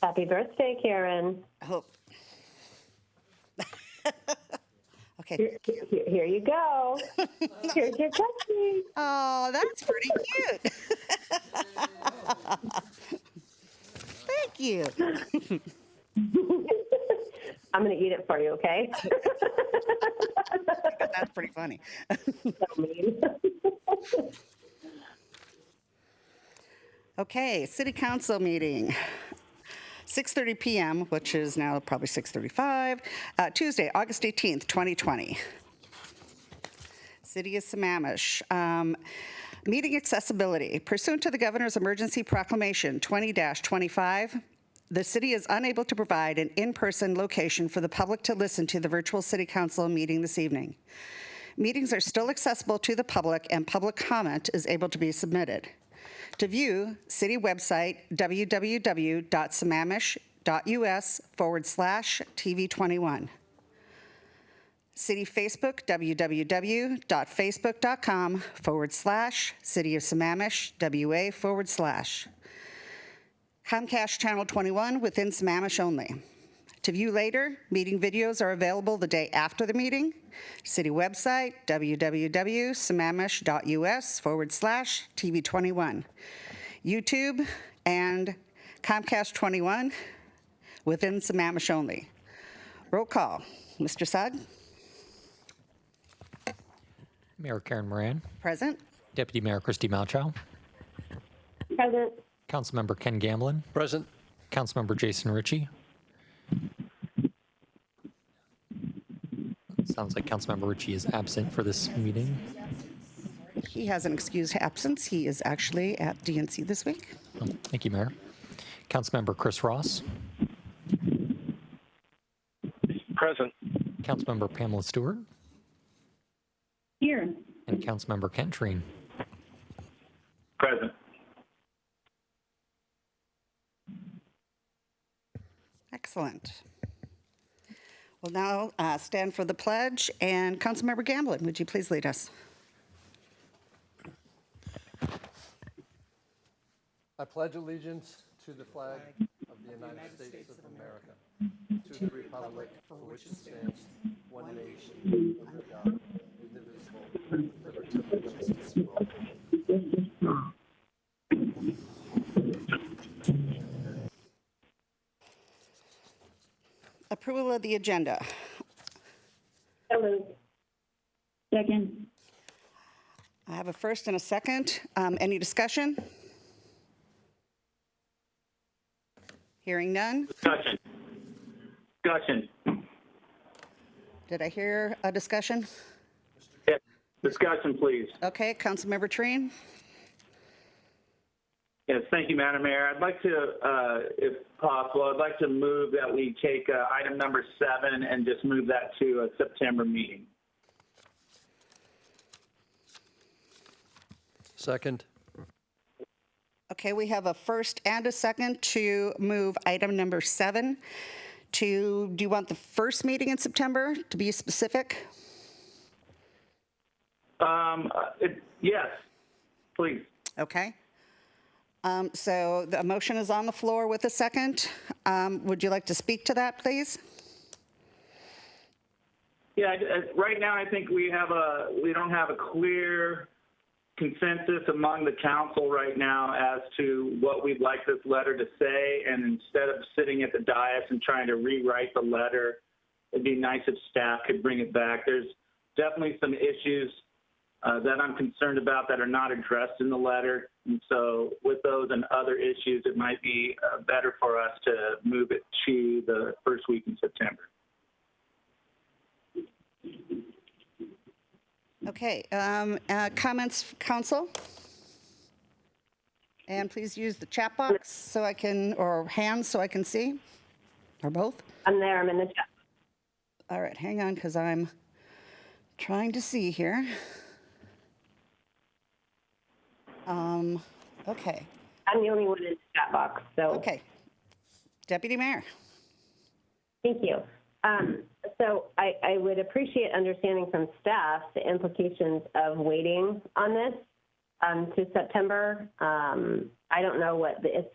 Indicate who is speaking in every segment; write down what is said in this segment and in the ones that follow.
Speaker 1: Happy birthday, Karen.
Speaker 2: Oh. Okay.
Speaker 1: Here you go. Here's your cookie.
Speaker 2: Oh, that's pretty cute. Thank you.
Speaker 1: I'm going to eat it for you, okay?
Speaker 2: That's pretty funny.
Speaker 1: So mean.
Speaker 2: Okay, City Council meeting. 6:30 p.m., which is now probably 6:35, Tuesday, August 18th, 2020. City of Sammamish. Meeting accessibility. Pursuant to the Governor's Emergency Proclamation 20-25, the city is unable to provide an in-person location for the public to listen to the virtual City Council meeting this evening. Meetings are still accessible to the public, and public comment is able to be submitted. To view, city website www.sammamish.us/TV21. City Facebook, www.facebook.com/City of Sammamish, WA/. Comcast Channel 21 within Sammamish only. To view later, meeting videos are available the day after the meeting. City website, www.sammamish.us/TV21. YouTube and Comcast 21 within Sammamish only. Roll call. Mr. Sugg?
Speaker 3: Mayor Karen Moran,
Speaker 2: Present.
Speaker 3: Deputy Mayor Christy Malchow,
Speaker 1: Present.
Speaker 3: Councilmember Ken Gamblin,
Speaker 4: Present.
Speaker 3: Councilmember Jason Ritchie. Sounds like Councilmember Ritchie is absent for this meeting.
Speaker 2: He has an excused absence. He is actually at DNC this week.
Speaker 3: Thank you, Mayor. Councilmember Chris Ross,
Speaker 4: Present.
Speaker 3: Councilmember Pamela Stewart,
Speaker 5: Here.
Speaker 3: and Councilmember Kent Treen.
Speaker 4: Present.
Speaker 2: Excellent. We'll now stand for the pledge, and Councilmember Gamblin, would you please lead us?
Speaker 6: I pledge allegiance to the flag of the United States of America, to the republic for which it stands, one nation, under God, indivisible, with liberty and justice for all.
Speaker 2: Approval of the agenda.
Speaker 1: So moved.
Speaker 5: Second.
Speaker 2: I have a first and a second. Any discussion? Hearing none.
Speaker 4: Discussion. Discussion.
Speaker 2: Did I hear a discussion?
Speaker 4: Yes. Discussion, please.
Speaker 2: Okay, Councilmember Treen.
Speaker 4: Yes, thank you, Madam Mayor. I'd like to, if possible, I'd like to move that we take item number 7 and just move that to a September meeting.
Speaker 6: Second.
Speaker 2: Okay, we have a first and a second to move item number 7 to, do you want the first meeting in September, to be specific?
Speaker 4: Yes, please.
Speaker 2: Okay. So the motion is on the floor with a second. Would you like to speak to that, please?
Speaker 4: Yeah, right now I think we don't have a clear consensus among the council right now as to what we'd like this letter to say, and instead of sitting at the dais and trying to rewrite the letter, it'd be nice if staff could bring it back. There's definitely some issues that I'm concerned about that are not addressed in the letter, and so with those and other issues, it might be better for us to move it to the first week in September.
Speaker 2: Okay, comments, council? And please use the chat box so I can, or hands so I can see, or both.
Speaker 1: I'm there. I'm in the chat.
Speaker 2: All right, hang on, because I'm trying to see here. Okay,
Speaker 1: I'm the only one in the chat box, so
Speaker 2: okay. Deputy Mayor.
Speaker 1: thank you. So I would appreciate understanding from staff the implications of waiting on this. to September. I don't know what the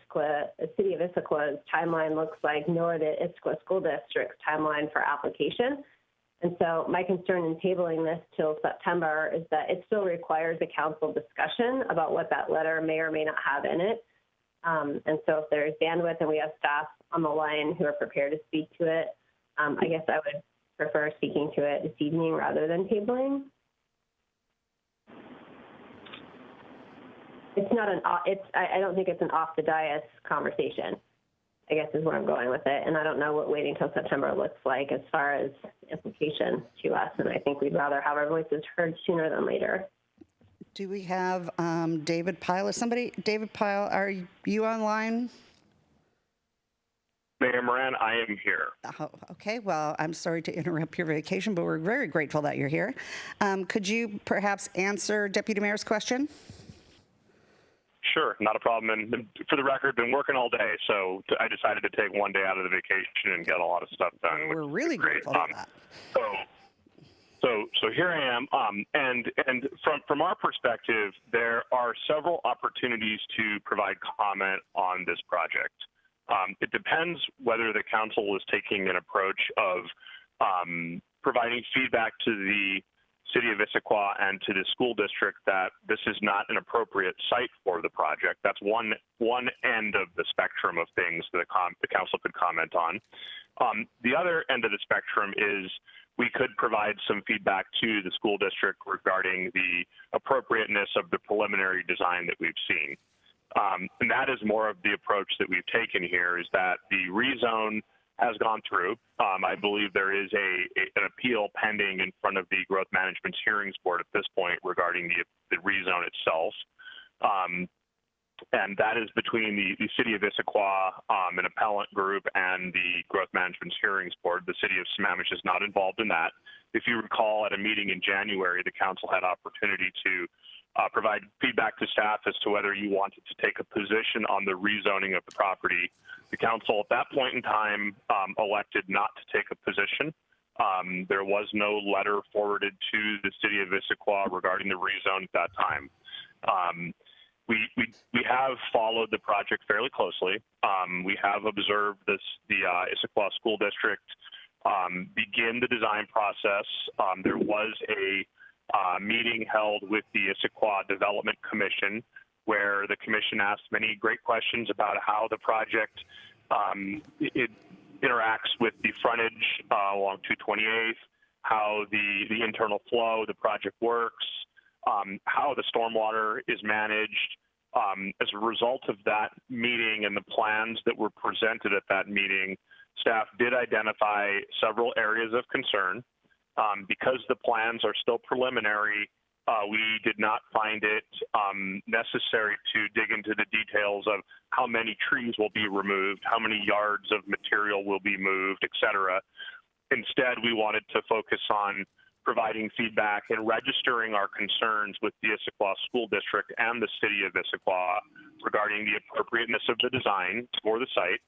Speaker 1: City of Issaquah's timeline looks like, nor the Issaquah School District's timeline for application. And so my concern in tabling this till September is that it still requires a council discussion about what that letter may or may not have in it. And so if there's bandwidth and we have staff on the line who are prepared to speak to it, I guess I would prefer speaking to it this evening rather than tabling. It's not I don't think it's an off the dais conversation, I guess is where I'm going with it. And I don't know what waiting till September looks like as far as implications to us. And I think we'd rather have our voices heard sooner than later.
Speaker 2: Do we have David Pyle? David Pyle, are you online?
Speaker 7: Mayor Moran, I am here.
Speaker 2: Oh, okay, well, I'm sorry to interrupt your vacation, but we're very grateful that you're here. Could you perhaps answer Deputy Mayor's question?
Speaker 7: Sure, not a problem. And for the record, been working all day, so I decided to take one day out of the vacation and get a lot of stuff done.
Speaker 2: We're really grateful for that.
Speaker 7: So here I am, and from our perspective, there are several opportunities to provide comment on this project. It depends whether the council is taking an approach of providing feedback to the City of Issaquah and to the school district that this is not an appropriate site for the project. That's one end of the spectrum of things that the council could comment on. The other end of the spectrum is we could provide some feedback to the school district regarding the appropriateness of the preliminary design that we've seen. And that is more of the approach that we've taken here, is that the rezone has gone through. I believe there is an appeal pending in front of the Growth Management Hearings Board at this point regarding the rezone itself. And that is between the City of Issaquah, an appellant group, and the Growth Management Hearings Board. The City of Sammamish is not involved in that. If you recall, at a meeting in January, the council had opportunity to provide feedback to staff as to whether you wanted to take a position on the rezoning of the property. The council at that point in time elected not to take a position. There was no letter forwarded to the City of Issaquah regarding the rezone at that time. We have followed the project fairly closely. We have observed the Issaquah School District begin the design process. There was a meeting held with the Issaquah Development Commission, where the commission asked many great questions about how the project it interacts with the frontage along 228th, how the internal flow of the project works, how the stormwater is managed. As a result of that meeting and the plans that were presented at that meeting, staff did identify several areas of concern. Because the plans are still preliminary, we did not find it necessary to dig into the details of how many trees will be removed, how many yards of material will be moved, et cetera. Instead, we wanted to focus on providing feedback and registering our concerns with the Issaquah School District and the City of Issaquah regarding the appropriateness of the design for the site.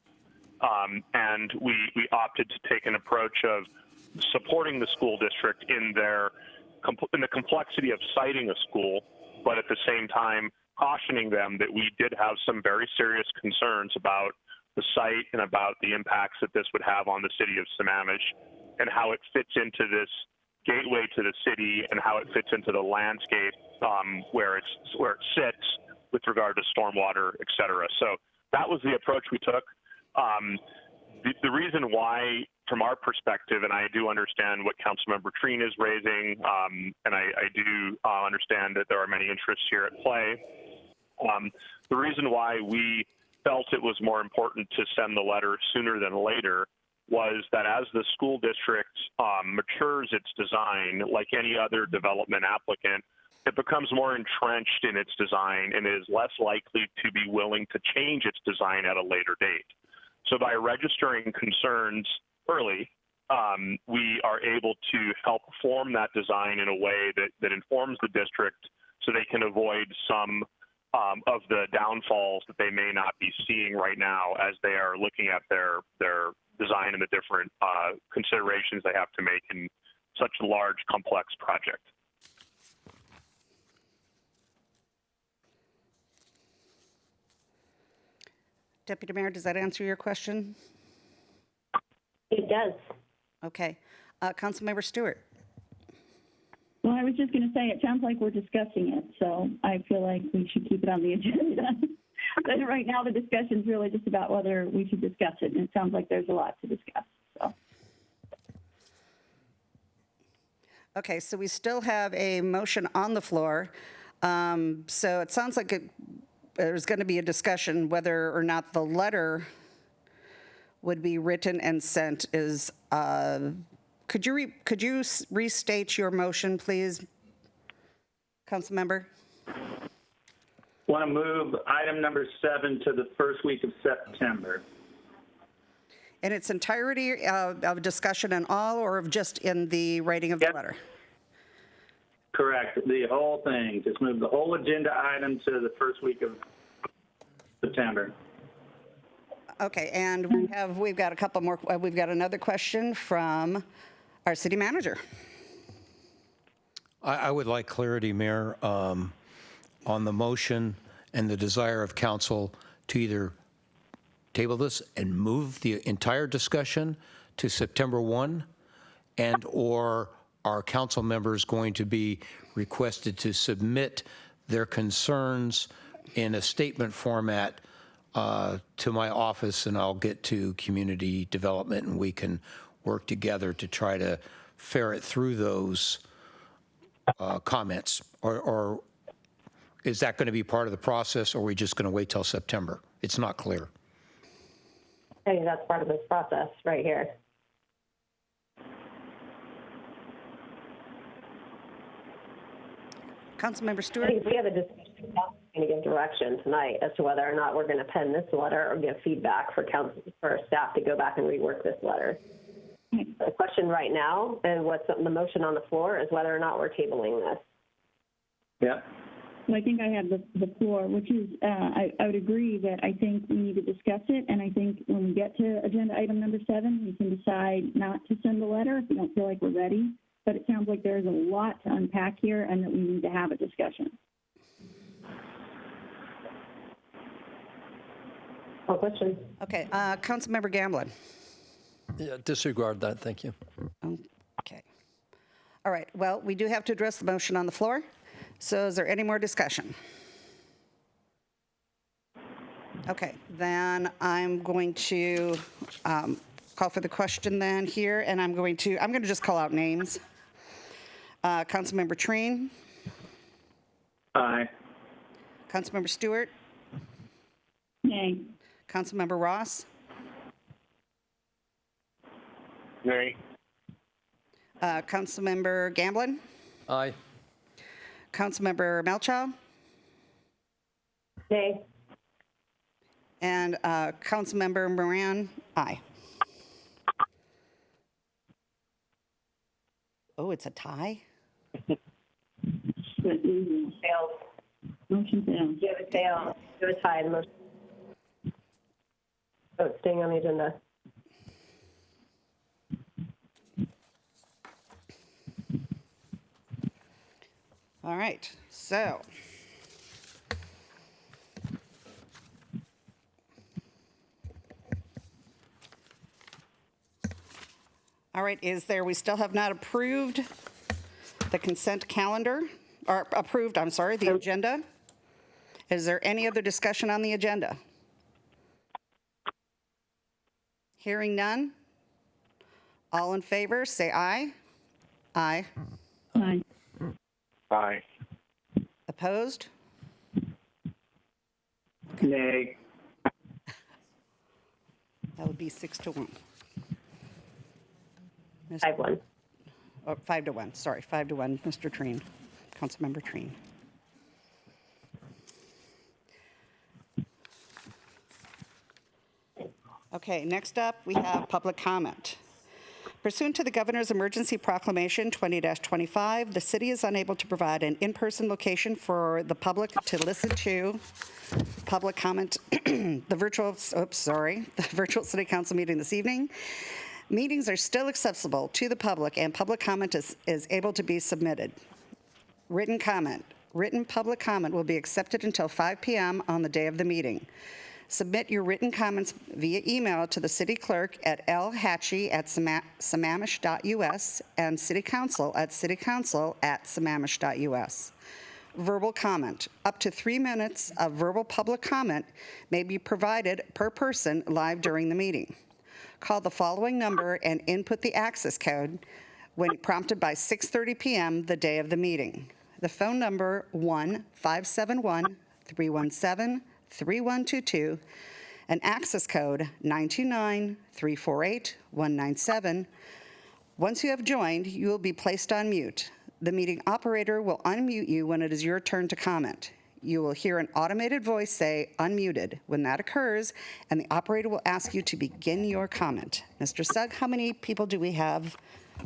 Speaker 7: And we opted to take an approach of supporting the school district in the complexity of siting a school, but at the same time cautioning them that we did have some very serious concerns about the site and about the impacts that this would have on the City of Sammamish and how it fits into this gateway to the city and how it fits into the landscape where it sits with regard to stormwater, et cetera. So that was the approach we took. The reason why, from our perspective, and I do understand what Councilmember Treen is raising, and I do understand that there are many interests here at play. The reason why we felt it was more important to send the letter sooner than later was that as the school district matures its design, like any other development applicant, it becomes more entrenched in its design and is less likely to be willing to change its design at a later date. So by registering concerns early, we are able to help form that design in a way that informs the district so they can avoid some of the downfalls that they may not be seeing right now as they are looking at their design and the different considerations they have to make in such a large, complex project.
Speaker 2: Deputy Mayor, does that answer your question?
Speaker 1: It does.
Speaker 2: Okay. Councilmember Stewart?
Speaker 5: Well, I was just going to say, it sounds like we're discussing it, so I feel like we should keep it on the agenda. But right now, the discussion's really just about whether we should discuss it, and it sounds like there's a lot to discuss, so.
Speaker 2: Okay, so we still have a motion on the floor. So it sounds like there's going to be a discussion whether or not the letter would be written and sent. Could you restate your motion, please, Councilmember?
Speaker 4: Want to move item number 7 to the first week of September.
Speaker 2: In its entirety of discussion and all, or of just in the writing of the
Speaker 4: Yep.
Speaker 2: letter?
Speaker 4: Correct. The whole thing. Just move the whole agenda item to the first week of September.
Speaker 2: Okay, and we've got a couple more. We've got another question from our city manager.
Speaker 8: I would like clarity, Mayor, on the motion and the desire of council to either table this and move the entire discussion to September 1, and/or are council members going to be requested to submit their concerns in a statement format to my office, and I'll get to community development, and we can work together to try to ferret through those comments? Or is that going to be part of the process, or are we just going to wait till September? It's not clear.
Speaker 1: I think that's part of this process right here.
Speaker 2: Councilmember
Speaker 1: I
Speaker 2: Stewart?
Speaker 1: think if we have a discussion, council's going to give direction tonight as to whether or not we're going to pen this letter or give feedback for staff to go back and rework this letter. The question right now, and what's the motion on the floor, is whether or not we're tabling this.
Speaker 4: Yeah.
Speaker 5: Well, I think I have the floor, which is, I would agree that I think we need to discuss it, and I think when we get to agenda item number 7, we can decide not to send the letter if we don't feel like we're ready. But it sounds like there's a lot to unpack here and that we need to have a discussion.
Speaker 1: No question.
Speaker 2: Okay, Councilmember Gamblin?
Speaker 6: Yeah, disregard that, thank you.
Speaker 2: Okay. All right, well, we do have to address the motion on the floor. So is there any more discussion? Okay, then I'm going to call for the question then here, and I'm going to just call out names. Councilmember Treen,
Speaker 4: Aye.
Speaker 2: Councilmember Stewart,
Speaker 5: Nay.
Speaker 2: Councilmember Ross,
Speaker 7: Nay.
Speaker 2: Councilmember Gamblin,
Speaker 6: Aye.
Speaker 2: Councilmember Melchow,
Speaker 1: Nay.
Speaker 2: and Councilmember Moran, aye. Oh, it's a tie?
Speaker 5: But we
Speaker 1: Failed.
Speaker 5: motion fails.
Speaker 1: You have a fail. You have a tie. The motion. Oh, it's staying on the agenda.
Speaker 2: All right, so. All right, we still have not approved the consent calendar, or approved, I'm sorry, the agenda. Is there any other discussion on the agenda? Hearing none. All in favor, say aye. Aye.
Speaker 5: Aye.
Speaker 7: Aye.
Speaker 2: Opposed?
Speaker 4: Nay.
Speaker 2: That would be 6-1.
Speaker 1: 5-1.
Speaker 2: Oh, 5-1, sorry, 5-1, Mr. Treen, Councilmember Treen. Okay, next up, we have public comment. Pursuant to the Governor's Emergency Proclamation 20-25, the city is unable to provide an in-person location for the public to listen to public comment, the virtual city council meeting this evening. Meetings are still accessible to the public, and public comment is able to be submitted. Written public comment will be accepted until 5 p.m. on the day of the meeting. Submit your written comments via email to the city clerk at lhatchie@sammamish.us and city council at citycouncil@sammamish.us. Verbal comment. Up to 3 minutes of verbal public comment may be provided per person live during the meeting. Call the following number and input the access code when prompted by 6:30 p.m. the day of the meeting. The phone number 1-571-317-3122 and access code 929-348-197. Once you have joined, you will be placed on mute. The meeting operator will unmute you when it is your turn to comment. You will hear an automated voice say unmuted when that occurs, and the operator will ask you to begin your comment. Mr. Sugg, how many people do we have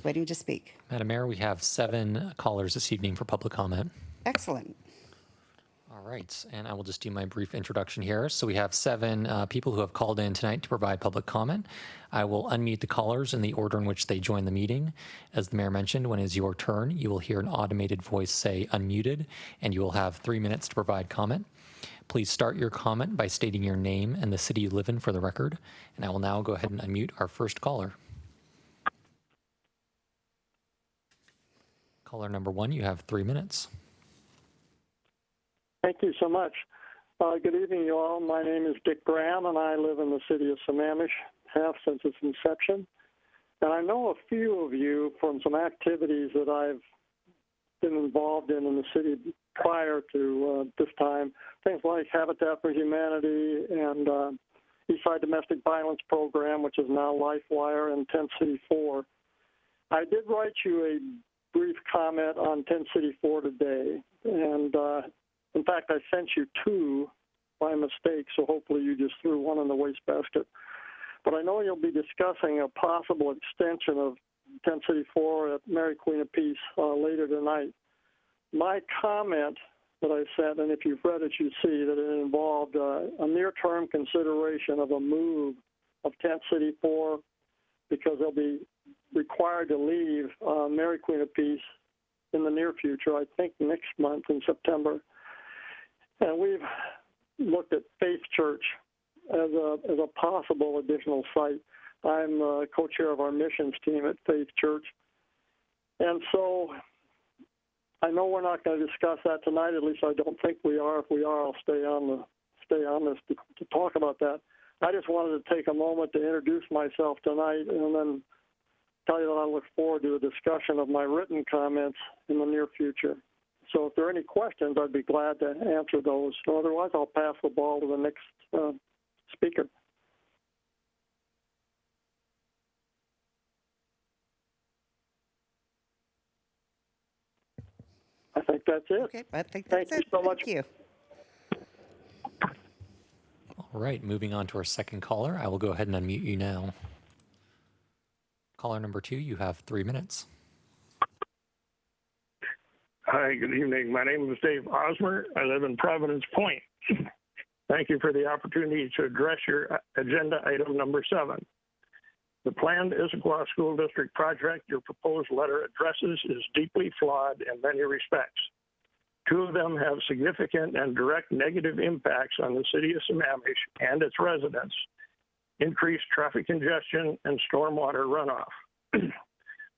Speaker 2: waiting to speak?
Speaker 3: Madam Mayor, we have 7 callers this evening for public comment.
Speaker 2: Excellent.
Speaker 3: All right, and I will just do my brief introduction here. So we have 7 people who have called in tonight to provide public comment. I will unmute the callers in the order in which they join the meeting. As the mayor mentioned, when it is your turn, you will hear an automated voice say unmuted, and you will have 3 minutes to provide comment. Please start your comment by stating your name and the city you live in for the record. And I will now go ahead and unmute our first caller. Caller number 1, you have 3 minutes.
Speaker 9: Thank you so much. Good evening, you all. My name is Dick Graham, and I live in the city of Sammamish, have since its inception. And I know a few of you from some activities that I've been involved in the city prior to this time, things like Habitat for Humanity and Eastside Domestic Violence Program, which is now LifeWire, and Tent City 4. I did write you a brief comment on Tent City 4 today, and in fact, I sent you 2 by mistake, so hopefully you just threw one in the wastebasket. But I know you'll be discussing a possible extension of Tent City 4 at Mary Queen of Peace later tonight. My comment that I sent, and if you've read it, you see that it involved a near-term consideration of a move of Tent City 4 because they'll be required to leave Mary Queen of Peace in the near future, I think next month in September. And we've looked at Faith Church as a possible additional site. I'm co-chair of our missions team at Faith Church. And so I know we're not going to discuss that tonight, at least I don't think we are. If we are, I'll stay on this to talk about that. I just wanted to take a moment to introduce myself tonight and then tell you that I look forward to a discussion of my written comments in the near future. So if there are any questions, I'd be glad to answer those. Otherwise, I'll pass the ball to the next speaker. I think that's it.
Speaker 2: Okay, I think that's it.
Speaker 9: Thank you so much.
Speaker 2: Thank you.
Speaker 3: All right, moving on to our second caller. I will go ahead and unmute you now. Caller number 2, you have 3 minutes.
Speaker 10: Hi, good evening. My name is Dave Osmer. I live in Providence Point. Thank you for the opportunity to address your agenda item number 7. The planned Issaquah School District project your proposed letter addresses is deeply flawed in many respects. 2 of them have significant and direct negative impacts on the city of Sammamish and its residents: increased traffic congestion and stormwater runoff.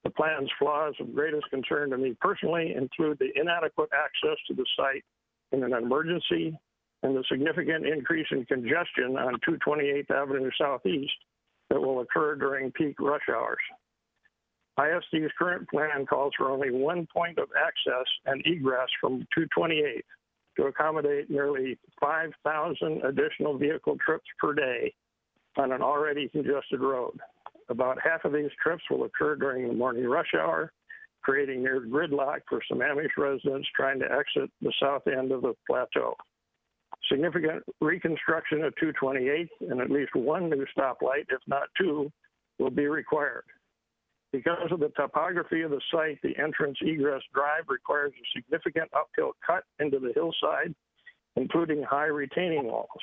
Speaker 10: The plan's flaws of greatest concern to me personally include the inadequate access to the site in an emergency and the significant increase in congestion on 228th Avenue Southeast that will occur during peak rush hours. ISD's current plan calls for only 1 point of access and egress from 228th to accommodate nearly 5,000 additional vehicle trips per day on an already congested road. About half of these trips will occur during the morning rush hour, creating near gridlock for Sammamish residents trying to exit the south end of the plateau. Significant reconstruction of 228th and at least 1 new stoplight, if not 2, will be required. Because of the topography of the site, the entrance egress drive requires a significant uphill cut into the hillside, including high retaining walls.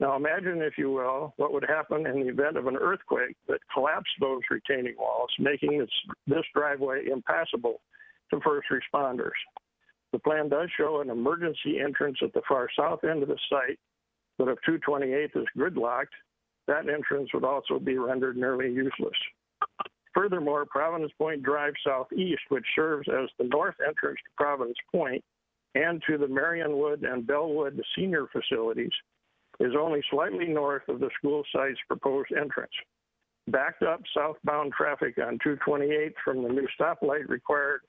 Speaker 10: Now imagine, if you will, what would happen in the event of an earthquake that collapsed those retaining walls, making this driveway impassable to first responders. The plan does show an emergency entrance at the far south end of the site, But if 228th is gridlocked, that entrance would also be rendered nearly useless. Furthermore, Providence Point Drive Southeast, which serves as the north entrance to Providence Point and to the Marionwood and Bellwood senior facilities, is only slightly north of the school site's proposed entrance. Backed up southbound traffic on 228 from the new stoplight required,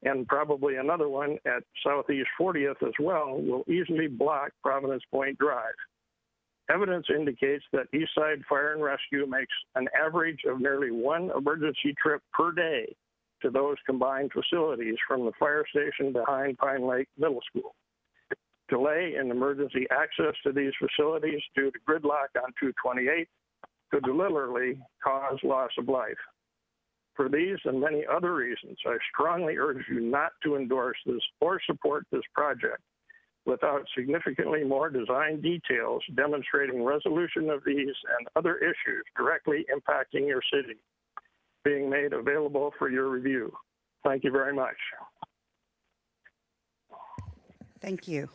Speaker 10: and probably another one at Southeast 40th as well, will easily block Providence Point Drive. Evidence indicates that Eastside Fire and Rescue makes an average of nearly one emergency trip per day to those combined facilities from the fire station behind Pine Lake Middle School. Delay in emergency access to these facilities due to gridlock on 228 could literally cause loss of life. For these and many other reasons, I strongly urge you not to endorse this or support this project without significantly more design details demonstrating resolution of these and other issues directly impacting your city being made available for your review. Thank you very much.
Speaker 2: Thank you.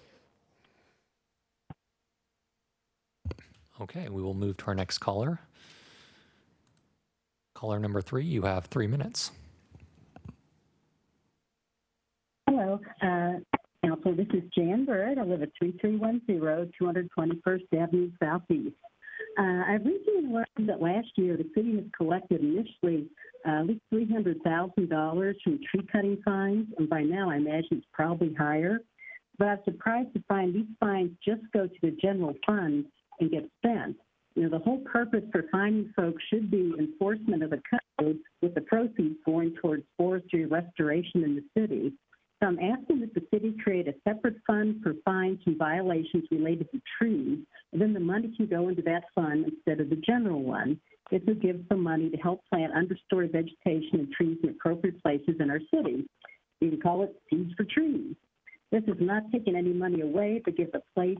Speaker 3: Okay, we will move to our next caller. Caller number 3, you have 3 minutes.
Speaker 11: Hello, Council. This is Jan Bird. I live at 3310 221st Avenue Southeast. I've recently learned that last year the city has collected initially at least $300,000 from tree cutting fines, and by now I imagine it's probably higher. But I'm surprised to find these fines just go to the general fund and get spent. You know, the whole purpose for fining folks should be enforcement of the code, with the proceeds going towards forestry restoration in the city. So I'm asking that the city create a separate fund for fines and violations related to trees, and then the money can go into that fund instead of the general one. This would give some money to help plant understory vegetation and trees in appropriate places in our city. You can call it Seeds for Trees. This is not taking any money away, but gives a place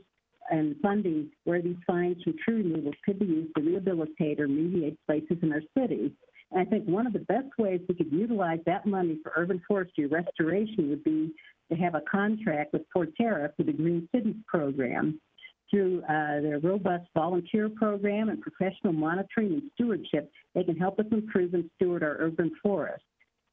Speaker 11: and funding where these fines from tree removals could be used to rehabilitate or mediate places in our city. And I think one of the best ways we could utilize that money for urban forestry restoration would be to have a contract with Forterra for the Green Cities program. Through their robust volunteer program and professional monitoring and stewardship, they can help us improve and steward our urban forests.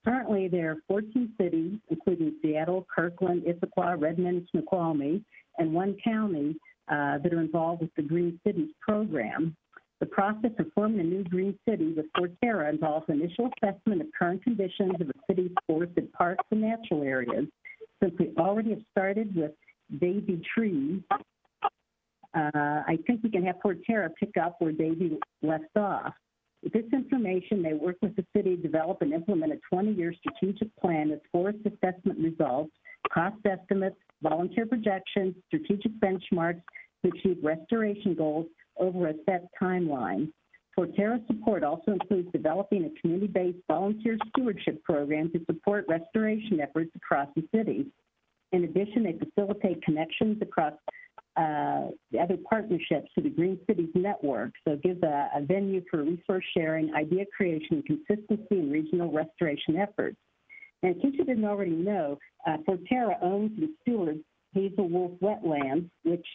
Speaker 11: Currently, there are 14 cities, including Seattle, Kirkland, Issaquah, Redmond, Snoqualmie, and one county that are involved with the Green Cities program. The process of forming a new green city with Forterra involves initial assessment of current conditions of the city's forested parks and natural areas. Since we already have started with baby trees, I think we can have Forterra pick up where Davy left off. With this information, they work with the city to develop and implement a 20-year strategic plan with forest assessment results, cost estimates, volunteer projections, strategic benchmarks to achieve restoration goals over a set timeline. Forterra support also includes developing a community-based volunteer stewardship program to support restoration efforts across the city. In addition, they facilitate connections across the other partnerships to the Green Cities Network, so it gives a venue for resource sharing, idea creation, consistency, and regional restoration efforts. And in case you didn't already know, Forterra owns and stewards Hazel Wolf Wetlands, which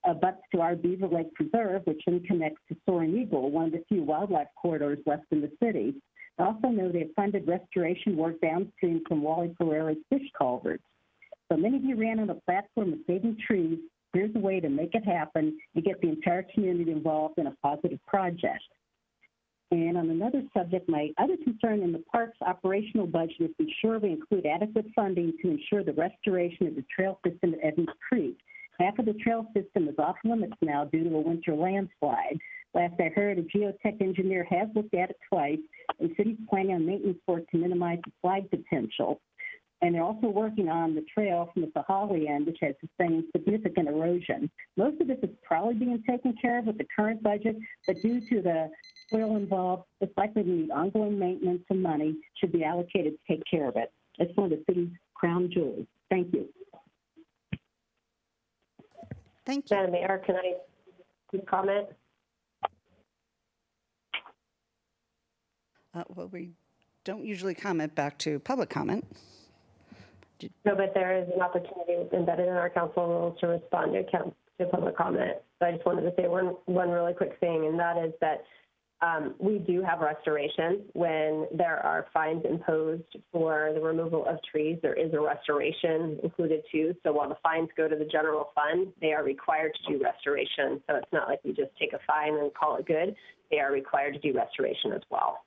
Speaker 11: abuts to our Beaver Lake Preserve, which then connects to Soaring Eagle, one of the few wildlife corridors left in the city. I also know they have funded restoration work downstream from Wally Ferreira's fish culverts. So many of you ran on the platform of saving trees. Here's a way to make it happen and get the entire community involved in a positive project. And on another subject, my other concern in the park's operational budget is to be sure we include adequate funding to ensure the restoration of the trail system at Evans Creek. Half of the trail system is off limits now due to a winter landslide. Last I heard, a geotech engineer has looked at it twice, and the city's planning on maintenance work to minimize the slide potential. And they're also working on the trail from the Sahali end, which has sustained significant erosion. Most of this is probably being taken care of with the current budget, but due to the soil involved, it's likely to need ongoing maintenance, and money should be allocated to take care of it. It's one of the city's crown jewels. Thank you.
Speaker 2: Thank you.
Speaker 1: Madam Mayor, can I comment?
Speaker 2: Well, we don't usually comment back to public comment.
Speaker 1: No, but there is an opportunity embedded in our council rules to respond to to public comment. So I just wanted to say one really quick thing, and that is that we do have restoration. When there are fines imposed for the removal of trees, there is a restoration included too. So while the fines go to the general fund, they are required to do restoration. So it's not like we just take a fine and call it good. They are required to do restoration as well.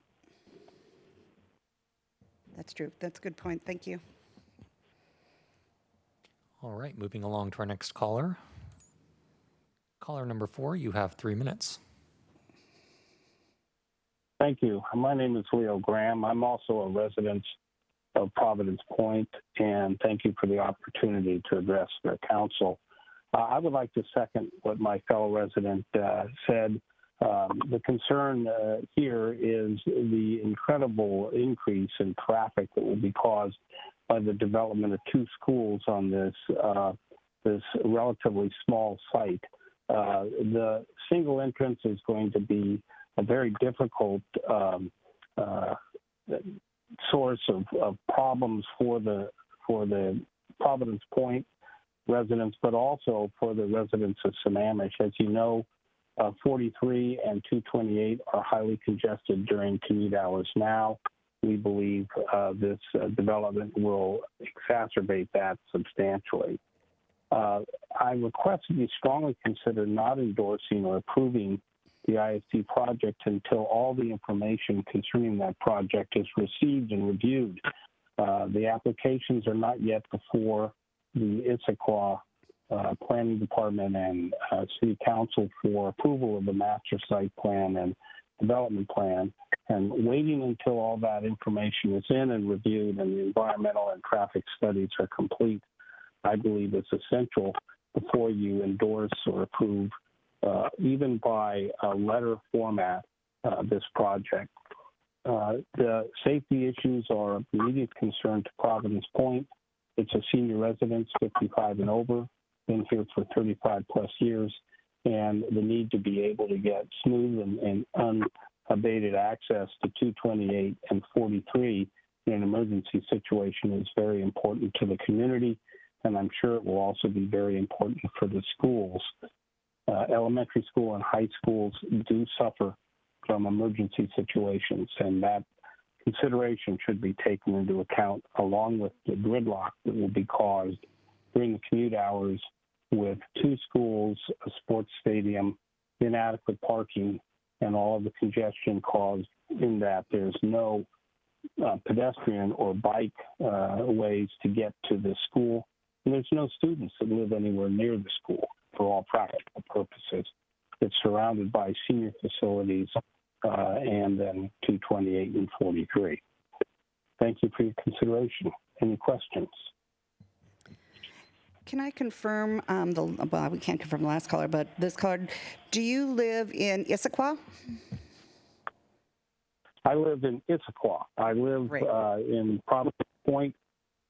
Speaker 2: That's true. That's a good point. Thank you.
Speaker 3: All right, moving along to our next caller. Caller number 4, you have 3 minutes.
Speaker 12: Thank you. My name is Leo Graham. I'm also a resident of Providence Point, and thank you for the opportunity to address the council. I would like to second what my fellow resident said. The concern here is the incredible increase in traffic that will be caused by the development of 2 schools on this relatively small site. The single entrance is going to be a very difficult source of problems for the Providence Point residents, but also for the residents of Sammamish. As you know, 43 and 228 are highly congested during commute hours now. We believe this development will exacerbate that substantially. I request that you strongly consider not endorsing or approving the ISD project until all the information concerning that project is received and reviewed. The applications are not yet before the Issaquah Planning Department and City Council for approval of the master site plan and development plan. And waiting until all that information is in and reviewed and the environmental and traffic studies are complete, I believe is essential before you endorse or approve, even by a letter format, this project. The safety issues are of immediate concern to Providence Point. It's a senior residence, 55 and over, been here for 35 plus years, and the need to be able to get smooth and unabated access to 228 and 43 in an emergency situation is very important to the community, and I'm sure it will also be very important for the schools. Elementary school and high schools do suffer from emergency situations, and that consideration should be taken into account along with the gridlock that will be caused during the commute hours with 2 schools, a sports stadium, inadequate parking, and all of the congestion caused in that there's no pedestrian or bike ways to get to the school. And there's no students that live anywhere near the school for all practical purposes. It's surrounded by senior facilities and then 228 and 43. Thank you for your consideration. Any questions?
Speaker 2: Can I confirm, well, we can't confirm the last caller, but this caller, do you live in Issaquah?
Speaker 12: I live in Issaquah. I live in Providence Point,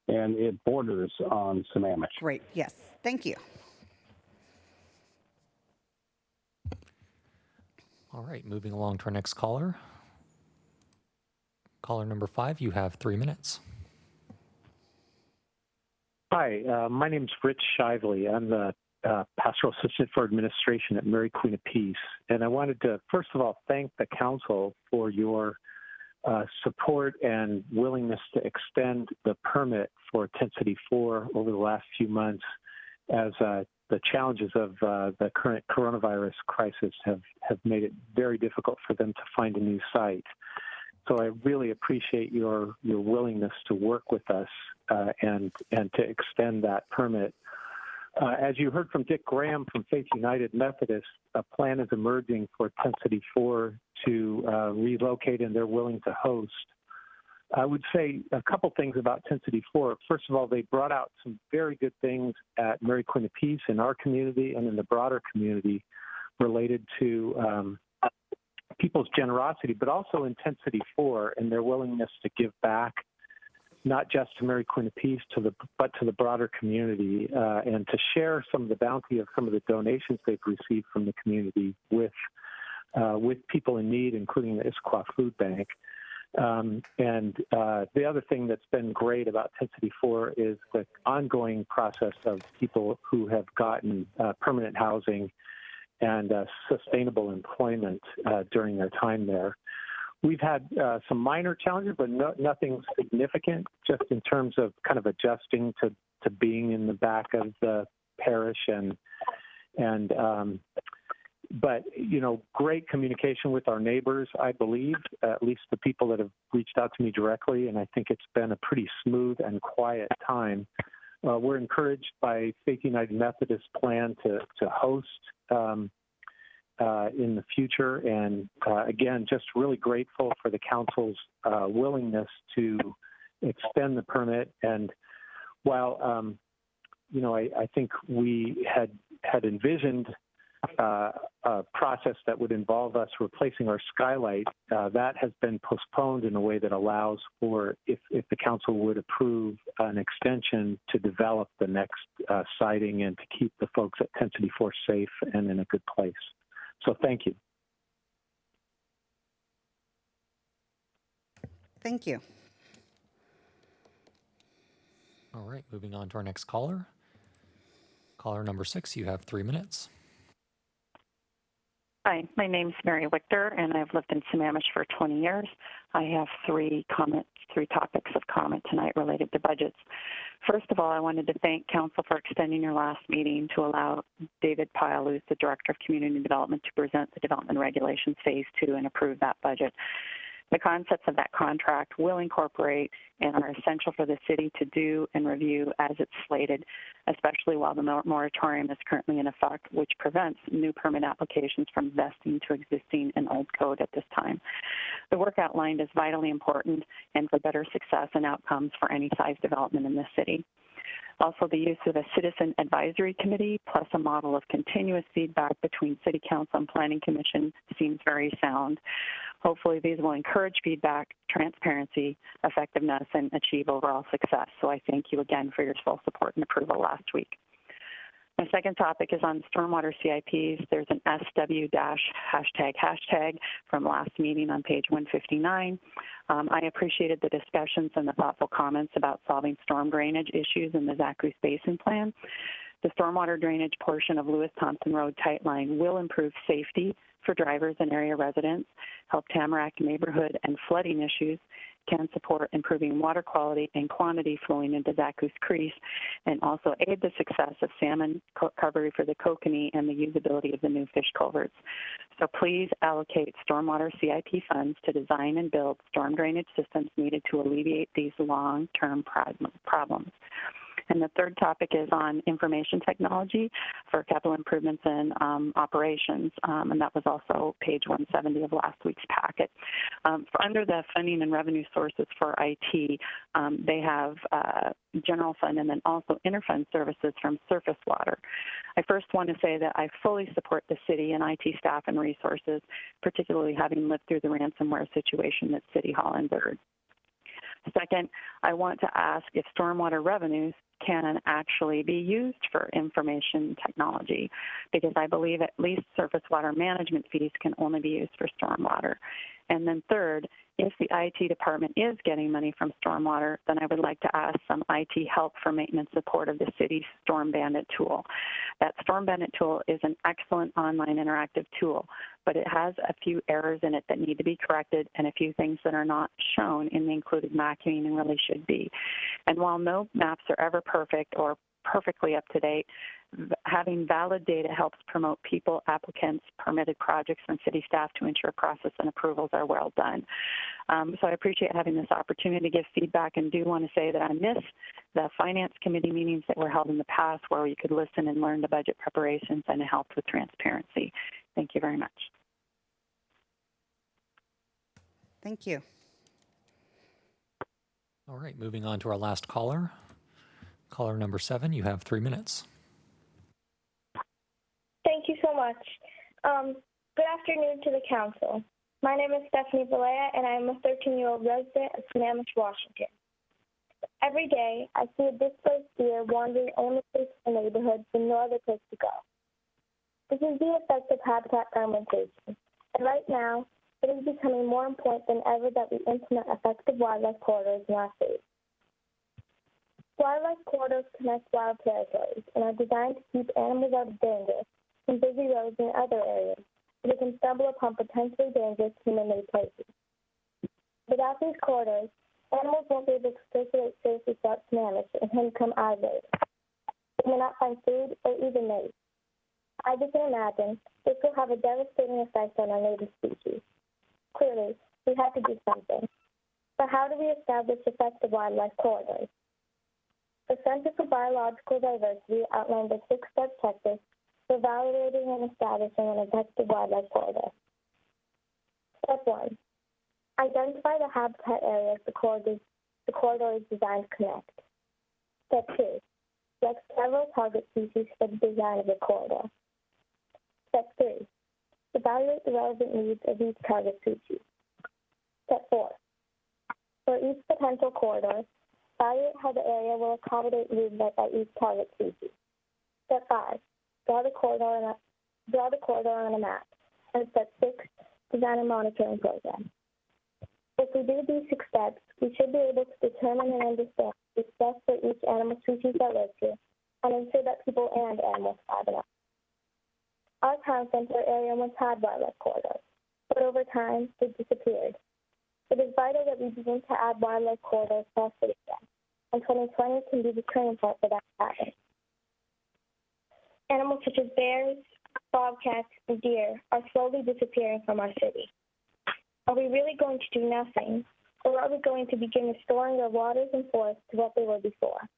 Speaker 12: and it borders on Sammamish.
Speaker 2: Great, yes. Thank you.
Speaker 3: All right, moving along to our next caller. Caller number 5, you have 3 minutes.
Speaker 13: Hi, my name is Rich Shively. I'm the Pastoral Assistant for Administration at Mary Queen of Peace. And I wanted to, first of all, thank the Council for your support and willingness to extend the permit for Tent City 4 over the last few months as the challenges of the current coronavirus crisis have made it very difficult for them to find a new site. So I really appreciate your willingness to work with us and to extend that permit. As you heard from Dick Graham from Faith United Methodist, a plan is emerging for Tent City 4 to relocate, and they're willing to host. I would say a couple things about Tent City 4. First of all, they brought out some very good things at Mary Queen of Peace in our community and in the broader community related to people's generosity, but also in Tent City 4 and their willingness to give back, not just to Mary Queen of Peace, but to the broader community, and to share some of the bounty of some of the donations they've received from the community with people in need, including the Issaquah Food Bank. The other thing that's been great about 1054 is the ongoing process of people who have gotten permanent housing and sustainable employment during their time there. We've had some minor challenges, but nothing significant, just in terms of kind of adjusting to being in the back of the parish but, you know, great communication with our neighbors, I believe, at least the people that have reached out to me directly, and I think it's been a pretty smooth and quiet time. We're encouraged by Faith United Methodist plan to host in the future, and again, just really grateful for the council's willingness to extend the permit. And while, you know, I think we had envisioned a process that would involve us replacing our skylight, that has been postponed in a way that allows for, if the council would approve an extension, to develop the next siding and to keep the folks at 1054 safe and in a good place. So thank you.
Speaker 2: Thank you.
Speaker 3: All right, moving on to our next caller. Caller number 6, you have 3 minutes.
Speaker 14: Hi, my name's Mary Wichter, and I've lived in Sammamish for 20 years. I have three topics of comment tonight related to budgets. First of all, I wanted to thank Council for extending your last meeting to allow David Pyle, who's the Director of Community Development, to present the Development Regulations Phase 2 and approve that budget. The concepts of that contract will incorporate and are essential for the city to do and review as it's slated, especially while the moratorium is currently in effect, which prevents new permit applications from vesting to existing and old code at this time. The work outlined is vitally important and for better success and outcomes for any size development in the city. Also, the use of a citizen advisory committee plus a model of continuous feedback between City Council and Planning Commission seems very sound. Hopefully, these will encourage feedback, transparency, effectiveness, and achieve overall success. So I thank you again for your full support and approval last week. My second topic is on stormwater CIPs. There's an SW- from last meeting on page 159. I appreciated the discussions and the thoughtful comments about solving storm drainage issues in the Zachary Basin Plan. The stormwater drainage portion of Lewis-Thompson Road Tightline will improve safety for drivers and area residents, help Tamarack neighborhood and flooding issues, can support improving water quality and quantity flowing into Zaku's Creek, and also aid the success of salmon recovery for the kokanee and the usability of the new fish culverts. So please allocate stormwater CIP funds to design and build storm drainage systems needed to alleviate these long-term problems. And the third topic is on information technology for capital improvements and operations, and that was also page 170 of last week's packet. Under the funding and revenue sources for IT, they have general fund and then also interfund services from surface water. I first want to say that I fully support the city and IT staff and resources, particularly having lived through the ransomware situation that City Hall endured. Second, I want to ask if stormwater revenues can actually be used for information technology, because I believe at least surface water management fees can only be used for stormwater. And then third, if the IT department is getting money from stormwater, then I would like to ask some IT help for maintenance support of the city's Storm Bandit tool. That Storm Bandit tool is an excellent online interactive tool, but it has a few errors in it that need to be corrected and a few things that are not shown in the included mapping and really should be. And while no maps are ever perfect or perfectly up to date, having valid data helps promote people, applicants, permitted projects, and city staff to ensure process and approvals are well done. So I appreciate having this opportunity to give feedback, and do want to say that I miss the Finance Committee meetings that were held in the past where you could listen and learn the budget preparations, and it helped with transparency. Thank you very much.
Speaker 2: Thank you.
Speaker 3: All right, moving on to our last caller. Caller number 7, you have 3 minutes.
Speaker 15: Thank you so much. Good afternoon to the council. My name is Stephanie Valea, and I am a 13-year-old resident of Sammamish, Washington. Every day, I see a displaced deer wandering aimlessly through the neighborhood with no other place to go. This is the effect of habitat fragmentation, and right now, it is becoming more important than ever that we implement effective wildlife corridors in our state. Wildlife corridors connect wild territories and are designed to keep animals out of danger from busy roads and other areas where they can stumble upon potentially dangerous human-made places. Without these corridors, animals won't be able to circulate safely throughout Sammamish and can become isolated. They may not find food or even mate. As you can imagine, this will have a devastating effect on our native species. Clearly, we have to do something. But how do we establish effective wildlife corridors? The Center for Biological Diversity outlined a 6-step checklist for evaluating and establishing an effective wildlife corridor. Step 1. Identify the habitat areas the corridor is designed to connect. Step 2. Select several target species for the design of the corridor. Step 3. Evaluate the relevant needs of each target species. Step 4. For each potential corridor, evaluate how the area will accommodate movement by each target species. Step 5. Draw the corridor on a map. And step 6. Design a monitoring program. If we do these 6 steps, we should be able to determine and understand what's best for each animal species that lives here and ensure that people and animals thrive enough. Our town center area once had wildlife corridors, but over time, they disappeared. It is vital that we begin to add wildlife corridors to our city again, and 2020 can be the turning point for that to happen. Animals such as bears, bobcats, and deer are slowly disappearing from our city. Are we really going to do nothing, or are we going to begin restoring our waters and forests to what they were before?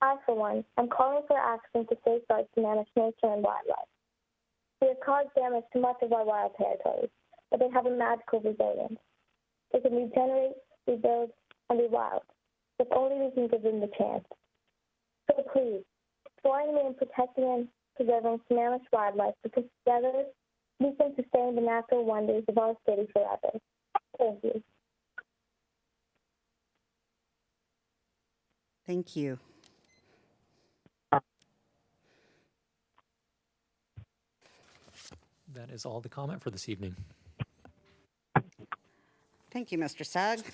Speaker 15: I, for one, am calling for action to safeguard Sammamish nature and wildlife. We have caused damage to much of our wild territories, but they have a magical resilience. They can regenerate, rebuild, and be wild, if only we can give them the chance. So please, join me in protecting and preserving Sammamish wildlife, because together we can sustain the natural wonders of our city forever. Thank you.
Speaker 2: Thank you.
Speaker 3: That is all the comment for this evening.
Speaker 2: Thank you, Mr. Sugg.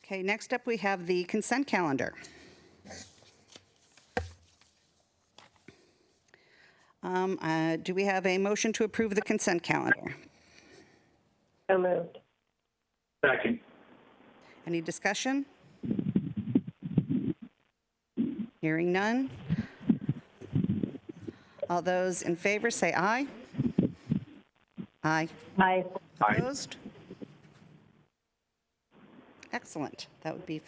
Speaker 2: Okay, next up we have the consent calendar. Do we have a motion to approve the consent calendar?
Speaker 1: So moved.
Speaker 4: Second.
Speaker 2: Any discussion? Hearing none. All those in favor say aye. Aye.
Speaker 1: Aye.
Speaker 2: Opposed? Excellent. That would be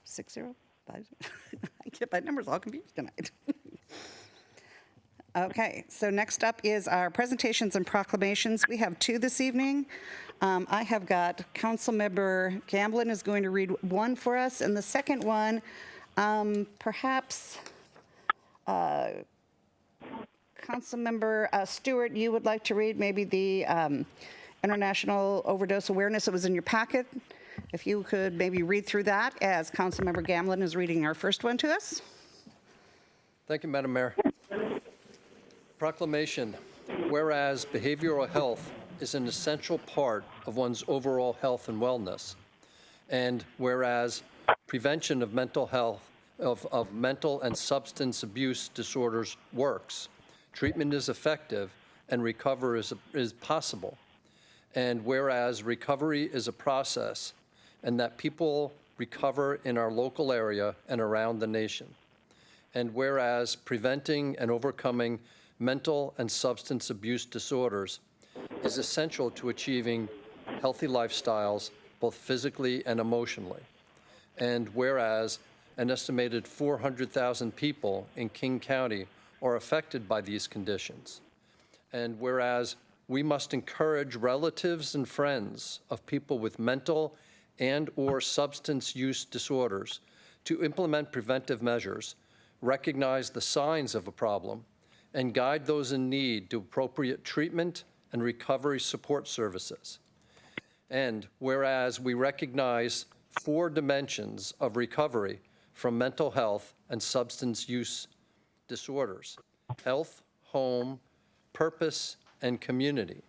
Speaker 2: 6 0. 5. I get my numbers all confused tonight. Okay, so next up is our presentations and proclamations. We have 2 this evening. I have got Councilmember Gamblin is going to read one for us, and the second one, perhaps Councilmember Stewart, you would like to read maybe the International Overdose Awareness. It was in your packet. If you could maybe read through that as Councilmember Gamblin is reading our first one to us.
Speaker 6: Thank you, Madam Mayor. Proclamation. Whereas behavioral health is an essential part of one's overall health and wellness, and whereas prevention of mental health, of mental and substance abuse disorders works, treatment is effective, and recovery is possible, and whereas recovery is a process, and that people recover in our local area and around the nation, and whereas preventing and overcoming mental and substance abuse disorders is essential to achieving healthy lifestyles, both physically and emotionally. And whereas an estimated 400,000 people in King County are affected by these conditions. And whereas we must encourage relatives and friends of people with mental and/or substance use disorders to implement preventive measures, recognize the signs of a problem, and guide those in need to appropriate treatment and recovery support services. And whereas we recognize 4 dimensions of recovery from mental health and substance use disorders: health, home, purpose, and community.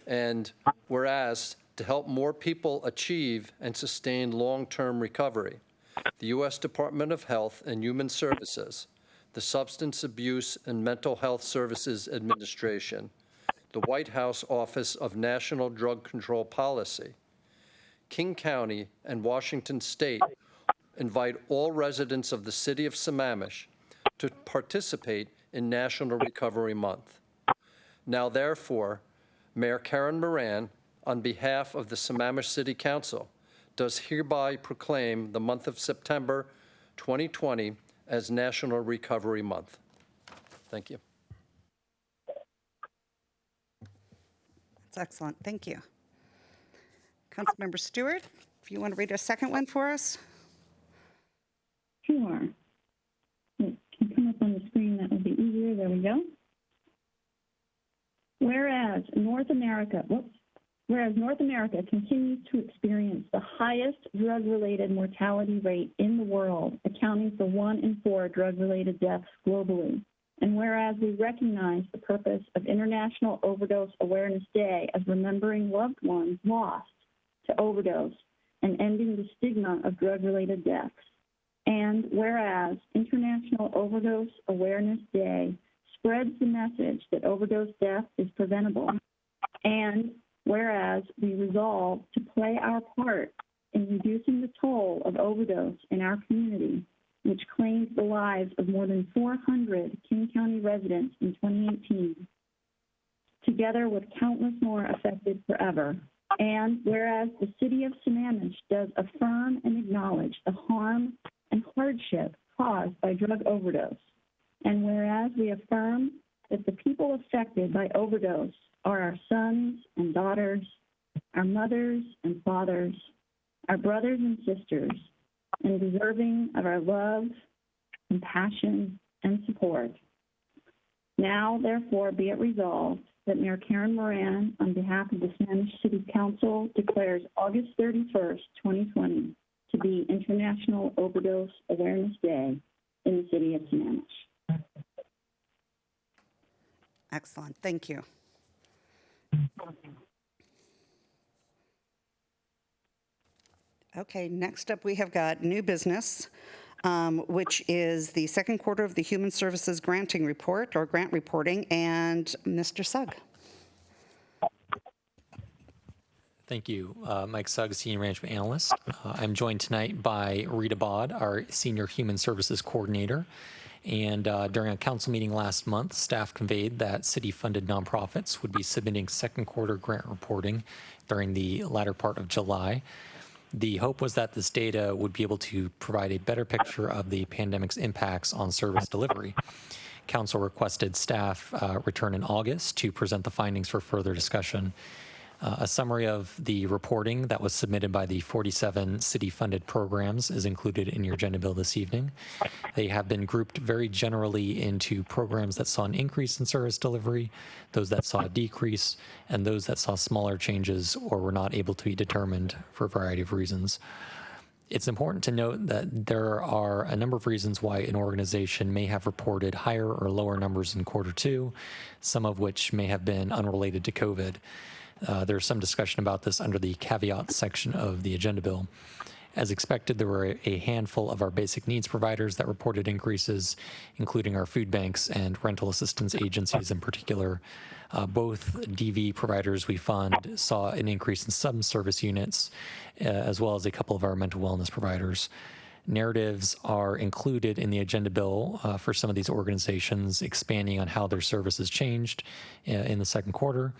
Speaker 6: And whereas, to help more people achieve and sustain long-term recovery, the U.S. Department of Health and Human Services, the Substance Abuse and Mental Health Services Administration, the White House Office of National Drug Control Policy, King County, and Washington State invite all residents of the city of Sammamish to participate in National Recovery Month. Now, therefore, Mayor Karen Moran, on behalf of the Sammamish City Council, does hereby proclaim the month of September 2020 as National Recovery Month. Thank you.
Speaker 2: That's excellent. Thank you. Councilmember Stewart, if you want to read a second one for us.
Speaker 5: Sure. It can come up on the screen. That would be easier. There we go. Whereas North America continues to experience the highest drug-related mortality rate in the world, accounting for 1 in 4 drug-related deaths globally. And whereas we recognize the purpose of International Overdose Awareness Day as remembering loved ones lost to overdose and ending the stigma of drug-related deaths. And whereas International Overdose Awareness Day spreads the message that overdose death is preventable. And whereas we resolve to play our part in reducing the toll of overdose in our community, which claimed the lives of more than 400 King County residents in 2018, together with countless more affected forever. And whereas the city of Sammamish does affirm and acknowledge the harm and hardship caused by drug overdose, and whereas we affirm that the people affected by overdose are our sons and daughters, our mothers and fathers, our brothers and sisters, and deserving of our love, compassion, and support. Now, therefore, be it resolved that Mayor Karen Moran, on behalf of the Sammamish City Council, declares August 31st, 2020, to be International Overdose Awareness Day in the city of Sammamish.
Speaker 2: Excellent. Thank you. Okay, next up we have got new business, which is the second quarter of the Human Services Granting Report, or grant reporting, and Mr. Sugg.
Speaker 3: Thank you. Mike Sugg, Senior Management Analyst. I'm joined tonight by Rita Bod, our Senior Human Services Coordinator. And during a council meeting last month, staff conveyed that city-funded nonprofits would be submitting second quarter grant reporting during the latter part of July. The hope was that this data would be able to provide a better picture of the pandemic's impacts on service delivery. Council requested staff return in August to present the findings for further discussion. A summary of the reporting that was submitted by the 47 city-funded programs is included in your agenda bill this evening. They have been grouped very generally into programs that saw an increase in service delivery, those that saw a decrease, and those that saw smaller changes or were not able to be determined for a variety of reasons. It's important to note that there are a number of reasons why an organization may have reported higher or lower numbers in quarter two, some of which may have been unrelated to COVID. There's some discussion about this under the caveat section of the agenda bill. As expected, there were a handful of our basic needs providers that reported increases, including our food banks and rental assistance agencies in particular. Both DV providers we fund saw an increase in some service units, as well as a couple of our mental wellness providers. Narratives are included in the agenda bill for some of these organizations, expanding on how their services changed in the second quarter.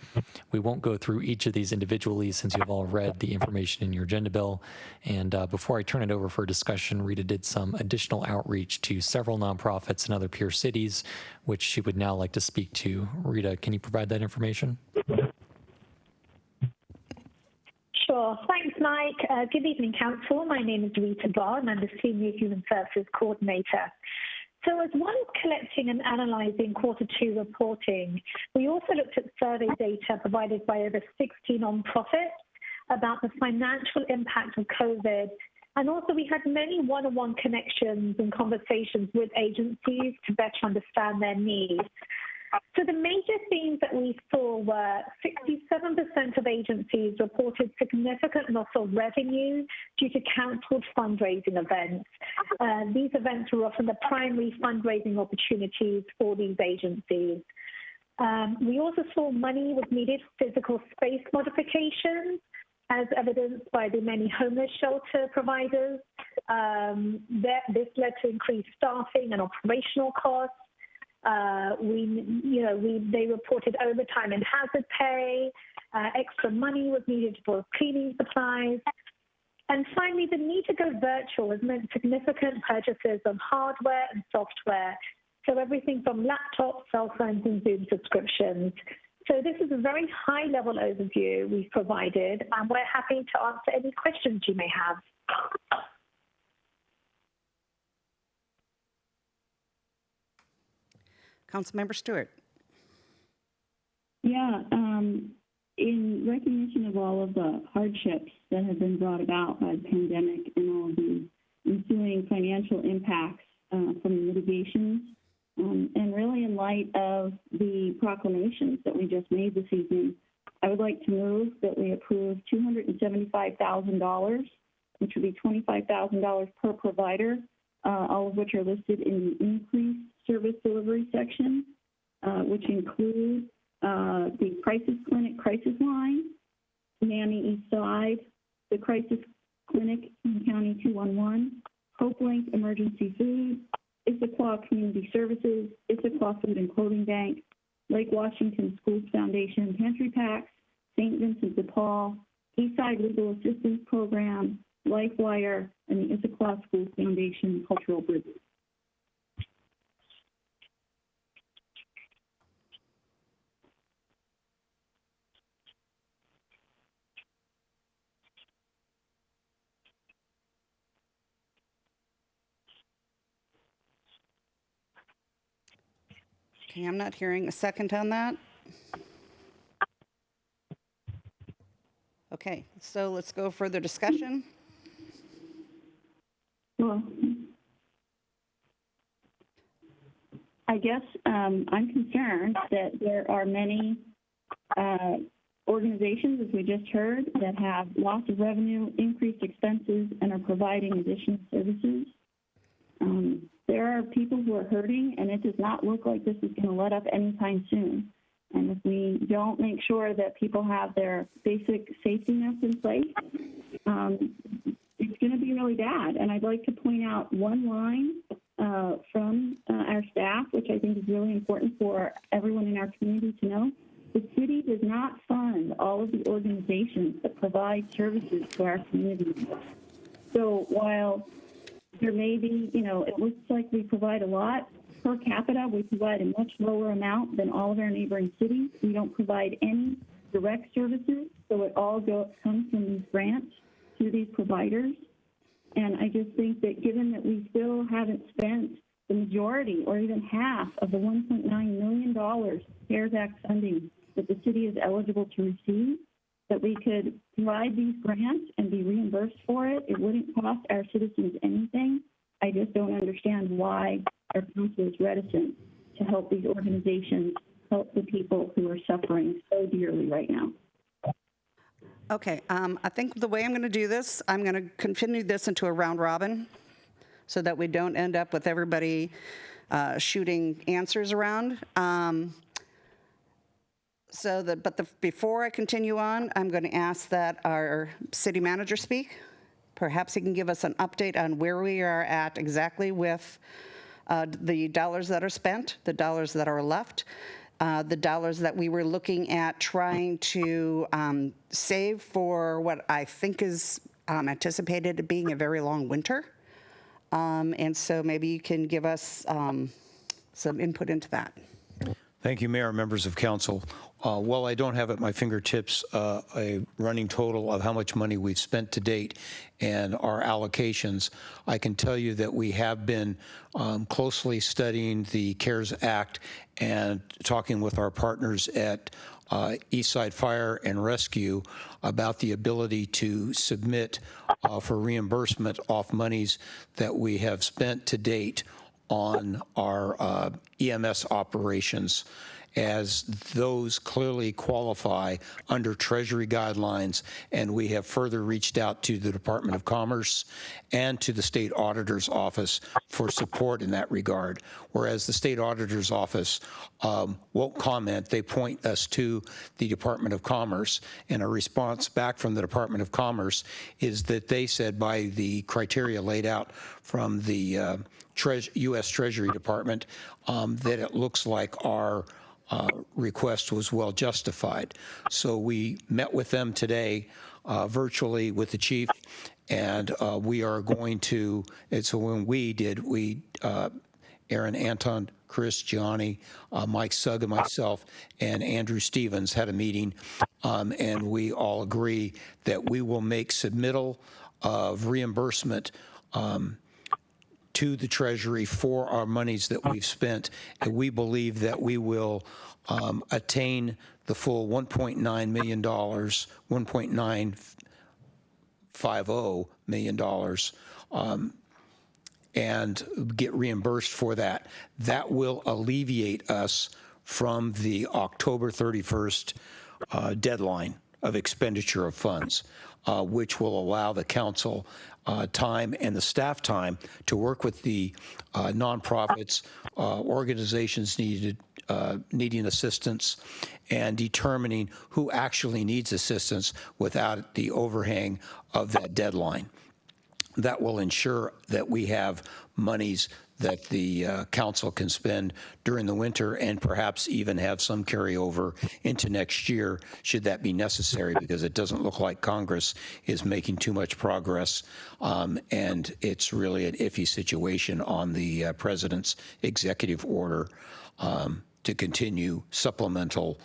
Speaker 3: We won't go through each of these individually since you've all read the information in your agenda bill. And before I turn it over for discussion, Rita did some additional outreach to several nonprofits and other peer cities, which she would now like to speak to. Rita, can you provide that information?
Speaker 16: Sure. Thanks, Mike. Good evening, Council. My name is Rita Bod, and I'm the Senior Human Services Coordinator. So as well as collecting and analysing quarter two reporting, we also looked at survey data provided by over 60 nonprofits about the financial impact of COVID And also we had many one-on-one connections and conversations with agencies to better understand their needs. So the major themes that we saw were 67% of agencies reported significant loss of revenue due to cancelled fundraising events. These events were often the primary fundraising opportunities for these agencies. We also saw money was needed for physical space modifications, as evidenced by the many homeless shelter providers. This led to increased staffing and operational costs. They reported overtime and hazard pay. Extra money was needed for cleaning supplies. And finally, the need to go virtual has meant significant purchases of hardware and software. So everything from laptops, cell phones, and Zoom subscriptions. So this is a very high-level overview we've provided, and we're happy to answer any questions you may have.
Speaker 2: Councilmember Stewart.
Speaker 5: Yeah, in recognition of all of the hardships that have been brought about by the pandemic and all of the ensuing financial impacts from the mitigations, and really in light of the proclamations that we just made this evening, I would like to move that we approve $275,000, which would be $25,000 per provider, all of which are listed in the increased service delivery section, which include the Crisis Clinic Crisis Line, NAMI East Side, the Crisis Clinic in County 211, HopeLink Emergency Food, Issaquah Community Services, Issaquah Food and Clothing Bank, Lake Washington Schools Foundation Pantry Packs, St. Vincent de Paul, Eastside Legal Assistance Program, LifeWire, and the Issaquah Schools Foundation Cultural Bridges.
Speaker 2: Okay, I'm not hearing a second on that. Okay, so let's go further discussion.
Speaker 5: Well, I guess I'm concerned that there are many organizations, as we just heard, that have loss of revenue, increased expenses, and are providing additional services. There are people who are hurting, and it does not look like this is going to let up anytime soon. And if we don't make sure that people have their basic safety nets in place, it's going to be really bad. And I'd like to point out one line from our staff, which I think is really important for everyone in our community to know. The city does not fund all of the organizations that provide services to our community. So while there may be, it looks like we provide a lot per capita. We provide a much lower amount than all of our neighboring cities. We don't provide any direct services, so it all comes from these grants to these providers. And I just think that given that we still haven't spent the majority or even half of the $1.9 million CARES Act funding that the city is eligible to receive, that we could provide these grants and be reimbursed for it. It wouldn't cost our citizens anything. I just don't understand why our council is reticent to help these organizations help the people who are suffering so dearly right now.
Speaker 2: Okay, I think the way I'm going to do this, I'm going to continue this into a round robin so that we don't end up with everybody shooting answers around. Before I continue on, I'm going to ask that our city manager speak. Perhaps he can give us an update on where we are at exactly with the dollars that are spent, the dollars that are left, the dollars that we were looking at trying to save for what I think is anticipated being a very long winter. And so maybe you can give us some input into that.
Speaker 8: Thank you, Mayor, members of council. While I don't have at my fingertips a running total of how much money we've spent to date and our allocations, I can tell you that we have been closely studying the CARES Act and talking with our partners at Eastside Fire and Rescue about the ability to submit for reimbursement off monies that we have spent to date on our EMS operations, as those clearly qualify under Treasury guidelines, and we have further reached out to the Department of Commerce and to the State Auditor's Office for support in that regard. Whereas the State Auditor's Office won't comment, they point us to the Department of Commerce, and a response back from the Department of Commerce is that they said by the criteria laid out from the U.S. Treasury Department that it looks like our request was well justified. So we met with them today virtually with the chief, and we are going to, and so when Aaron, Anton, Chris, Gianni, Mike Sugg, and myself, and Andrew Stevens had a meeting, and we all agree that we will make submittal of reimbursement to the Treasury for our monies that we've spent, and we believe that we will attain the full $1.9 million, $1.950 million, and get reimbursed for that. That will alleviate us from the October 31st deadline of expenditure of funds, which will allow the council time and the staff time to work with the nonprofits, organizations needing assistance, and determining who actually needs assistance without the overhang of that deadline. That will ensure that we have monies that the council can spend during the winter, and perhaps even have some carryover into next year should that be necessary, because it doesn't look like Congress is making too much progress, and it's really an iffy situation on the president's executive order to continue supplemental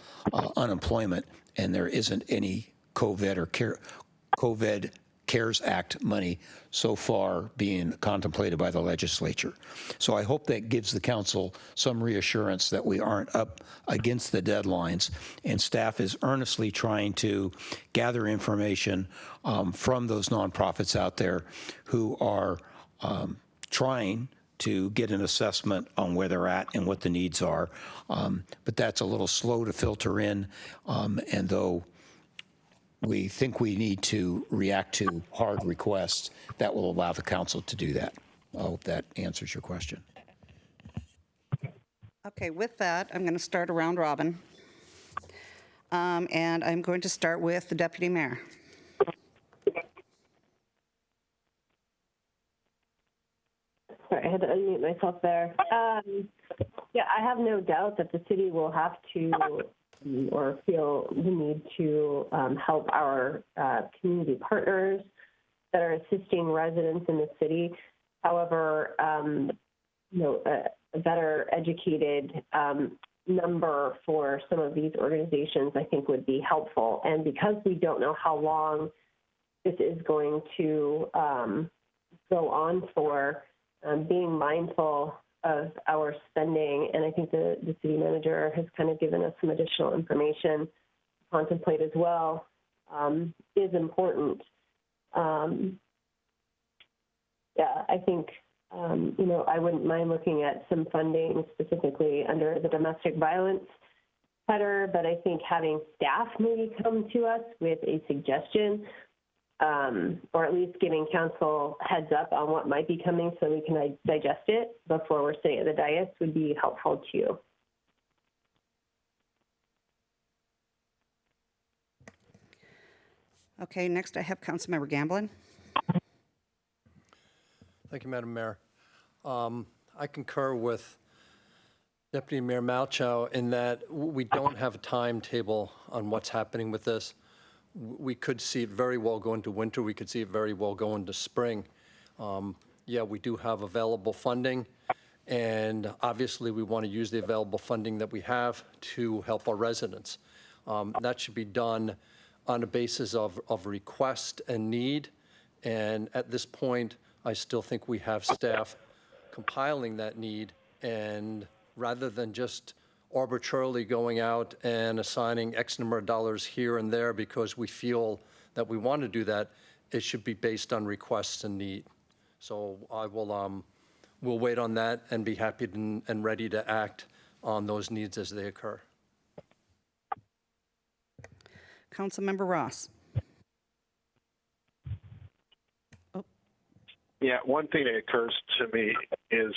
Speaker 8: unemployment, and there isn't any COVID CARES Act money so far being contemplated by the legislature. So I hope that gives the council some reassurance that we aren't up against the deadlines, and staff is earnestly trying to gather information from those nonprofits out there who are trying to get an assessment on where they're at and what the needs are. But that's a little slow to filter in, and though we think we need to react to hard requests, that will allow the council to do that. I hope that answers your question.
Speaker 2: Okay, with that, I'm going to start a round robin. And I'm going to start with the deputy mayor.
Speaker 1: Sorry, I had to unmute myself there. Yeah, I have no doubt that the city will have to or feel the need to help our community partners that are assisting residents in the city. However, a better educated number for some of these organizations, I think, would be helpful. And because we don't know how long this is going to go on for, being mindful of our spending, and I think the city manager has kind of given us some additional information to contemplate as well, is important. Yeah, I think, I wouldn't mind looking at some funding specifically under the domestic violence header, but I think having staff maybe come to us with a suggestion, or at least giving council heads up on what might be coming so we can digest it before we're sitting at the dais would be helpful too.
Speaker 2: Okay, next I have Councilmember Gamblin.
Speaker 6: Thank you, Madam Mayor. I concur with Deputy Mayor Malchow in that we don't have a timetable on what's happening with this. We could see it very well go into winter. We could see it very well go into spring. Yeah, we do have available funding, and obviously we want to use the available funding that we have to help our residents. That should be done on a basis of request and need, and at this point, I still think we have staff compiling that need, and rather than just arbitrarily going out and assigning X number of dollars here and there because we feel that we want to do that. It should be based on requests and need. So I will, we'll wait on that and be happy and ready to act on those needs as they occur.
Speaker 2: Councilmember Ross.
Speaker 13: Yeah, one thing that occurs to me is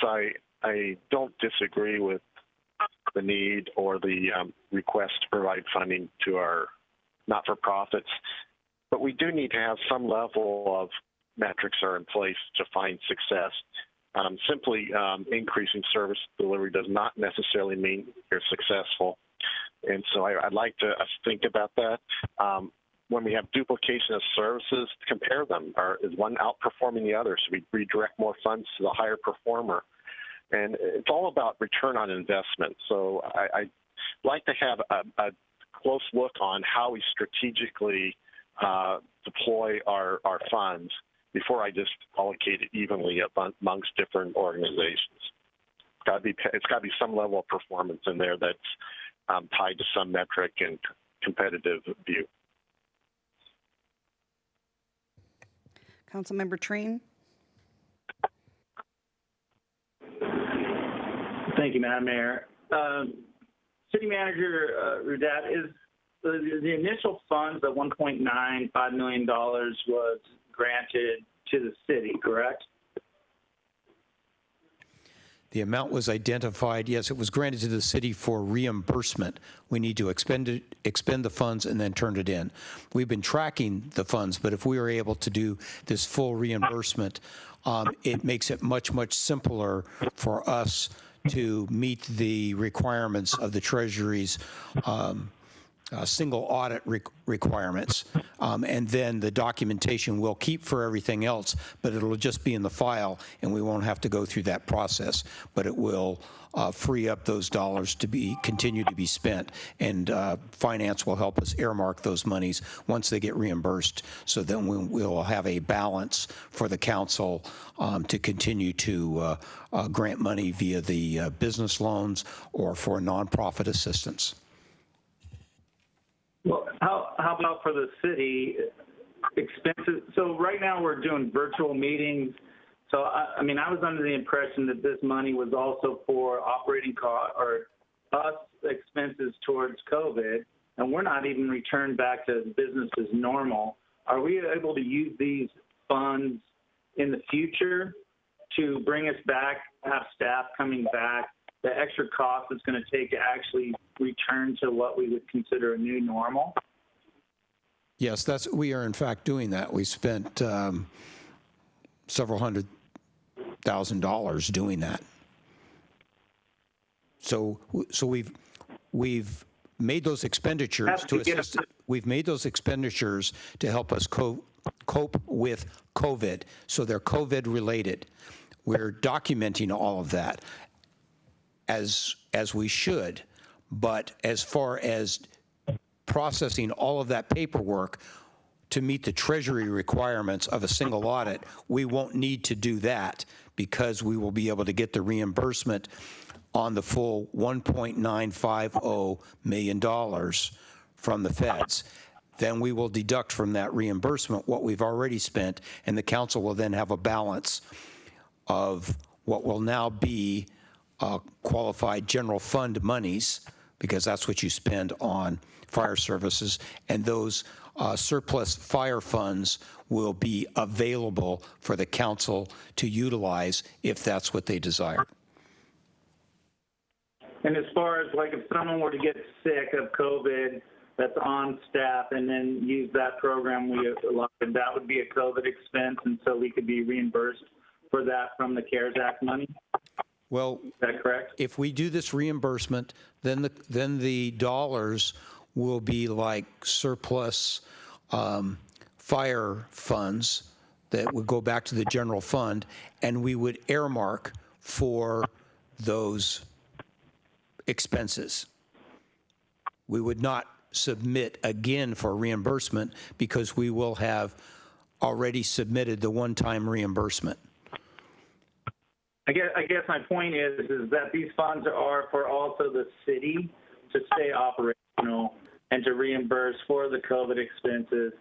Speaker 13: I don't disagree with the need or the request to provide funding to our not-for-profits, but we do need to have some level of metrics are in place to find success. Simply increasing service delivery does not necessarily mean you're successful. And so I'd like to think about that. When we have duplication of services, compare them. Is one outperforming the other? So we redirect more funds to the higher performer. And it's all about return on investment. So I'd like to have a close look on how we strategically deploy our funds before I just allocate it evenly amongst different organizations. It's got to be some level of performance in there that's tied to some metric and competitive view.
Speaker 2: Councilmember Treen.
Speaker 4: Thank you, Madam Mayor. City Manager Rudat, is the initial funds of $1.95 million was granted to the city, correct?
Speaker 8: The amount was identified, yes, it was granted to the city for reimbursement. We need to expend the funds and then turn it in. We've been tracking the funds, but if we are able to do this full reimbursement, it makes it much, much simpler for us to meet the requirements of the Treasury's single audit requirements. And then the documentation we'll keep for everything else, but it'll just be in the file and we won't have to go through that process. But it will free up those dollars to continue to be spent. And finance will help us earmark those monies once they get reimbursed. So then we'll have a balance for the council to continue to grant money via the business loans or for nonprofit assistance.
Speaker 4: Well, how about for the city expenses? So right now we're doing virtual meetings. So, I mean, I was under the impression that this money was also for operating costs or us expenses towards COVID, and we're not even returned back to business as normal. Are we able to use these funds in the future to bring us back, have staff coming back? The extra cost it's going to take to actually return to what we would consider a new normal?
Speaker 8: Yes, we are in fact doing that. We spent several $100,000 doing that. So we've made those expenditures to assist. We've made those expenditures to help us cope with COVID. So they're COVID related. We're documenting all of that as we should, but as far as processing all of that paperwork to meet the Treasury requirements of a single audit, we won't need to do that because we will be able to get the reimbursement on the full $1.950 million from the feds. Then we will deduct from that reimbursement what we've already spent, and the council will then have a balance of what will now be qualified general fund monies, because that's what you spend on fire services, and those surplus fire funds will be available for the council to utilize if that's what they desire.
Speaker 4: And as far as like if someone were to get sick of COVID that's on staff and then use that program we allotted, that would be a COVID expense, and so we could be reimbursed for that from the CARES Act money?
Speaker 8: Well,
Speaker 4: is that correct?
Speaker 8: If we do this reimbursement, then the dollars will be like surplus fire funds that would go back to the general fund, and we would earmark for those expenses. We would not submit again for reimbursement because we will have already submitted the one-time reimbursement.
Speaker 4: I guess my point is that these funds are for also the city to stay operational and to reimburse for the COVID expenses.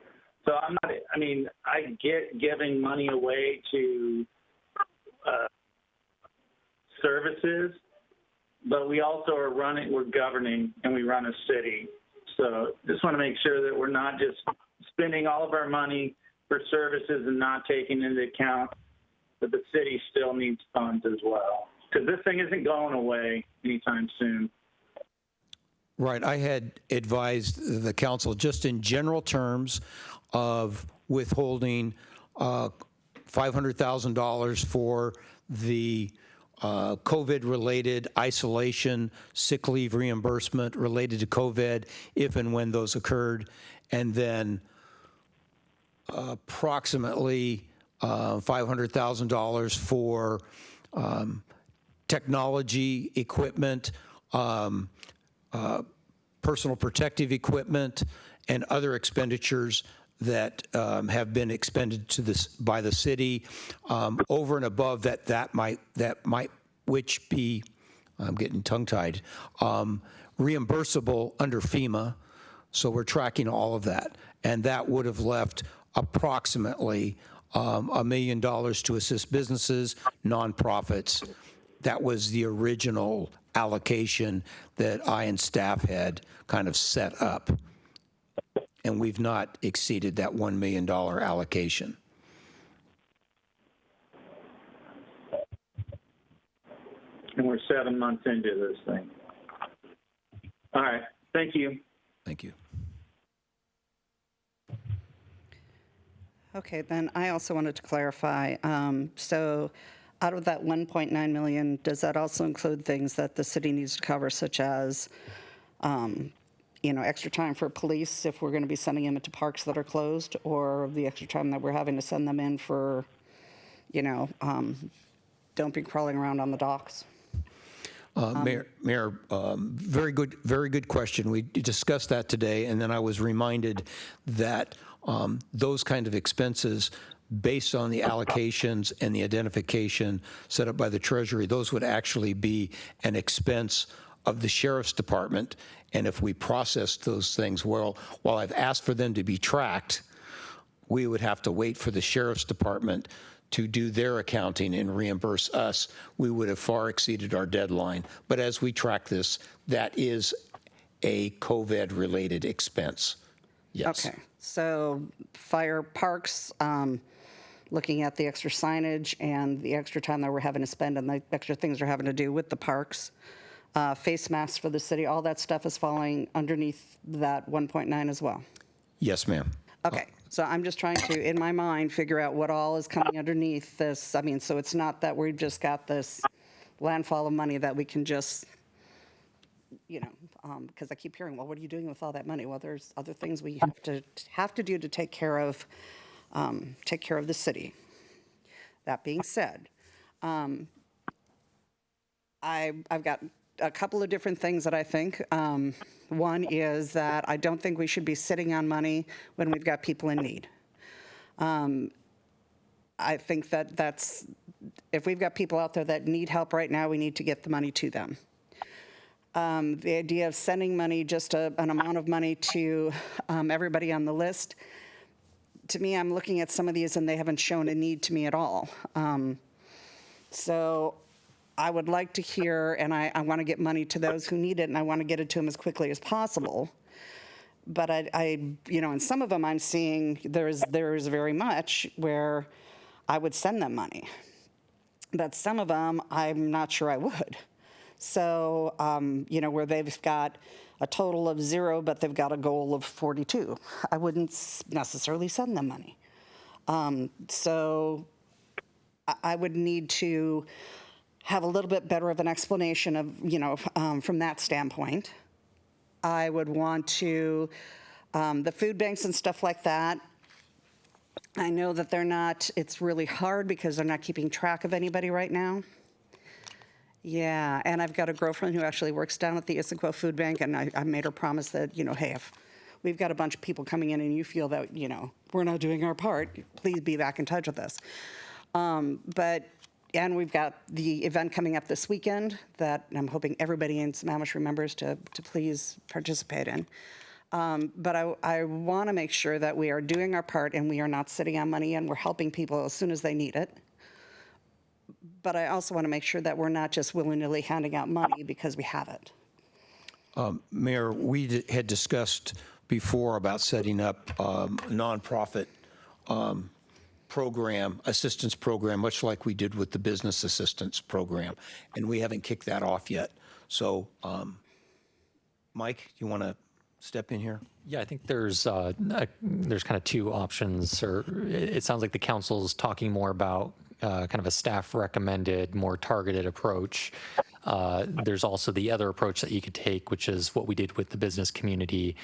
Speaker 4: So I get giving money away to services, but we also are we're governing, and we run a city. So just want to make sure that we're not just spending all of our money for services and not taking into account that the city still needs funds as well. Because this thing isn't going away anytime soon.
Speaker 8: Right. I had advised the council just in general terms of withholding $500,000 for the COVID-related isolation, sick leave reimbursement related to COVID, if and when those occurred, and then approximately $500,000 for technology equipment, personal protective equipment, and other expenditures that have been expended by the city, over and above that might which be, I'm getting tongue-tied, reimbursable under FEMA. So we're tracking all of that, and that would have left approximately $1 million to assist businesses, nonprofits. That was the original allocation that I and staff had kind of set up. And we've not exceeded that $1 million allocation.
Speaker 4: And we're 7 months into this thing. All right. Thank you.
Speaker 8: Thank you.
Speaker 2: Okay, then I also wanted to clarify. So out of that 1.9 million, does that also include things that the city needs to cover, such as, extra time for police if we're going to be sending them into parks that are closed, or the extra time that we're having to send them in for, don't be crawling around on the docks?
Speaker 8: Mayor, very good question. We discussed that today, and then I was reminded that those kind of expenses, based on the allocations and the identification set up by the Treasury, those would actually be an expense of the Sheriff's Department. And if we processed those things, while I've asked for them to be tracked, we would have to wait for the Sheriff's Department to do their accounting and reimburse us. We would have far exceeded our deadline. But as we track this, that is a COVID-related expense. Yes.
Speaker 2: Okay. So fire parks, looking at the extra signage and the extra time that we're having to spend and the extra things we're having to do with the parks, face masks for the city, all that stuff is falling underneath that 1.9 as well.
Speaker 8: Yes, ma'am.
Speaker 2: Okay. So I'm just trying to, in my mind, figure out what all is coming underneath this. I mean, so it's not that we've just got this landfall of money that we can just, because I keep hearing, well, what are you doing with all that money? Well, there's other things we have to do to take care of the city. That being said, I've got a couple of different things that I think. One is that I don't think we should be sitting on money when we've got people in need. I think that's, if we've got people out there that need help right now, we need to get the money to them. The idea of sending money, just an amount of money to everybody on the list, to me, I'm looking at some of these and they haven't shown a need to me at all. So I would like to hear, and I want to get money to those who need it, and I want to get it to them as quickly as possible. But in some of them I'm seeing there's very much where I would send them money. But some of them I'm not sure I would. So, where they've got a total of 0, but they've got a goal of 42, I wouldn't necessarily send them money. So I would need to have a little bit better of an explanation of, from that standpoint. I would want to, the food banks and stuff like that, I know that it's really hard because they're not keeping track of anybody right now. Yeah, and I've got a girlfriend who actually works down at the Issaquah Food Bank, and I made her promise that, hey, if we've got a bunch of people coming in and you feel that, we're not doing our part, please be back in touch with us. But And we've got the event coming up this weekend that I'm hoping everybody in Sammamish remembers to please participate in. But I want to make sure that we are doing our part and we are not sitting on money and we're helping people as soon as they need it. But I also want to make sure that we're not just willy-nilly handing out money because we have it.
Speaker 8: Mayor, we had discussed before about setting up a nonprofit program, assistance program, much like we did with the business assistance program, and we haven't kicked that off yet. So, Mike, you want to step in here?
Speaker 3: Yeah, I think there's kind of two options, or it sounds like the council's talking more about kind of a staff recommended, more targeted approach. There's also the other approach that you could take, which is what we did with the business community,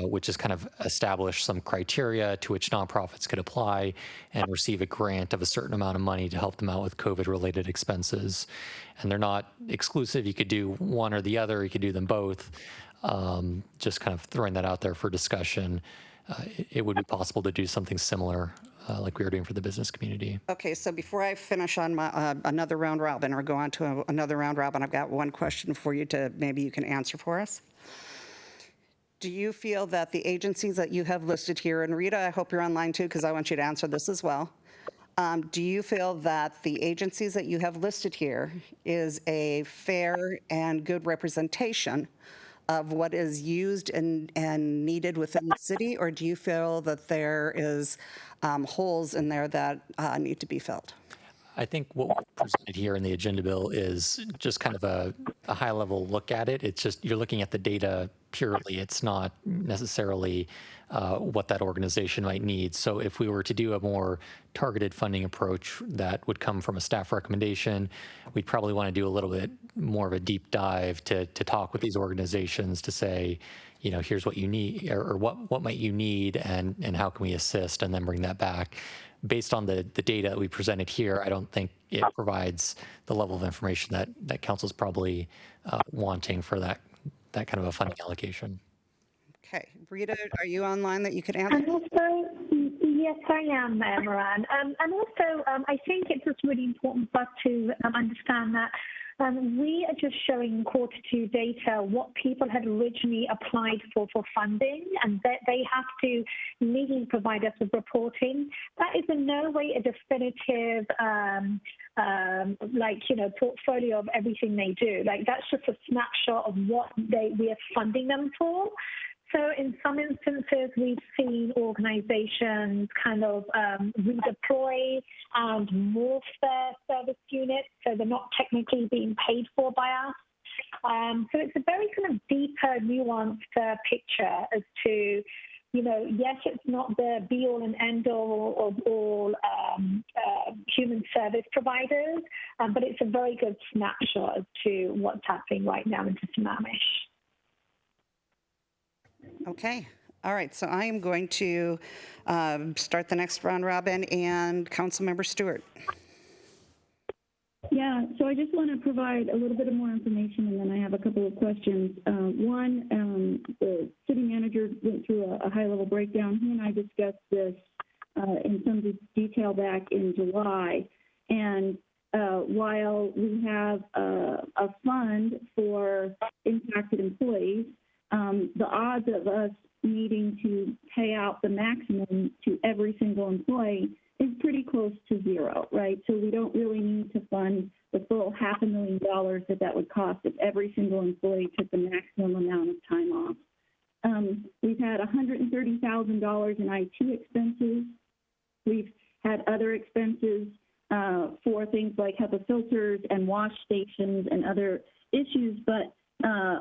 Speaker 3: which is kind of establish some criteria to which nonprofits could apply and receive a grant of a certain amount of money to help them out with COVID-related expenses. And they're not exclusive. You could do one or the other. You could do them both. Just kind of throwing that out there for discussion. It would be possible to do something similar like we were doing for the business community.
Speaker 2: Okay, so before I finish on my, another round robin or go on to another round robin, I've got one question for you to maybe you can answer for us. Do you feel that the agencies that you have listed here, and Rita, I hope you're online too, because I want you to answer this as well. Do you feel that the agencies that you have listed here is a fair and good representation of what is used and needed within the city, or do you feel that there is holes in there that need to be filled?
Speaker 3: I think what we presented here in the agenda bill is just kind of a high-level look at it. It's just you're looking at the data purely. It's not necessarily what that organization might need. So if we were to do a more targeted funding approach that would come from a staff recommendation, we'd probably want to do a little bit more of a deep dive to talk with these organizations to say, you know, here's what you need, or what might you need, and how can we assist, and then bring that back. Based on the data that we presented here, I don't think it provides the level of information that council's probably wanting for that kind of a funding allocation.
Speaker 2: Okay, Rita, are you online that you could answer?
Speaker 16: And also, yes, I am, Moran. And also, I think it's just really important for us to understand that we are just showing Q2 data, what people had originally applied for funding, and that they have to legally provide us with reporting. That is in no way a definitive, portfolio of everything they do. Like, that's just a snapshot of what we are funding them for. So in some instances, we've seen organizations kind of redeploy and morph their service units, so they're not technically being paid for by us. So it's a very kind of deeper, nuanced picture as to, you know, yes, it's not the be-all and end-all of all human service providers, but it's a very good snapshot as to what's happening right now in Sammamish.
Speaker 2: Okay. All right. So I am going to start the next round robin, and Councilmember Stewart.
Speaker 5: Yeah, so I just want to provide a little bit of more information, and then I have a couple of questions. One, the city manager went through a high-level breakdown. He and I discussed this in some detail back in July. And while we have a fund for impacted employees, the odds of us needing to pay out the maximum to every single employee is pretty close to zero, right? So we don't really need to fund the full $500,000 that would cost if every single employee took the maximum amount of time off. We've had $130,000 in IT expenses. We've had other expenses for things like HEPA filters and wash stations and other issues, but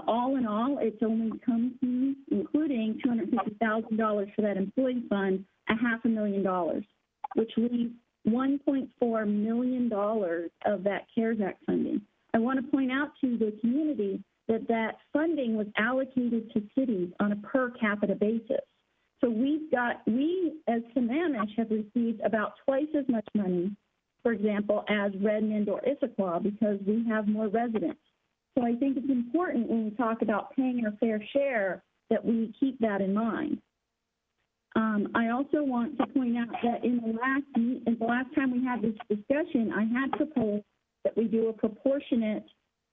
Speaker 5: all in all, it's only come to, including $250,000 for that employee fund, $500,000, which leaves $1.4 million of that CARES Act funding. I want to point out to the community that that funding was allocated to cities on a per capita basis. So we as Sammamish have received about twice as much money, for example, as Redmond or Issaquah, because we have more residents. So I think it's important when we talk about paying our fair share that we keep that in mind. I also want to point out that in the last time we had this discussion, I had proposed that we do a proportionate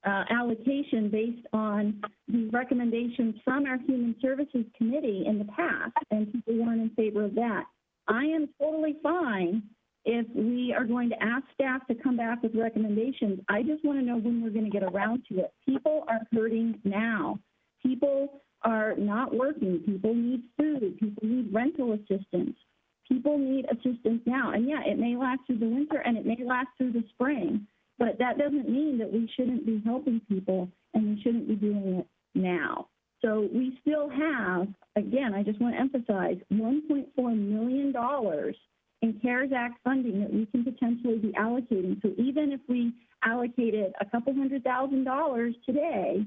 Speaker 5: allocation based on the recommendations from our Human Services Committee in the past, and people weren't in favor of that. I am totally fine if we are going to ask staff to come back with recommendations. I just want to know when we're going to get around to it. People are hurting now. People are not working. People need food. People need rental assistance. People need assistance now. And yeah, it may last through the winter and it may last through the spring, but that doesn't mean that we shouldn't be helping people and we shouldn't be doing it now. So we still have, again, I just want to emphasize, $1.4 million in CARES Act funding that we can potentially be allocating. So even if we allocated a couple $100,000 today,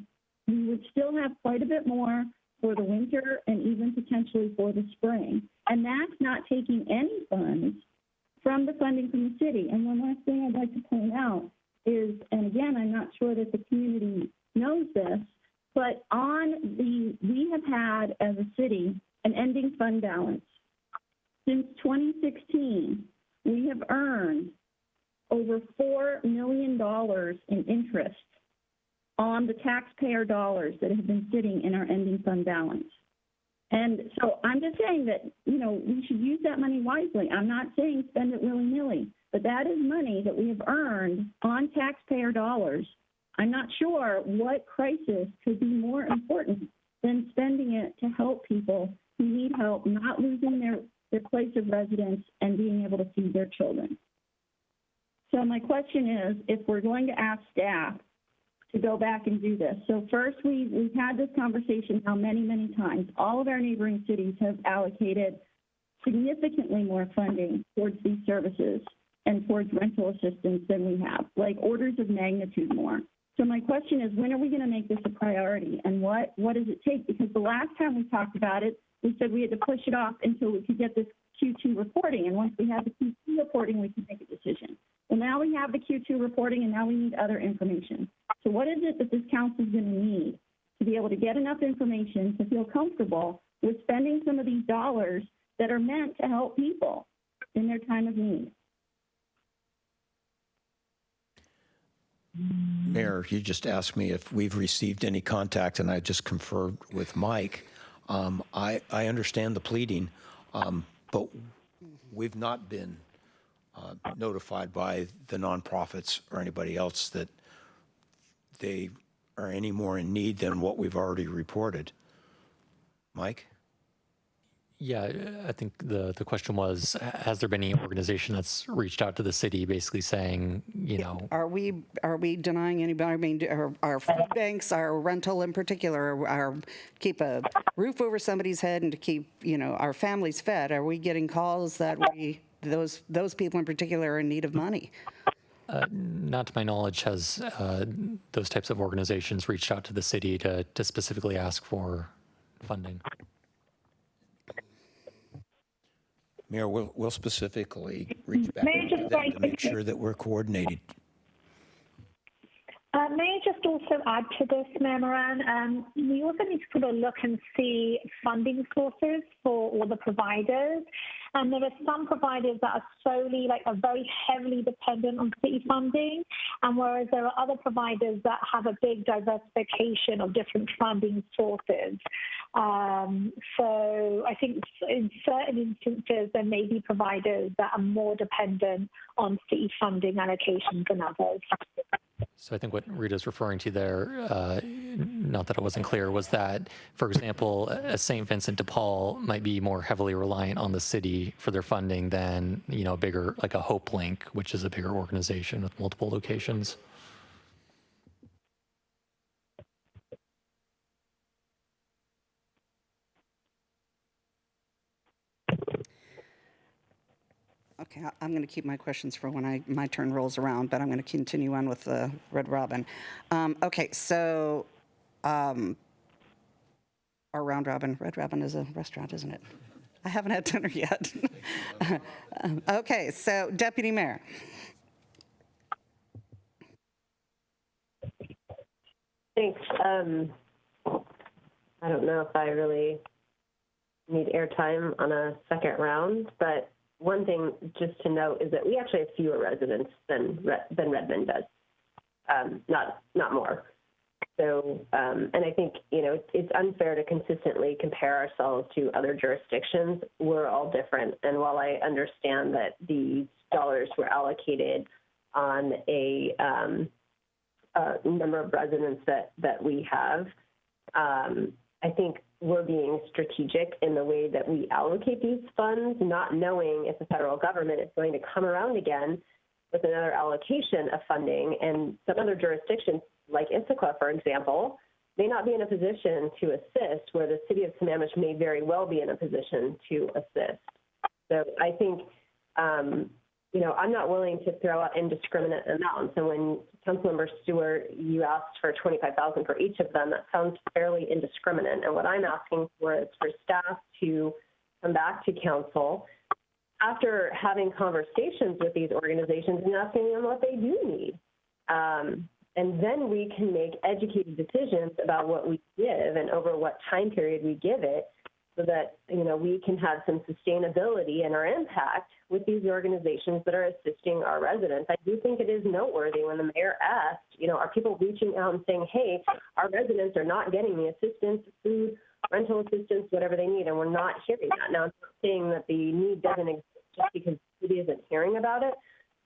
Speaker 5: we would still have quite a bit more for the winter and even potentially for the spring. And that's not taking any funds from the funding from the city. And one last thing I'd like to point out is, and again, I'm not sure that the community knows this, but we have had as a city an ending fund balance. Since 2016, we have earned over $4 million in interest on the taxpayer dollars that have been sitting in our ending fund balance. And so I'm just saying that, we should use that money wisely. I'm not saying spend it willy-nilly, but that is money that we have earned on taxpayer dollars. I'm not sure what crisis could be more important than spending it to help people who need help, not losing their place of residence and being able to feed their children. So my question is, if we're going to ask staff to go back and do this. So first, we've had this conversation now many times. All of our neighboring cities have allocated significantly more funding towards these services and towards rental assistance than we have, like orders of magnitude more. So my question is, when are we going to make this a priority, and what does it take? Because the last time we talked about it, we said we had to push it off until we could get this Q2 reporting, and once we have the Q2 reporting, we can make a decision. Well, now we have the Q2 reporting, and now we need other information. So what is it that this council is going to need to be able to get enough information to feel comfortable with spending some of these dollars that are meant to help people in their time of need?
Speaker 8: Mayor, you just asked me if we've received any contact, and I just conferred with Mike. I understand the pleading, but we've not been notified by the nonprofits or anybody else that they are any more in need than what we've already reported. Mike?
Speaker 3: Yeah, I think the question was, has there been any organization that's reached out to the city basically saying,
Speaker 2: Are we denying anybody? I mean, our food banks, our rental in particular, our keep a roof over somebody's head and to keep, our families fed. Are we getting calls that those people in particular are in need of money?
Speaker 3: Not to my knowledge has those types of organizations reached out to the city to specifically ask for funding.
Speaker 8: Mayor, we'll specifically reach back to them to make sure that we're coordinated.
Speaker 16: May I just also add to this, Mayor Moran? We also need to sort of look and see funding sources for all the providers. And there are some providers that are solely, are very heavily dependent on city funding, and whereas there are other providers that have a big diversification of different funding sources. So I think in certain instances, there may be providers that are more dependent on city funding allocations than others.
Speaker 3: So I think what Rita's referring to there, not that it wasn't clear, was that, for example, a St. Vincent de Paul might be more heavily reliant on the city for their funding than, a bigger, like a Hope Link, which is a bigger organization with multiple locations.
Speaker 2: Okay, I'm going to keep my questions for when my turn rolls around, but I'm going to continue on with the Red Robin. Okay, so our Round Robin, Red Robin is a restaurant, isn't it? I haven't had dinner yet. Okay, so Deputy Mayor.
Speaker 1: Thanks. I don't know if I really need airtime on a second round, but one thing just to note is that we actually have fewer residents than Redmond does, not more. So, and I think, it's unfair to consistently compare ourselves to other jurisdictions. We're all different. And while I understand that these dollars were allocated on a number of residents that we have, I think we're being strategic in the way that we allocate these funds, not knowing if the federal government is going to come around again with another allocation of funding. And some other jurisdictions, like Issaquah, for example, may not be in a position to assist, where the city of Sammamish may very well be in a position to assist. So I think, I'm not willing to throw out indiscriminate amounts. And when Councilmember Stewart, you asked for $25,000 for each of them, that sounds fairly indiscriminate. And what I'm asking for is for staff to come back to council after having conversations with these organizations and asking them what they do need. And then we can make educated decisions about what we give and over what time period we give it, so that, we can have some sustainability in our impact with these organizations that are assisting our residents. I do think it is noteworthy when the mayor asked, are people reaching out and saying, hey, our residents are not getting the assistance, food, rental assistance, whatever they need, and we're not hearing that. Now, I'm not saying that the need doesn't exist just because the city isn't hearing about it,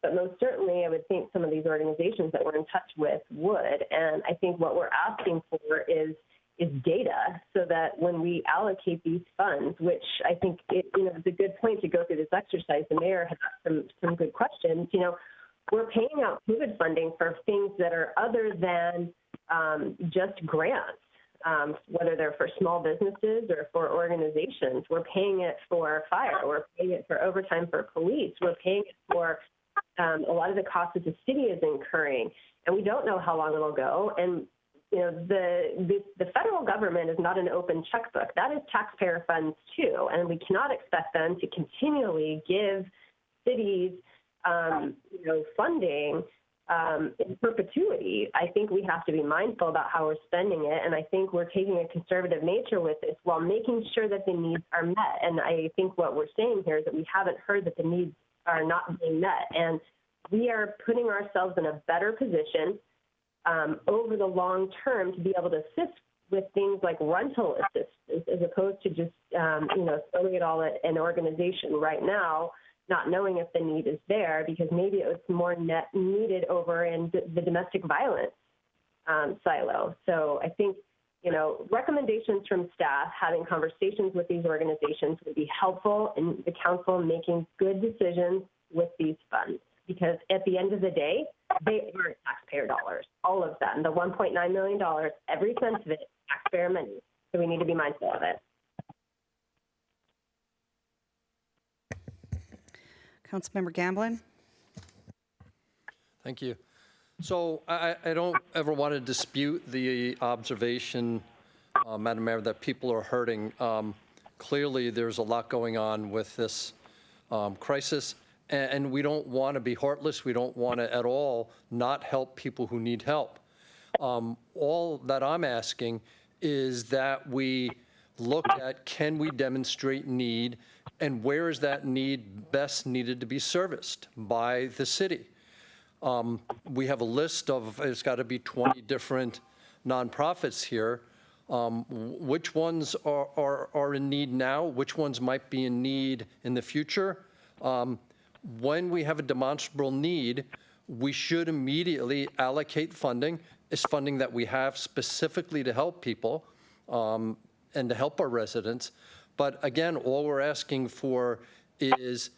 Speaker 1: but most certainly I would think some of these organizations that we're in touch with would. And I think what we're asking for is data, so that when we allocate these funds, which I think it's a good point to go through this exercise. The mayor had some good questions. We're paying out COVID funding for things that are other than just grants, whether they're for small businesses or for organizations. We're paying it for fire. We're paying it for overtime for police. We're paying it for a lot of the costs that the city is incurring, and we don't know how long it'll go. And the federal government is not an open checkbook. That is taxpayer funds too, and we cannot expect them to continually give cities, funding in perpetuity. I think we have to be mindful about how we're spending it, and I think we're taking a conservative nature with this while making sure that the needs are met. And I think what we're saying here is that we haven't heard that the needs are not being met, and we are putting ourselves in a better position over the long term to be able to assist with things like rental assistance, as opposed to just, throwing it all at an organization right now, not knowing if the need is there, because maybe it was more needed over in the domestic violence silo. So I think, recommendations from staff, having conversations with these organizations would be helpful in the council making good decisions with these funds. Because at the end of the day, they are taxpayer dollars, all of them. The $1.9 million, every cent of it, taxpayer money. So we need to be mindful of it.
Speaker 2: Councilmember Gamblin.
Speaker 6: Thank you. So I don't ever want to dispute the observation, Madam Mayor, that people are hurting. Clearly, there's a lot going on with this crisis. And we don't want to be heartless. We don't want to at all not help people who need help. All that I'm asking is that we look at, can we demonstrate need, and where is that need best needed to be serviced by the city? We have a list of, it's got to be 20 different nonprofits here. Which ones are in need now? Which ones might be in need in the future? When we have a demonstrable need, we should immediately allocate funding. It's funding that we have specifically to help people and to help our residents. But again, all we're asking for is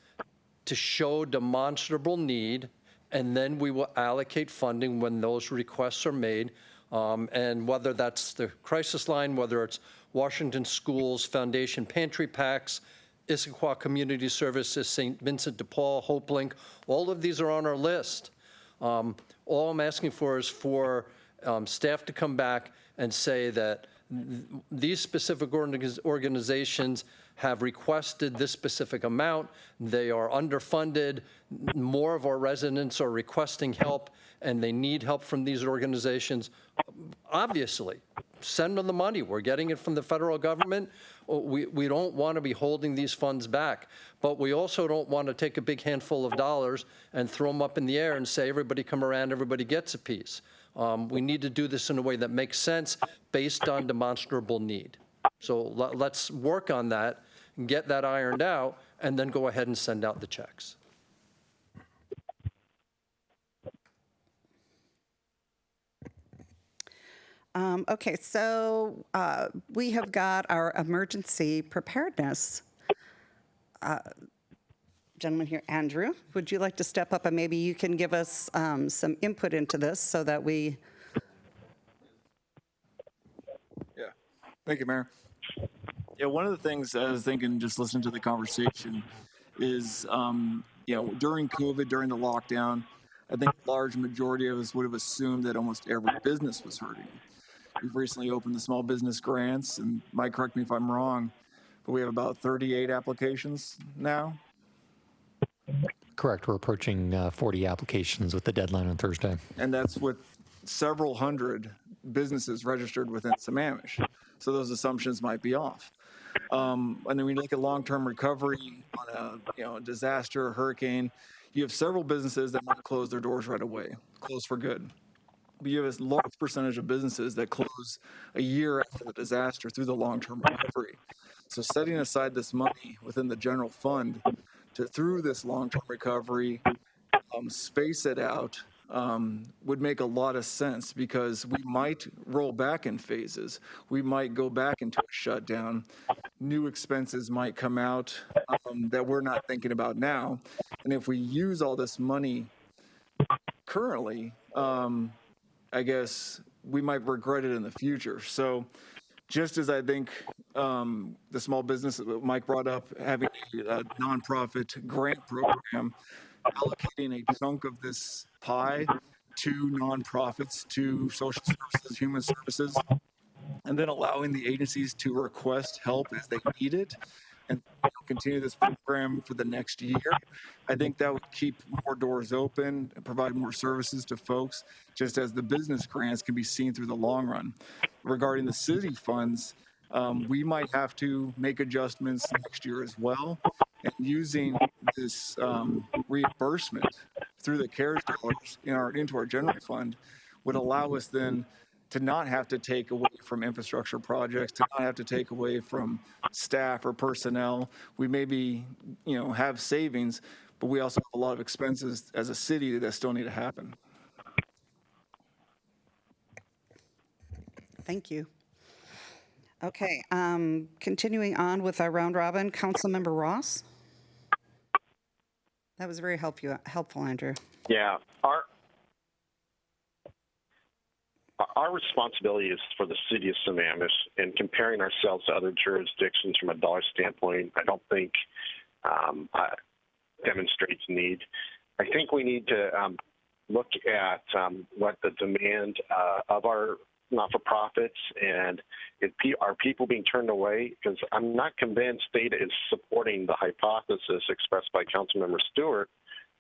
Speaker 6: to show demonstrable need, and then we will allocate funding when those requests are made. And whether that's the crisis line, whether it's Washington Schools Foundation Pantry Packs, Issaquah Community Services, St. Vincent de Paul, HopeLink, all of these are on our list. All I'm asking for is for staff to come back and say that these specific organizations have requested this specific amount. They are underfunded. More of our residents are requesting help, and they need help from these organizations. Obviously, send them the money. We're getting it from the federal government. We don't want to be holding these funds back, but we also don't want to take a big handful of dollars and throw them up in the air and say, everybody come around, everybody gets a piece. We need to do this in a way that makes sense based on demonstrable need. So let's work on that, get that ironed out, and then go ahead and send out the checks.
Speaker 2: Okay, so we have got our emergency preparedness. Gentleman here, Andrew, would you like to step up and maybe you can give us some input into this so that we...
Speaker 17: Yeah, thank you, Mayor. Yeah, one of the things I was thinking, just listening to the conversation, is, during COVID, during the lockdown, I think a large majority of us would have assumed that almost every business was hurting. We've recently opened the small business grants, and Mike, correct me if I'm wrong, but we have about 38 applications now.
Speaker 3: Correct. We're approaching 40 applications with the deadline on Thursday.
Speaker 17: And that's with several hundred businesses registered within Sammamish. So those assumptions might be off. And then when you look at long-term recovery on a disaster, a hurricane, you have several businesses that might close their doors right away, close for good. But you have a large percentage of businesses that close a year after the disaster through the long-term recovery. So setting aside this money within the general fund through this long-term recovery, space it out, would make a lot of sense, because we might roll back in phases. We might go back into a shutdown. New expenses might come out that we're not thinking about now. And if we use all this money currently, I guess we might regret it in the future. So just as I think the small business that Mike brought up, having a nonprofit grant program, allocating a chunk of this pie to nonprofits, to social services, human services, and then allowing the agencies to request help as they need it, and continue this program for the next year. I think that would keep more doors open and provide more services to folks, just as the business grants can be seen through the long run. Regarding the city funds, we might have to make adjustments next year as well. And using this reimbursement through the CARES dollars into our general fund would allow us then to not have to take away from infrastructure projects, to not have to take away from staff or personnel. We maybe, have savings, but we also have a lot of expenses as a city that still need to happen.
Speaker 2: Thank you. Okay, continuing on with our round robin, Councilmember Ross. That was very helpful, Andrew.
Speaker 18: Yeah, our responsibility is for the city of Sammamish, and comparing ourselves to other jurisdictions from a dollar standpoint, I don't think demonstrates need. I think we need to look at what the demand of our not-for-profits, and are people being turned away? Because I'm not convinced data is supporting the hypothesis expressed by Councilmember Stewart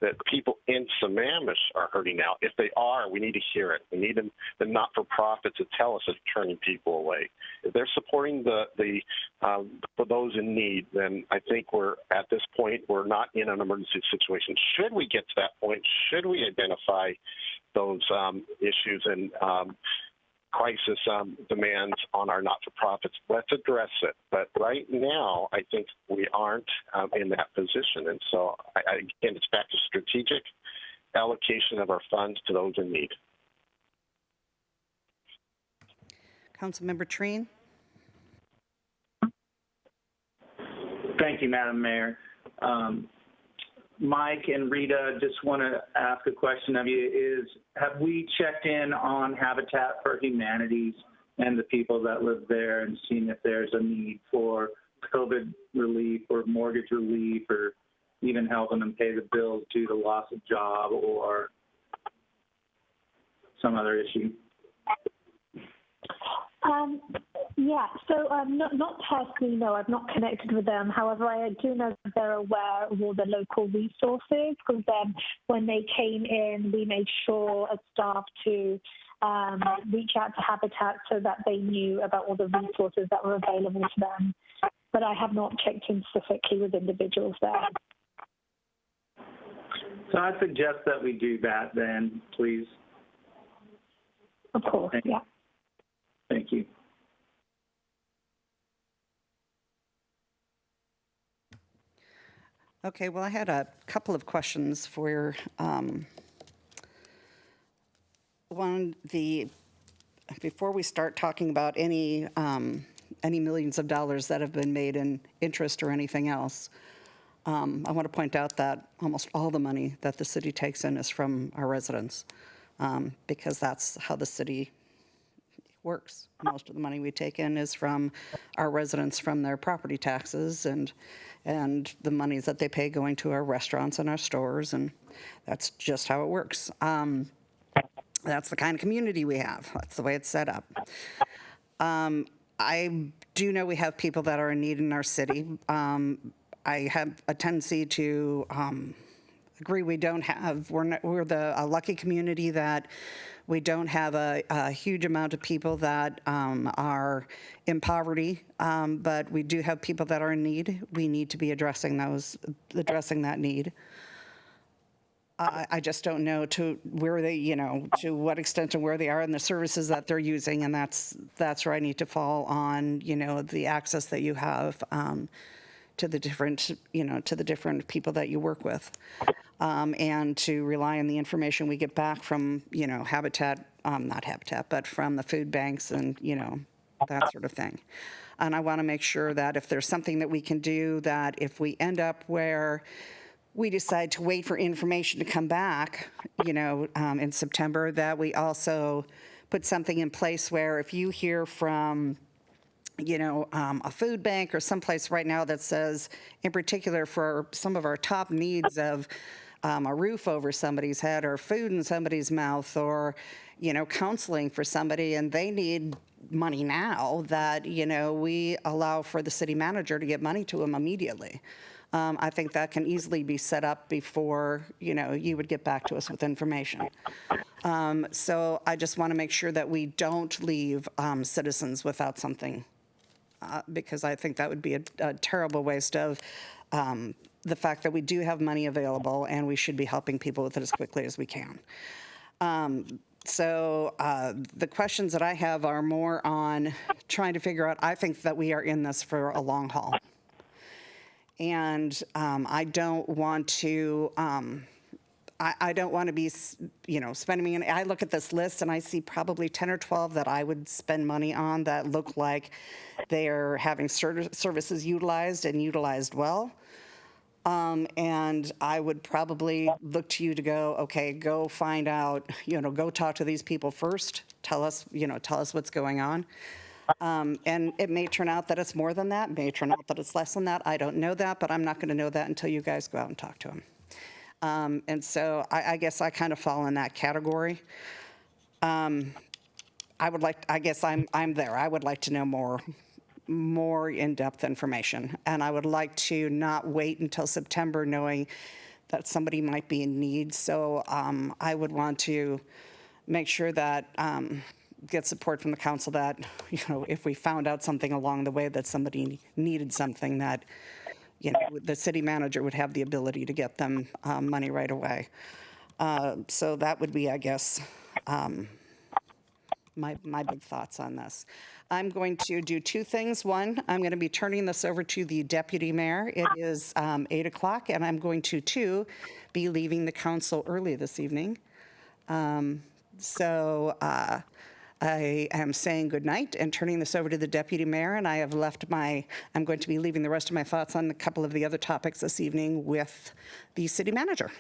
Speaker 18: that people in Sammamish are hurting now. If they are, we need to hear it. We need the not-for-profit to tell us it's turning people away. If they're supporting for those in need, then I think we're at this point, we're not in an emergency situation. Should we get to that point, should we identify those issues and crisis demands on our not-for-profits, let's address it. But right now, I think we aren't in that position. And so, again, it's back to strategic allocation of our funds to those in need.
Speaker 2: Councilmember Treen.
Speaker 4: Thank you, Madam Mayor. Mike and Rita, just want to ask a question of you have we checked in on Habitat for Humanities and the people that live there and seen if there's a need for COVID relief or mortgage relief or even helping them pay the bills due to loss of job or some other issue?
Speaker 16: Yeah, so not personally, no, I've not connected with them. However, I do know that they're aware of all the local resources because when they came in, we made sure as staff to reach out to Habitat so that they knew about all the resources that were available to them. But I have not checked in specifically with individuals there.
Speaker 4: So I suggest that we do that then, please.
Speaker 16: Of course, yeah.
Speaker 4: Thank you.
Speaker 2: Okay, well, I had a couple of questions for one. Before we start talking about any millions of dollars that have been made in interest or anything else, I want to point out that almost all the money that the city takes in is from our residents, because that's how the city works. Most of the money we take in is from our residents, from their property taxes and the monies that they pay going to our restaurants and our stores, and that's just how it works. That's the kind of community we have. That's the way it's set up. I do know we have people that are in need in our city. I have a tendency to agree we're a lucky community that we don't have a huge amount of people that are in poverty, but we do have people that are in need. We need to be addressing that need. I just don't know to where they, to what extent and where they are in the services that they're using, and that's where I need to fall on, the access that you have to the different people that you work with. And to rely on the information we get back from, Habitat, not Habitat, but from the food banks and, that sort of thing. And I want to make sure that if there's something that we can do, that if we end up where we decide to wait for information to come back, in September, that we also put something in place where if you hear from a food bank or someplace right now that says, in particular for some of our top needs of a roof over somebody's head or food in somebody's mouth or, counseling for somebody and they need money now, that, we allow for the city manager to get money to them immediately. I think that can easily be set up before, you would get back to us with information. So I just want to make sure that we don't leave citizens without something. Because I think that would be a terrible waste of the fact that we do have money available and we should be helping people with it as quickly as we can. So the questions that I have are more on trying to figure out, I think that we are in this for a long haul. And I don't want to... I don't want to be, spending money. I look at this list and I see probably 10 or 12 that I would spend money on that look like they're having services utilized and utilized well. And I would probably look to you to go, okay, go find out, go talk to these people first. Tell us what's going on. And it may turn out that it's more than that. It may turn out that it's less than that. I don't know that, but I'm not going to know that until you guys go out and talk to them. And so I guess I kind of fall in that category. I guess I'm there. I would like to know more in-depth information. And I would like to not wait until September knowing that somebody might be in need. So I would want to make sure that get support from the council that, if we found out something along the way that somebody needed something, that the city manager would have the ability to get them money right away. So that would be, I guess, my big thoughts on this. I'm going to do two things. One, I'm going to be turning this over to the deputy mayor. It is 8 o'clock, and I'm going to, too, be leaving the council early this evening. I am saying goodnight and turning this over to the deputy mayor, and I'm going to be leaving the rest of my thoughts on a couple of the other topics this evening with the city manager.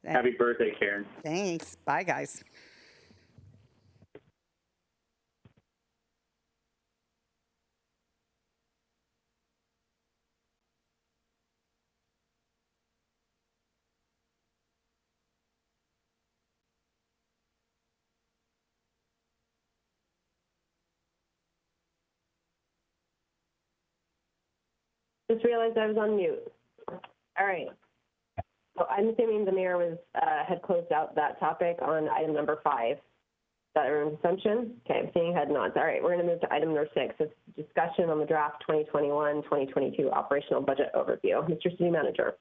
Speaker 4: Happy birthday, Karen.
Speaker 2: Thanks. Bye, guys.
Speaker 1: Just realized I was on mute. All right. So I'm assuming the mayor was had closed out that topic on item number 5. Is that everyone's assumption? Okay, I'm seeing head nods. All right, we're going to move to item number 6. It's discussion on the draft 2021-2022 operational budget overview. Mr. City Manager.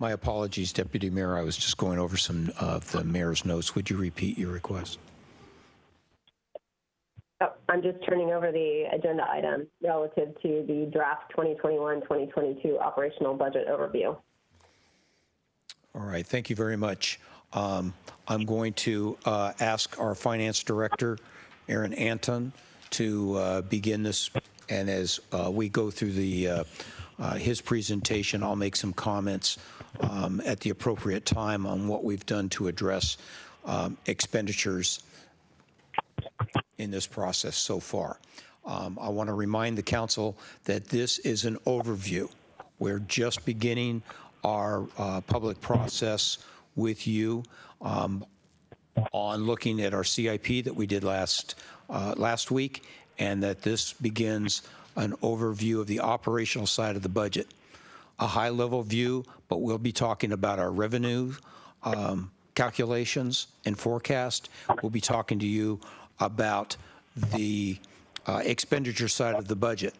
Speaker 8: My apologies, Deputy Mayor. I was just going over some of the mayor's notes. Would you repeat your request?
Speaker 1: Oh, I'm just turning over the agenda item relative to the draft 2021-2022 operational budget overview.
Speaker 8: All right, thank you very much. I'm going to ask our Finance Director, Aaron Anton, to begin this. And as we go through his presentation, I'll make some comments at the appropriate time on what we've done to address expenditures in this process so far. I want to remind the council that this is an overview. We're just beginning our public process with you on looking at our CIP that we did last week, and that this begins an overview of the operational side of the budget. A high-level view, but we'll be talking about our revenue calculations and forecast. We'll be talking to you about the expenditure side of the budget.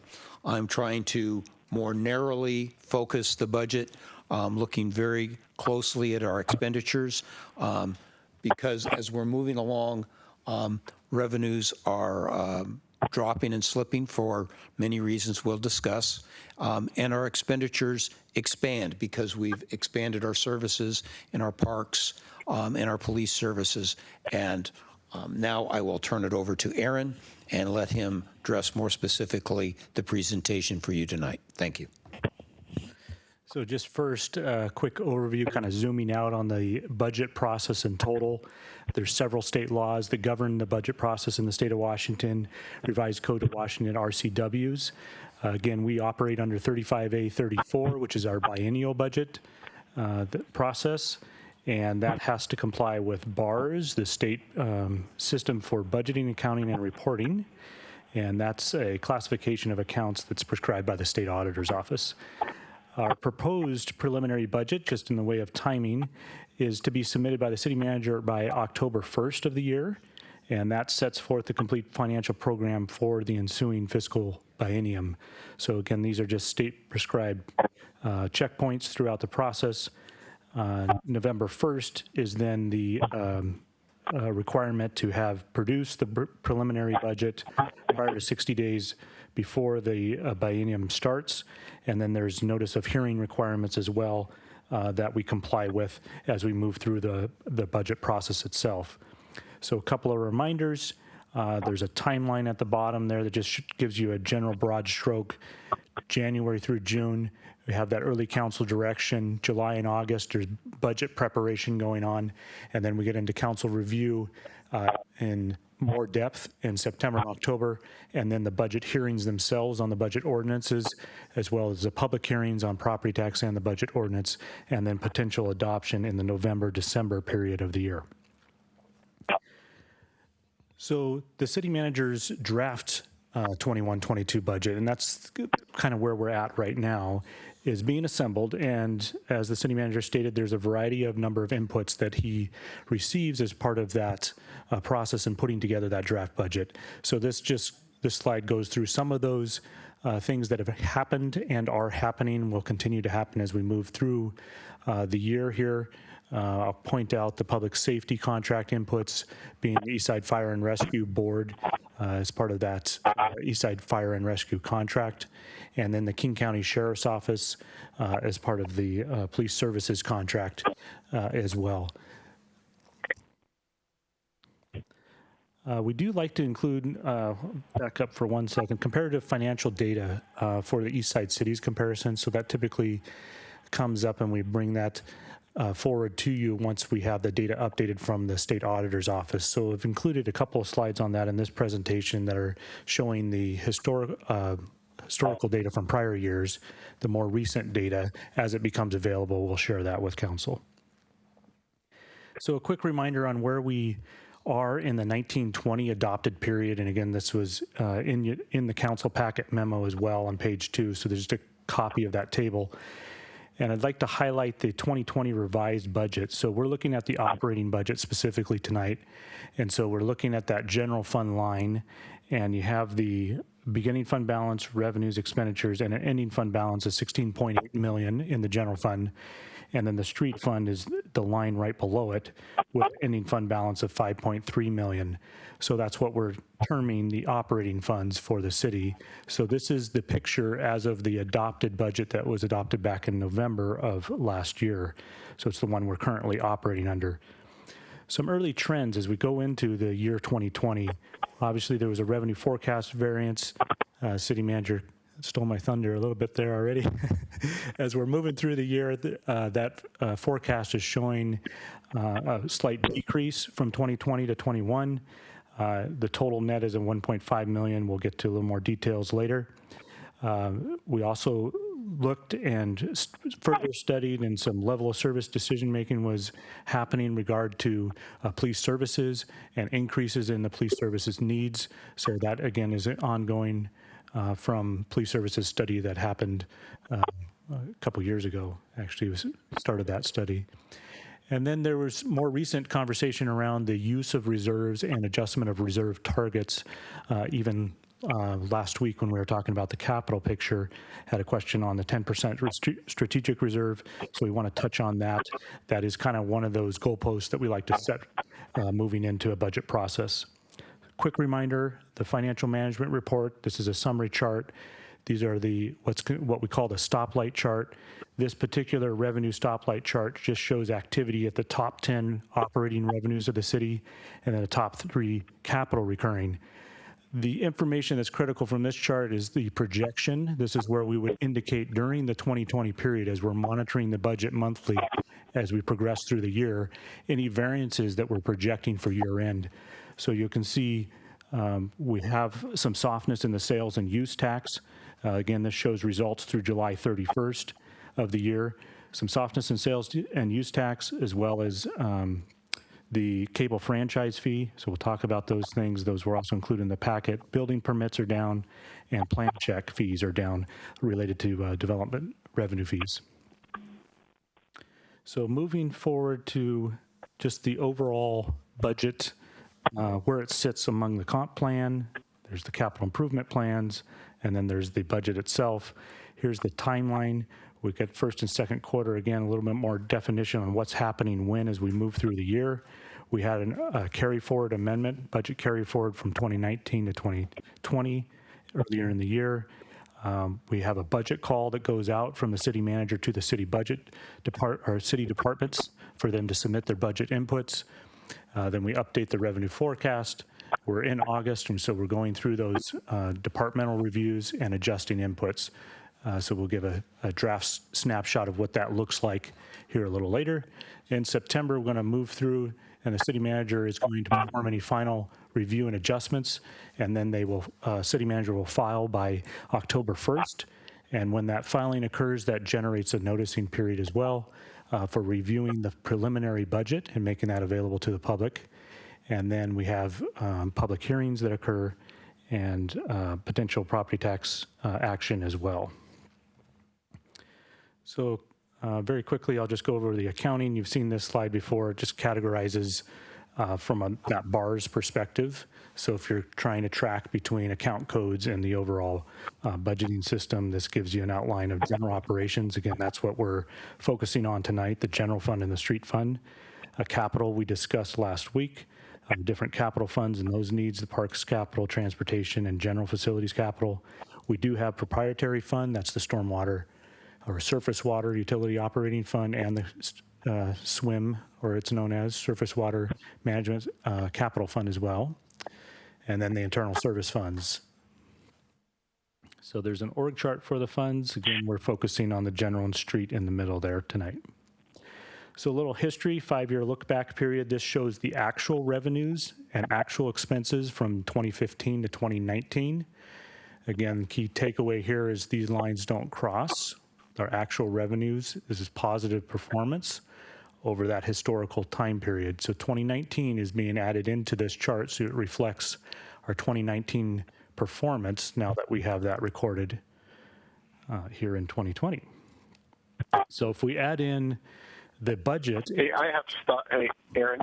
Speaker 8: I'm trying to more narrowly focus the budget, looking very closely at our expenditures, because as we're moving along, revenues are dropping and slipping for many reasons we'll discuss, and our expenditures expand because we've expanded our services in our parks and our police services. And now I will turn it over to Aaron and let him address more specifically the presentation for you tonight. Thank you.
Speaker 19: So just first, a quick overview, kind of zooming out on the budget process in total. There's several state laws that govern the budget process in the state of Washington, Revised Code of Washington, RCWs. Again, we operate under 35A34, which is our biennial budget process, and that has to comply with BARS, the state system for budgeting, accounting, and reporting. And that's a classification of accounts that's prescribed by the state auditor's office. Our proposed preliminary budget, just in the way of timing, is to be submitted by the city manager by October 1st of the year, and that sets forth the complete financial program for the ensuing fiscal biennium. So again, these are just state prescribed checkpoints throughout the process. November 1st is then the requirement to have produced the preliminary budget prior to 60 days before the biennium starts, and then there's notice of hearing requirements as well that we comply with as we move through the budget process itself. So a couple of reminders. There's a timeline at the bottom there that just gives you a general broad stroke. January through June, we have that early council direction. July and August, there's budget preparation going on, and then we get into council review in more depth in September and October, and then the budget hearings themselves on the budget ordinances, as well as the public hearings on property tax and the budget ordinance, and then potential adoption in the November-December period of the year. So the city manager's draft 21-22 budget, and that's kind of where we're at right now, is being assembled. And as the city manager stated, there's a variety of number of inputs that he receives as part of that process in putting together that draft budget. So this slide goes through some of those things that have happened and are happening, will continue to happen as we move through the year here. I'll point out the public safety contract inputs being the Eastside Fire and Rescue Board as part of that Eastside Fire and Rescue contract, and then the King County Sheriff's Office as part of the police services contract as well. We do like to include, back up for 1 second, comparative financial data for the Eastside cities comparison. So that typically comes up and we bring that forward to you once we have the data updated from the state auditor's office. So I've included a couple of slides on that in this presentation that are showing the historical data from prior years. The more recent data, as it becomes available, we'll share that with council. So a quick reminder on where we are in the 1920 adopted period. And again, this was in the council packet memo as well on page 2. So there's just a copy of that table. And I'd like to highlight the 2020 revised budget. So we're looking at the operating budget specifically tonight. And so we're looking at that general fund line, and you have the beginning fund balance, revenues, expenditures, and an ending fund balance of 16.8 million in the general fund. And then the street fund is the line right below it with ending fund balance of 5.3 million. So that's what we're terming the operating funds for the city. So this is the picture as of the adopted budget that was adopted back in November of last year. So it's the one we're currently operating under. Some early trends as we go into the year 2020. Obviously, there was a revenue forecast variance. City manager stole my thunder a little bit there already. As we're moving through the year, that forecast is showing a slight decrease from 2020 to 21. The total net is a 1.5 million. We'll get to a little more details later. We also looked and further studied, and some level of service decision making was happening in regard to police services and increases in the police services needs. So that again is ongoing from police services study that happened a couple years ago. Actually, started that study. And then there was more recent conversation around the use of reserves and adjustment of reserve targets. Even last week when we were talking about the capital picture, had a question on the 10% strategic reserve. So we want to touch on that. That is kind of one of those goalposts that we like to set moving into a budget process. Quick reminder, the financial management report, this is a summary chart. These are what we call the stoplight chart. This particular revenue stoplight chart just shows activity at the top 10 operating revenues of the city and then the top 3 capital recurring. The information that's critical from this chart is the projection. This is where we would indicate during the 2020 period, as we're monitoring the budget monthly as we progress through the year, any variances that we're projecting for year end. So you can see we have some softness in the sales and use tax. Again, this shows results through July 31st of the year. Some softness in sales and use tax, as well as the cable franchise fee. So we'll talk about those things. Those were also included in the packet. Building permits are down, and plan check fees are down related to development revenue fees. So moving forward to just the overall budget, where it sits among the comp plan, there's the capital improvement plans, and then there's the budget itself. Here's the timeline. We get first and second quarter, again, a little bit more definition on what's happening when as we move through the year. We had a carry forward amendment, budget carry forward from 2019 to 2020 earlier in the year. We have a budget call that goes out from the city manager to the city budget city departments for them to submit their budget inputs. Then we update the revenue forecast. We're in August, and so we're going through those departmental reviews and adjusting inputs. So we'll give a draft snapshot of what that looks like here a little later. In September, we're going to move through, and the city manager is going to perform any final review and adjustments, and then they will, city manager will file by October 1st. And when that filing occurs, that generates a noticing period as well for reviewing the preliminary budget and making that available to the public. And then we have public hearings that occur and potential property tax action as well. So very quickly, I'll just go over the accounting. You've seen this slide before. It just categorizes from that BARS perspective. So if you're trying to track between account codes and the overall budgeting system, this gives you an outline of general operations. Again, that's what we're focusing on tonight, the general fund and the street fund. Capital we discussed last week, different capital funds and those needs, the parks capital, transportation, and general facilities capital. We do have proprietary fund, that's the stormwater or surface water utility operating fund, and the SWIM, or it's known as Surface Water Management Capital Fund as well, and then the internal service funds. So there's an org chart for the funds. Again, we're focusing on the general and street in the middle there tonight. So a little history, 5-year look back period. This shows the actual revenues and actual expenses from 2015 to 2019. Again, key takeaway here is these lines don't cross. Our actual revenues, this is positive performance. over that historical time period. So 2019 is being added into this chart so it reflects our 2019 performance now that we have that recorded here in 2020. So if we add in the budget.
Speaker 18: Hey, I have to stop. Hey, Aaron.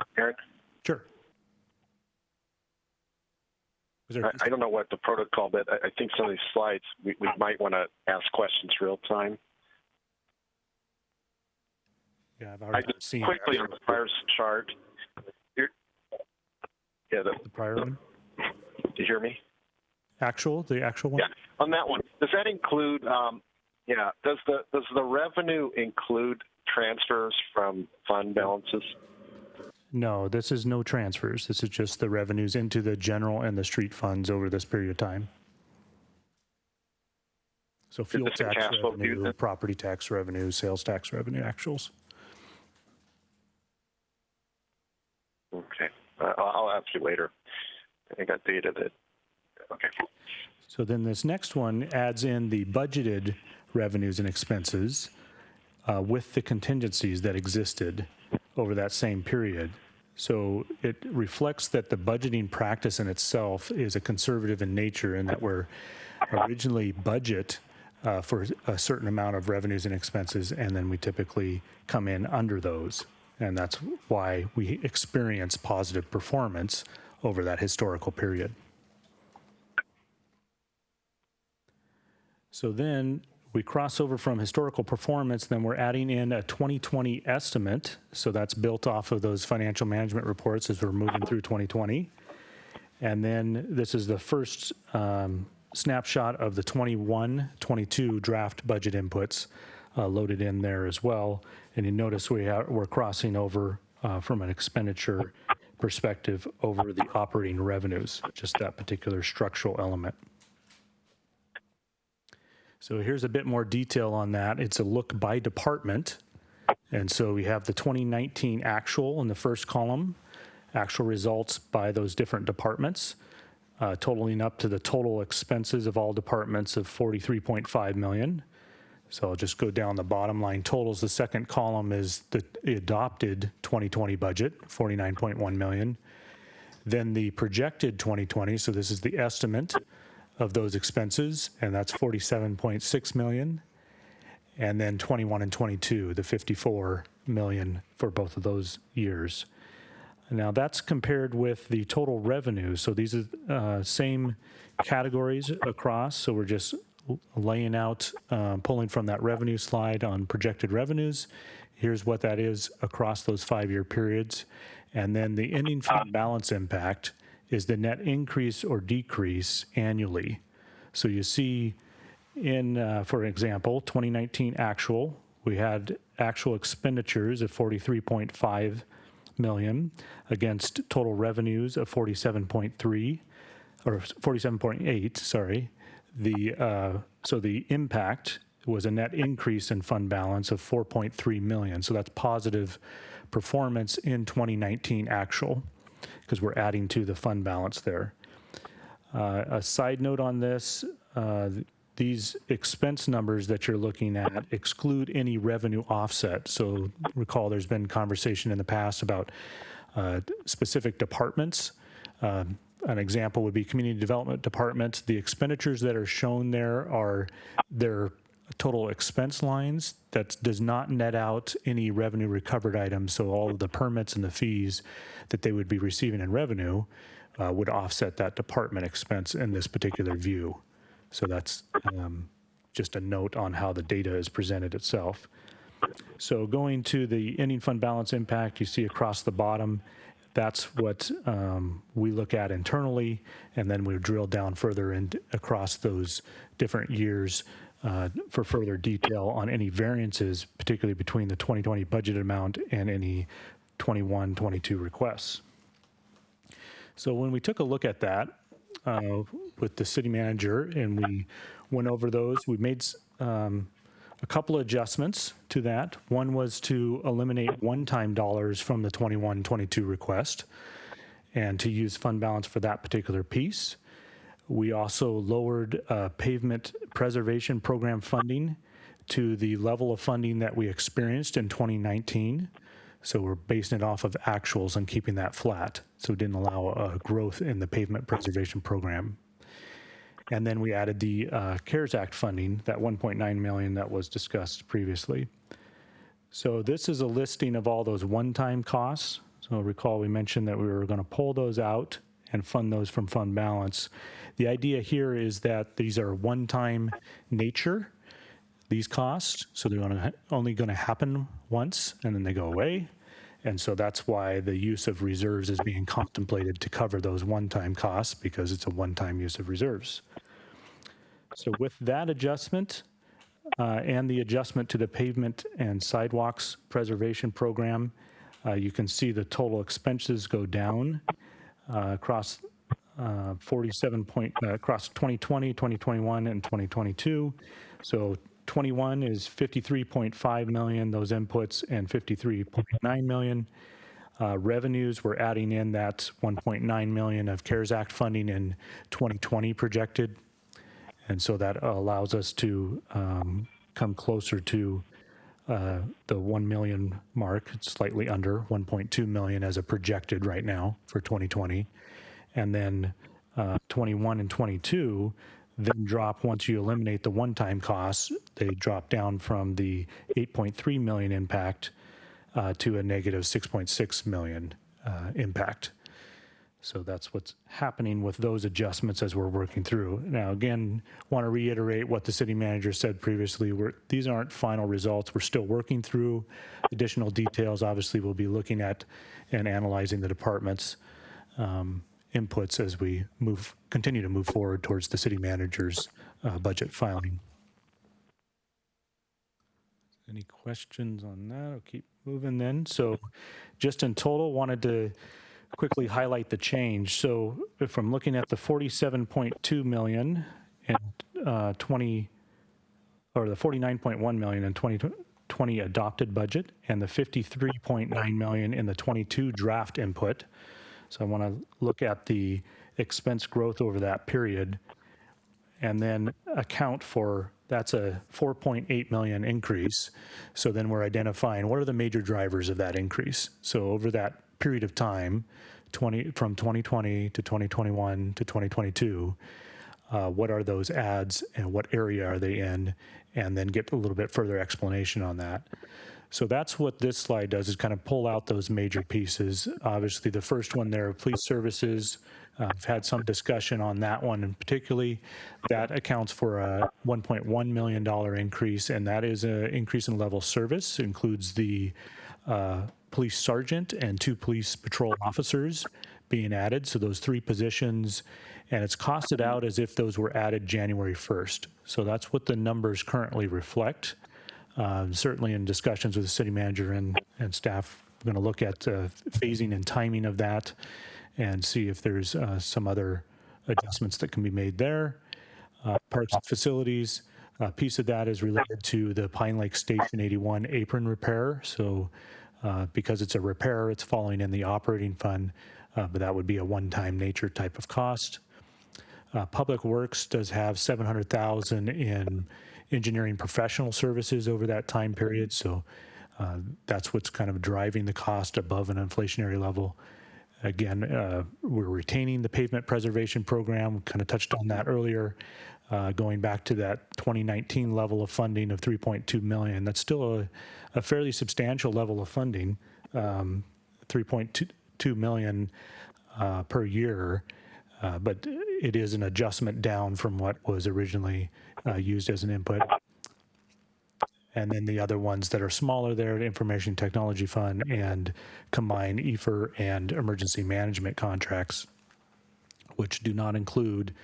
Speaker 19: Sure.
Speaker 18: I don't know what the protocol, but I think some of these slides, we might want to ask questions real time.
Speaker 19: Yeah, I've
Speaker 18: I
Speaker 19: already
Speaker 18: just
Speaker 19: seen
Speaker 18: quickly on the prior chart. The
Speaker 19: prior one.
Speaker 18: Do you hear me?
Speaker 19: The actual one?
Speaker 18: Yeah, on that one. Does that include, does the revenue include transfers from fund balances?
Speaker 19: No, this is no transfers. This is just the revenues into the general and the street funds over this period of time. So fuel tax revenue, property tax revenue, sales tax revenue actuals.
Speaker 18: Okay, I'll ask you later. I got data that, okay.
Speaker 19: So then this next one adds in the budgeted revenues and expenses with the contingencies that existed over that same period. So it reflects that the budgeting practice in itself is a conservative in nature, and that we're originally budget for a certain amount of revenues and expenses, and then we typically come in under those. And that's why we experience positive performance over that historical period. So then we cross over from historical performance, then we're adding in a 2020 estimate. So that's built off of those financial management reports as we're moving through 2020. And then this is the first snapshot of the 21-22 draft budget inputs loaded in there as well. And you notice we're crossing over from an expenditure perspective over the operating revenues, just that particular structural element. So here's a bit more detail on that. It's a look by department. And so we have the 2019 actual in the first column, actual results by those different departments, totaling up to the total expenses of all departments of $43.5 million. So I'll just go down the bottom line totals. The second column is the adopted 2020 budget, $49.1 million. Then the projected 2020, so this is the estimate of those expenses, and that's $47.6 million. And then 21 and 22, the $54 million for both of those years. Now that's compared with the total revenue. So these are same categories across. So we're just laying out, pulling from that revenue slide on projected revenues. Here's what that is across those 5-year periods. And then the ending fund balance impact is the net increase or decrease annually. So you see in, for example, 2019 actual, we had actual expenditures of $43.5 million against total revenues of 47.3 or 47.8, sorry. So the impact was a net increase in fund balance of 4.3 million. So that's positive performance in 2019 actual, because we're adding to the fund balance there. A side note on this, these expense numbers that you're looking at exclude any revenue offset. So recall there's been conversation in the past about specific departments. An example would be Community Development Department. The expenditures that are shown there are their total expense lines. That does not net out any revenue recovered items. So all of the permits and the fees that they would be receiving in revenue would offset that department expense in this particular view. So that's just a note on how the data is presented itself. So going to the ending fund balance impact, you see across the bottom, that's what we look at internally, and then we drill down further and across those different years for further detail on any variances, particularly between the 2020 budget amount and any 21-22 requests. So when we took a look at that with the city manager and we went over those, we made a couple of adjustments to that. One was to eliminate one-time dollars from the 21-22 request and to use fund balance for that particular piece. We also lowered pavement preservation program funding to the level of funding that we experienced in 2019. So we're basing it off of actuals and keeping that flat. So it didn't allow a growth in the pavement preservation program. And then we added the CARES Act funding, that $1.9 million that was discussed previously. So this is a listing of all those one-time costs. So recall we mentioned that we were going to pull those out and fund those from fund balance. The idea here is that these are one-time nature, these costs, so they're only going to happen once and then they go away. And so that's why the use of reserves is being contemplated to cover those one-time costs, because it's a one-time use of reserves. So with that adjustment and the adjustment to the pavement and sidewalks preservation program, you can see the total expenses go down across across 2020, 2021, and 2022. So 21 is 53.5 million, those inputs, and 53.9 million. Revenues, we're adding in that 1.9 million of CARES Act funding in 2020 projected. And so that allows us to come closer to the 1 million mark, slightly under 1.2 million as a projected right now for 2020. And then 21 and 22 then drop, once you eliminate the one-time costs, they drop down from the 8.3 million impact to a negative 6.6 million impact. So that's what's happening with those adjustments as we're working through. Now, again, want to reiterate what the city manager said previously. These aren't final results. We're still working through additional details. Obviously, we'll be looking at and analyzing the department's inputs as we continue to move forward towards the city manager's budget filing. Any questions on that? I'll keep moving then. So just in total, wanted to quickly highlight the change. So if I'm looking at the 47.2 million and the 49.1 million in 2020 adopted budget and the 53.9 million in the 22 draft input. So I want to look at the expense growth over that period and then account for, that's a 4.8 million increase. So then we're identifying what are the major drivers of that increase. So over that period of time, from 2020 to 2021 to 2022, what are those adds and what area are they in, and then get a little bit further explanation on that. So that's what this slide does, is kind of pull out those major pieces. Obviously, the first one there, police services, I've had some discussion on that one, and particularly that accounts for a $1.1 million increase, and that is an increase in level service. It includes the police sergeant and 2 police patrol officers being added, so those 3 positions, and it's costed out as if those were added January 1st. So that's what the numbers currently reflect. Certainly in discussions with the city manager and staff, we're going to look at phasing and timing of that and see if there's some other adjustments that can be made there. Parks and facilities, a piece of that is related to the Pine Lake Station 81 apron repair. So because it's a repair, it's falling in the operating fund, but that would be a one-time nature type of cost. Public Works does have $700,000 in engineering professional services over that time period. So that's what's kind of driving the cost above an inflationary level. Again, we're retaining the pavement preservation program. We kind of touched on that earlier. Going back to that 2019 level of funding of 3.2 million, that's still a fairly substantial level of funding, 3.2 million per year, but it is an adjustment down from what was originally used as an input. And then the other ones that are smaller there, the Information Technology Fund and combined EFR and emergency management contracts, which do not include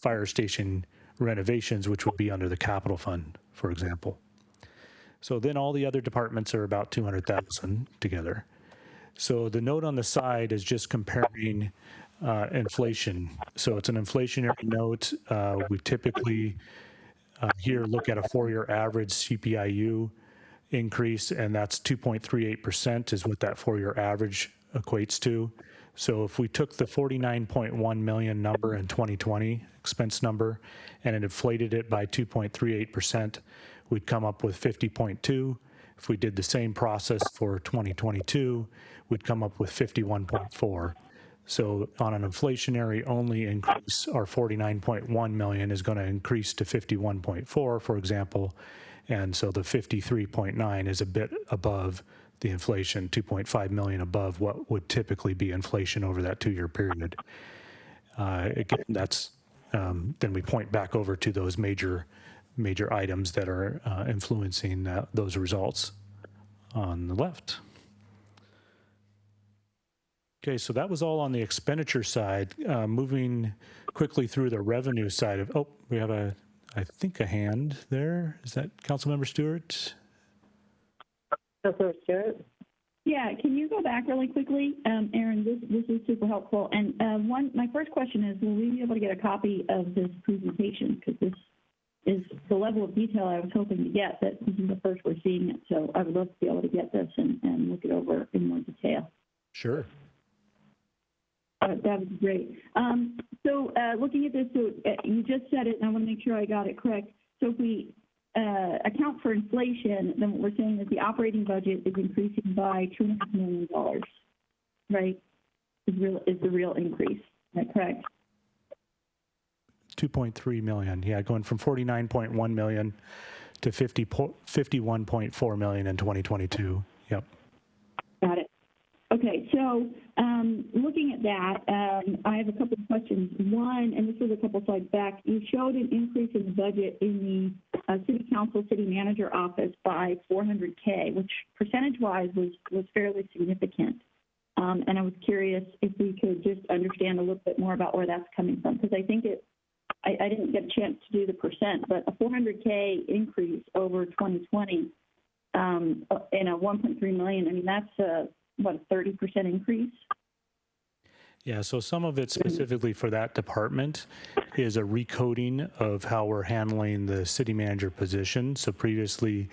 Speaker 19: fire station renovations, which would be under the capital fund, for example. So then all the other departments are about 200,000 together. So the note on the side is just comparing inflation. So it's an inflationary note. We typically here look at a 4-year average CPIU increase, and that's 2.38% is what that 4-year average equates to. So if we took the 49.1 million number in 2020 expense number and it inflated it by 2.38%, we'd come up with 50.2. If we did the same process for 2022, we'd come up with 51.4. So on an inflationary only increase, our 49.1 million is going to increase to 51.4, for example. And so the 53.9 is a bit above the inflation, 2.5 million above what would typically be inflation over that 2-year period. Again, that's then we point back over to those major items that are influencing those results on the left. Okay, so that was all on the expenditure side. Moving quickly through the revenue side of, oh, we have I think a hand there. Is that Councilmember Stewart?
Speaker 1: Councilmember Stewart?
Speaker 5: Yeah, can you go back really quickly? Aaron, this is super helpful. And my first question is, will we be able to get a copy of this presentation? Because this is the level of detail I was hoping to get, that this is the first we're seeing it. So I would love to be able to get this and look it over in more detail.
Speaker 19: Sure.
Speaker 5: That would be great. So looking at this, so you just said it, and I want to make sure I got it correct. So if we account for inflation, then what we're saying is the operating budget is increasing by $2.5 million, right? Is the real increase. Is that correct?
Speaker 19: 2.3 million. Yeah, going from 49.1 million to 51.4 million in 2022. Yep.
Speaker 5: Got it. Okay, so looking at that, I have a couple of questions. One, and this was a couple slides back, you showed an increase in the budget in the City Council, City Manager office by $400K, which percentage-wise was fairly significant. And I was curious if we could just understand a little bit more about where that's coming from, because I think I didn't get a chance to do the percent, but a $400K increase over 2020 in a $1.3 million, I mean, that's what, a 30% increase?
Speaker 19: Yeah, so some of it specifically for that department is a recoding of how we're handling the city manager position. So previously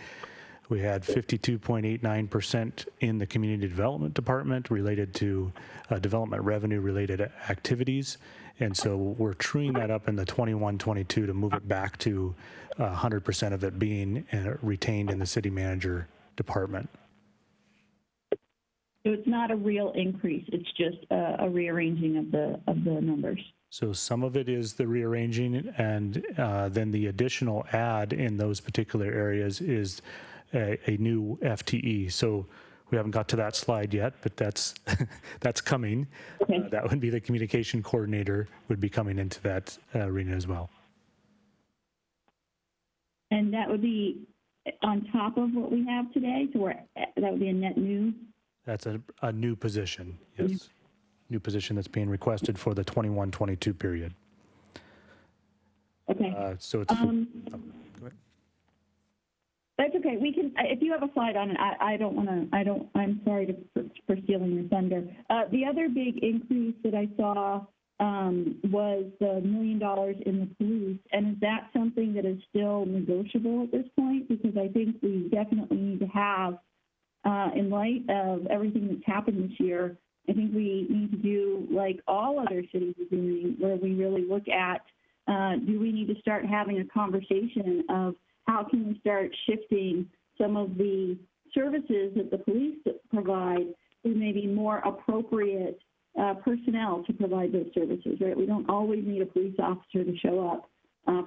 Speaker 19: we had 52.89% in the community development department related to development revenue related activities. And so we're truing that up in the 21-22 to move it back to 100% of it being retained in the city manager department.
Speaker 5: So it's not a real increase, it's just a rearranging of the numbers.
Speaker 19: So some of it is the rearranging, and then the additional add in those particular areas is a new FTE. So we haven't got to that slide yet, but that's that's coming. Okay. That would be the communication coordinator would be coming into that arena as well.
Speaker 5: And that would be on top of what we have today, so that would be a net new?
Speaker 19: That's a new position, yes. New position that's being requested for the 21-22 period.
Speaker 5: Okay.
Speaker 19: So it's. Go ahead.
Speaker 5: That's okay. We can, if you have a slide on it, I'm sorry for stealing your thunder. The other big increase that I saw was the $1 million in the police. And is that something that is still negotiable at this point? Because I think we definitely need to have, in light of everything that's happened this year, I think we need to do like all other cities are doing, where we really look at, do we need to start having a conversation of how can we start shifting some of the services that the police provide to maybe more appropriate personnel to provide those services, right? We don't always need a police officer to show up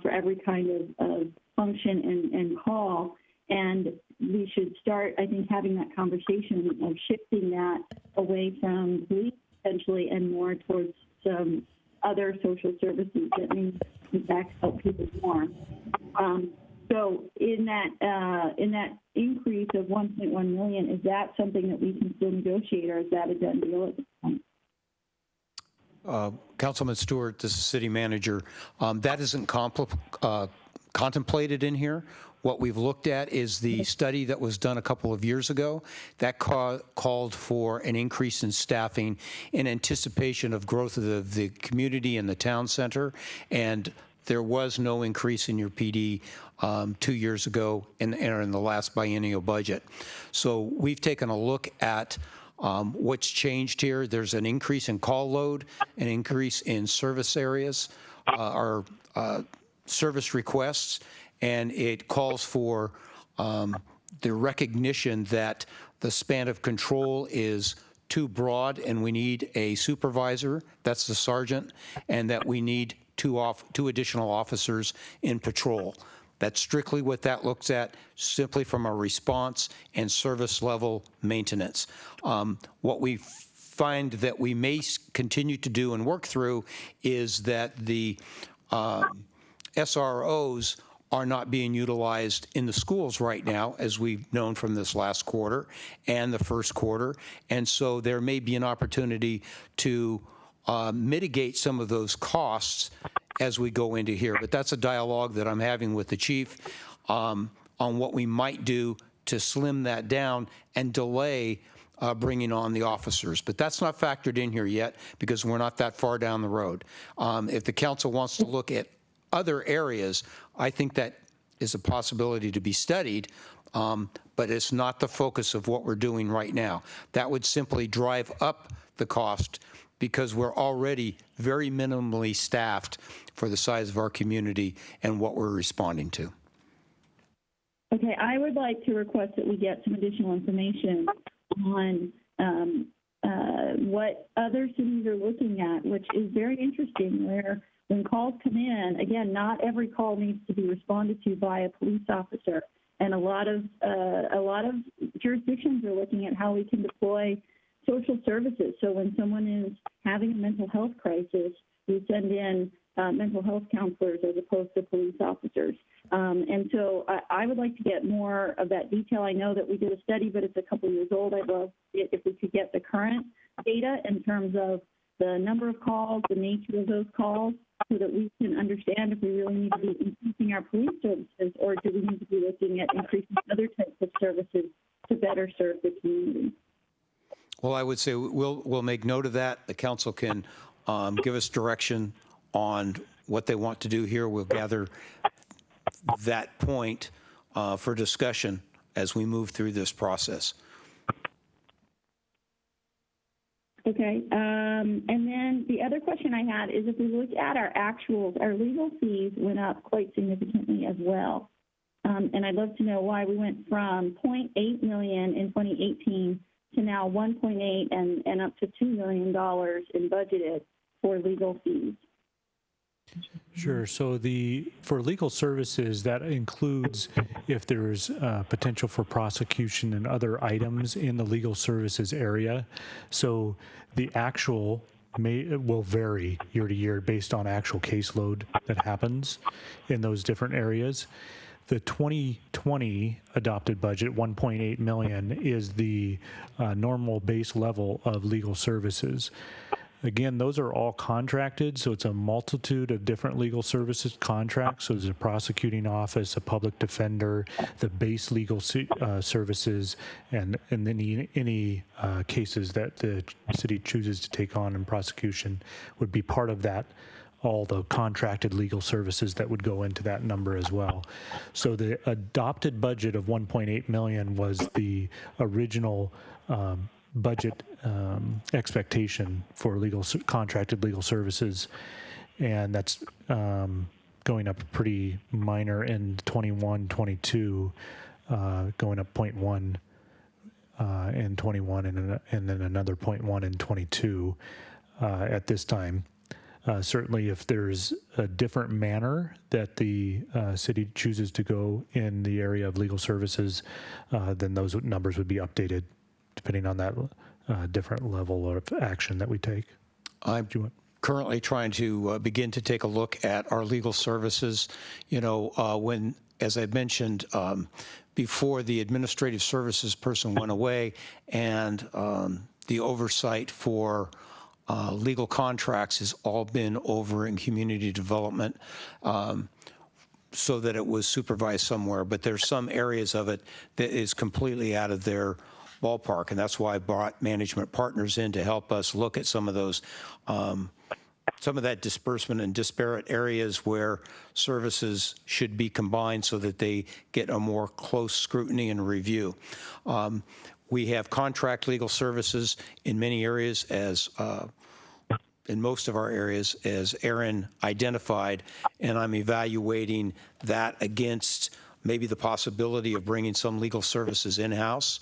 Speaker 5: for every kind of function and call. And we should start, I think, having that conversation of shifting that away from police potentially and more towards some other social services that may, in fact, help people more. So in that increase of 1.1 million, is that something that we can still negotiate, or is that a done deal at this point?
Speaker 8: Councilman Stewart, this is City Manager. That isn't contemplated in here. What we've looked at is the study that was done a couple of years ago that called for an increase in staffing in anticipation of growth of the community and the town center, and there was no increase in your PD 2 years ago in the last biennial budget. So we've taken a look at what's changed here. There's an increase in call load, an increase in service areas, our service requests, and it calls for the recognition that the span of control is too broad and we need a supervisor, that's the sergeant, and that we need two additional officers in patrol. That's strictly what that looks at, simply from a response and service level maintenance. What we find that we may continue to do and work through is that the SROs are not being utilized in the schools right now, as we've known from this last quarter and the first quarter. And so there may be an opportunity to mitigate some of those costs as we go into here. But that's a dialogue that I'm having with the chief on what we might do to slim that down and delay bringing on the officers. But that's not factored in here yet because we're not that far down the road. If the council wants to look at other areas, I think that is a possibility to be studied, but it's not the focus of what we're doing right now. That would simply drive up the cost because we're already very minimally staffed for the size of our community and what we're responding to.
Speaker 5: Okay, I would like to request that we get some additional information on what other cities are looking at, which is very interesting, where when calls come in, again, not every call needs to be responded to by a police officer. And a lot of jurisdictions are looking at how we can deploy social services. So when someone is having a mental health crisis, we send in mental health counselors as opposed to police officers. And so I would like to get more of that detail. I know that we did a study, but it's a couple years old. I'd love it if we could get the current data in terms of the number of calls, the nature of those calls, so that we can understand if we really need to be increasing our police services or do we need to be looking at increasing other types of services to better serve the community.
Speaker 8: Well, I would say we'll make note of that. The council can give us direction on what they want to do here. We'll gather that point for discussion as we move through this process.
Speaker 5: Okay, and then the other question I had is if we look at our actuals, our legal fees went up quite significantly as well. And I'd love to know why we went from $0.8 million in 2018 to now 1.8 and up to $2 million in budgeted for legal fees.
Speaker 19: Sure. So for legal services, that includes if there's potential for prosecution and other items in the legal services area. So the actual will vary year to year based on actual caseload that happens in those different areas. The 2020 adopted budget, 1.8 million, is the normal base level of legal services. Again, those are all contracted, so it's a multitude of different legal services contracts. So there's a prosecuting office, a public defender, the base legal services, and then any cases that the city chooses to take on in prosecution would be part of that, all the contracted legal services that would go into that number as well. So the adopted budget of 1.8 million was the original budget expectation for contracted legal services, and that's going up pretty minor in 21-22, going up 0.1 in 21 and then another 0.1 in 22 at this time. Certainly if there's a different manner that the city chooses to go in the area of legal services, then those numbers would be updated depending on that different level of action that we take.
Speaker 8: I'm currently trying to begin to take a look at our legal services. You know, when, as I mentioned before, the administrative services person went away, and the oversight for legal contracts has all been over in community development, so that it was supervised somewhere. But there's some areas of it that is completely out of their ballpark, and that's why I brought management partners in to help us look at some of those, some of that disbursement in disparate areas where services should be combined so that they get a more close scrutiny and review. We have contract legal services in many areas, as in most of our areas, as Aaron identified, and I'm evaluating that against maybe the possibility of bringing some legal services in-house.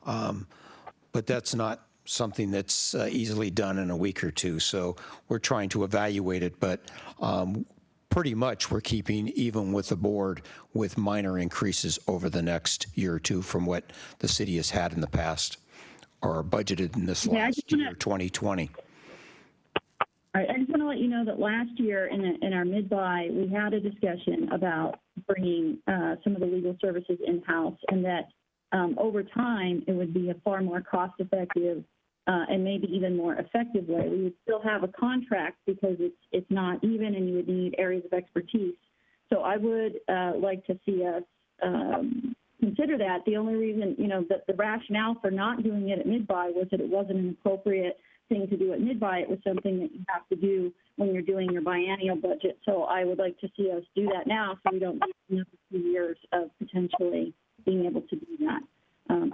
Speaker 8: But that's not something that's easily done in a week or two. So we're trying to evaluate it, but pretty much we're keeping even with the board with minor increases over the next year or two from what the city has had in the past or budgeted in this last year, 2020.
Speaker 5: All right, I just want to let you know that last year in our mid-buy, we had a discussion about bringing some of the legal services in-house, and that over time, it would be a far more cost-effective and maybe even more effective way. We would still have a contract because it's not even, and you would need areas of expertise. So I would like to see us consider that. The only reason, that the rationale for not doing it at mid-buy was that it wasn't an appropriate thing to do at mid-buy. It was something that you have to do when you're doing your biennial budget. So I would like to see us do that now so we don't miss another 2 years of potentially being able to do that.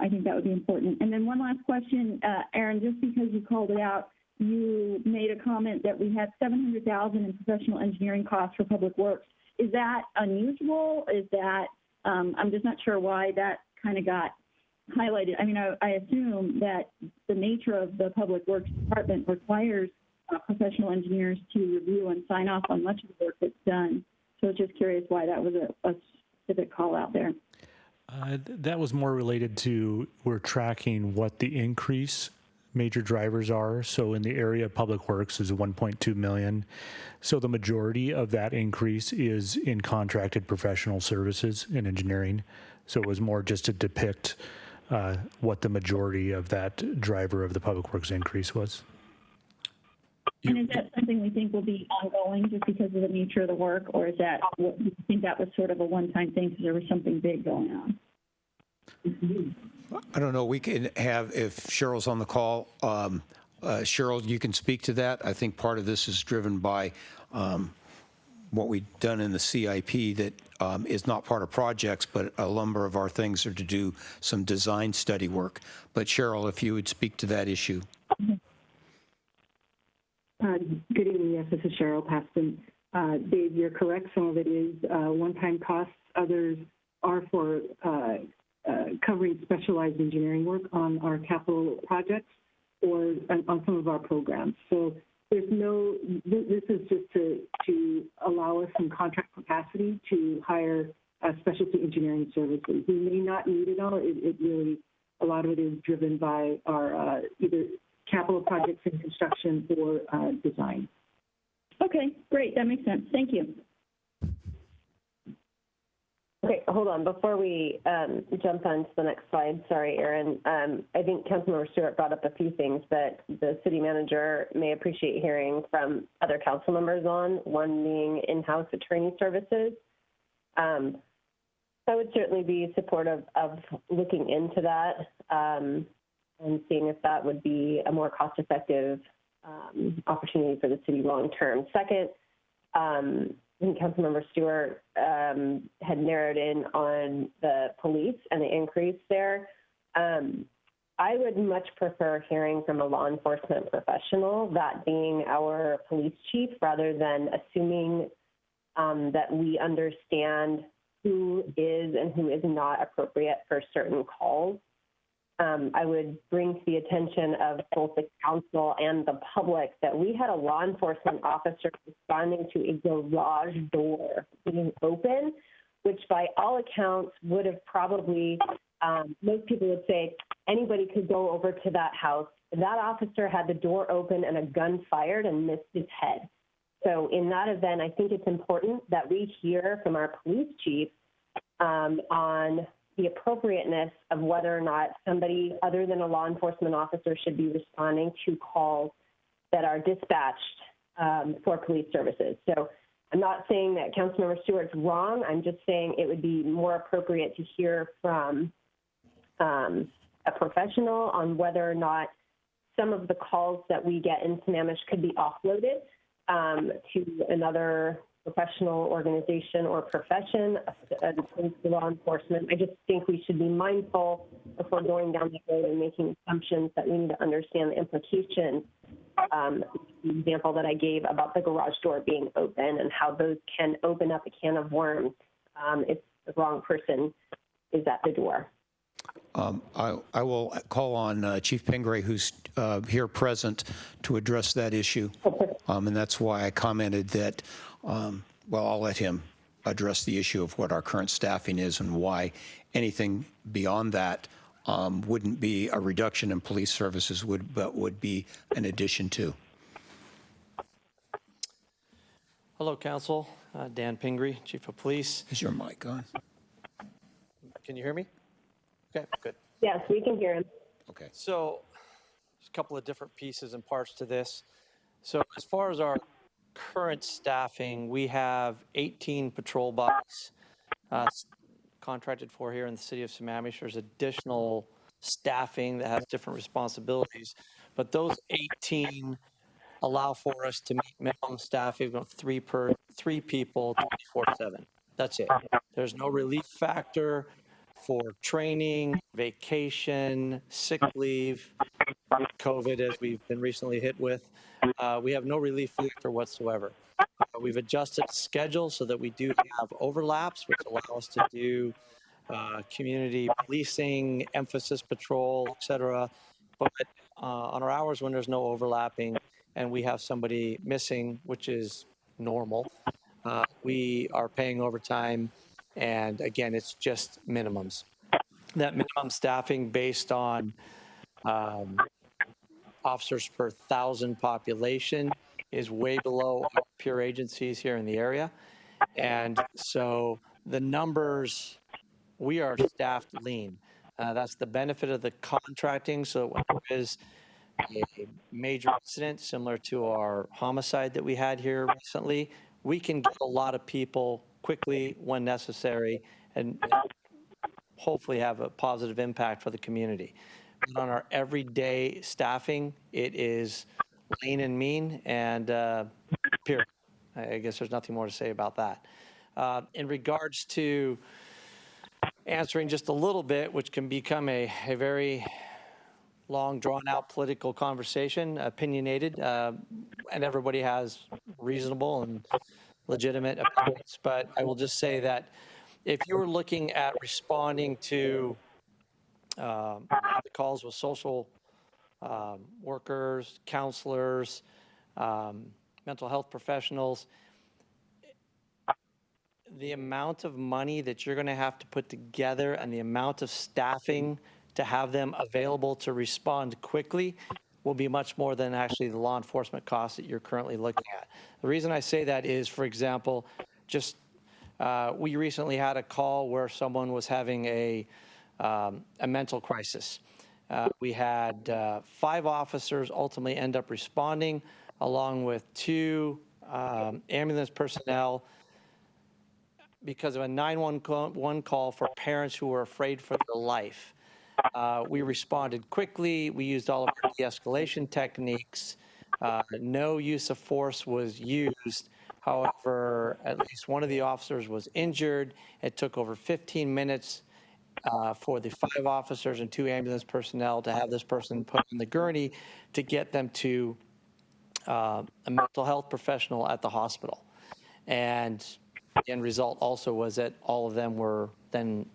Speaker 5: I think that would be important. And then one last question, Aaron, just because you called it out, you made a comment that we had $700,000 in professional engineering costs for public works. Is that unusual? Is that, I'm just not sure why that kind of got highlighted. I mean, I assume that the nature of the public works department requires professional engineers to review and sign off on much of the work that's done. So I was just curious why that was a specific call out there.
Speaker 19: That was more related to we're tracking what the increase major drivers are. So in the area of public works is 1.2 million. So the majority of that increase is in contracted professional services in engineering. So it was more just to depict what the majority of that driver of the public works increase was.
Speaker 5: And is that something we think will be ongoing just because of the nature of the work, or is that, do you think that was sort of a one-time thing because there was something big going on?
Speaker 8: I don't know. We can have, if Cheryl's on the call, Cheryl, you can speak to that. I think part of this is driven by what we've done in the CIP that is not part of projects, but a number of our things are to do some design study work. But Cheryl, if you would speak to that issue.
Speaker 20: Good evening. Yes, this is Cheryl Paston. Dave, you're correct. Some of it is one-time costs. Others are for covering specialized engineering work on our capital projects or on some of our programs. So there's no, this is just to allow us some contract capacity to hire specialty engineering services. We may not need it all. It really, a lot of it is driven by our either capital projects in construction or design.
Speaker 5: Okay, great. That makes sense. Thank you.
Speaker 1: Okay, hold on. Before we jump on to the next slide, sorry, Aaron, I think Councilmember Stewart brought up a few things that the city manager may appreciate hearing from other council members on, one being in-house attorney services. I would certainly be supportive of looking into that and seeing if that would be a more cost-effective opportunity for the city long-term. Second, I think Councilmember Stewart had narrowed in on the police and the increase there. I would much prefer hearing from a law enforcement professional, that being our police chief, rather than assuming that we understand who is and who is not appropriate for certain calls. I would bring to the attention of both the council and the public that we had a law enforcement officer responding to a garage door being open, which by all accounts would have probably, most people would say, anybody could go over to that house. That officer had the door open and a gun fired and missed his head. So in that event, I think it's important that we hear from our police chief on the appropriateness of whether or not somebody other than a law enforcement officer should be responding to calls that are dispatched for police services. So I'm not saying that Councilmember Stewart's wrong. I'm just saying it would be more appropriate to hear from a professional on whether or not some of the calls that we get in Sammamish could be offloaded to another professional organization or profession as opposed to law enforcement. I just think we should be mindful before going down the road and making assumptions that we need to understand the implications. The example that I gave about the garage door being open and how those can open up a can of worms the wrong person is at the door.
Speaker 8: I will call on Chief Pingree, who's here present, to address that issue. And that's why I commented that, well, I'll let him address the issue of what our current staffing is and why anything beyond that wouldn't be a reduction in police services, but would be an addition to.
Speaker 21: Hello, Council. Dan Pingree, Chief of Police.
Speaker 8: Is your mic on?
Speaker 21: Can you hear me? Okay, good.
Speaker 1: Yes, we can hear him.
Speaker 8: Okay.
Speaker 21: So there's a couple of different pieces and parts to this. So as far as our current staffing, we have 18 patrol bots contracted for here in the city of Sammamish. There's additional staffing that has different responsibilities, but those 18 allow for us to meet minimum staffing of three people 24/7. That's it. There's no relief factor for training, vacation, sick leave, COVID, as we've been recently hit with. We have no relief factor whatsoever. We've adjusted the schedule so that we do have overlaps, which allow us to do community policing, emphasis patrol, et cetera. But on our hours when there's no overlapping and we have somebody missing, which is normal, we are paying overtime. And again, it's just minimums. That minimum staffing based on officers per 1,000 population is way below our peer agencies here in the area. And so the numbers, we are staffed lean. That's the benefit of the contracting. So when there is a major incident similar to our homicide that we had here recently, we can get a lot of people quickly when necessary and hopefully have a positive impact for the community. But on our everyday staffing, it is lean and mean, and period. I guess there's nothing more to say about that. In regards to answering just a little bit, which can become a very long, drawn-out political conversation, opinionated, and everybody has reasonable and legitimate opinions. But I will just say that if you were looking at responding to the calls with social workers, counselors, mental health professionals, the amount of money that you're going to have to put together and the amount of staffing to have them available to respond quickly will be much more than actually the law enforcement costs that you're currently looking at. The reason I say that is, for example, just we recently had a call where someone was having a mental crisis. We had 5 officers ultimately end up responding, along with 2 ambulance personnel, because of a 911 call for parents who were afraid for their life. We responded quickly. We used all of our de-escalation techniques. No use of force was used. However, at least one of the officers was injured. It took over 15 minutes for the 5 officers and 2 ambulance personnel to have this person put in the gurney to get them to a mental health professional at the hospital. And the end result also was that all of them were then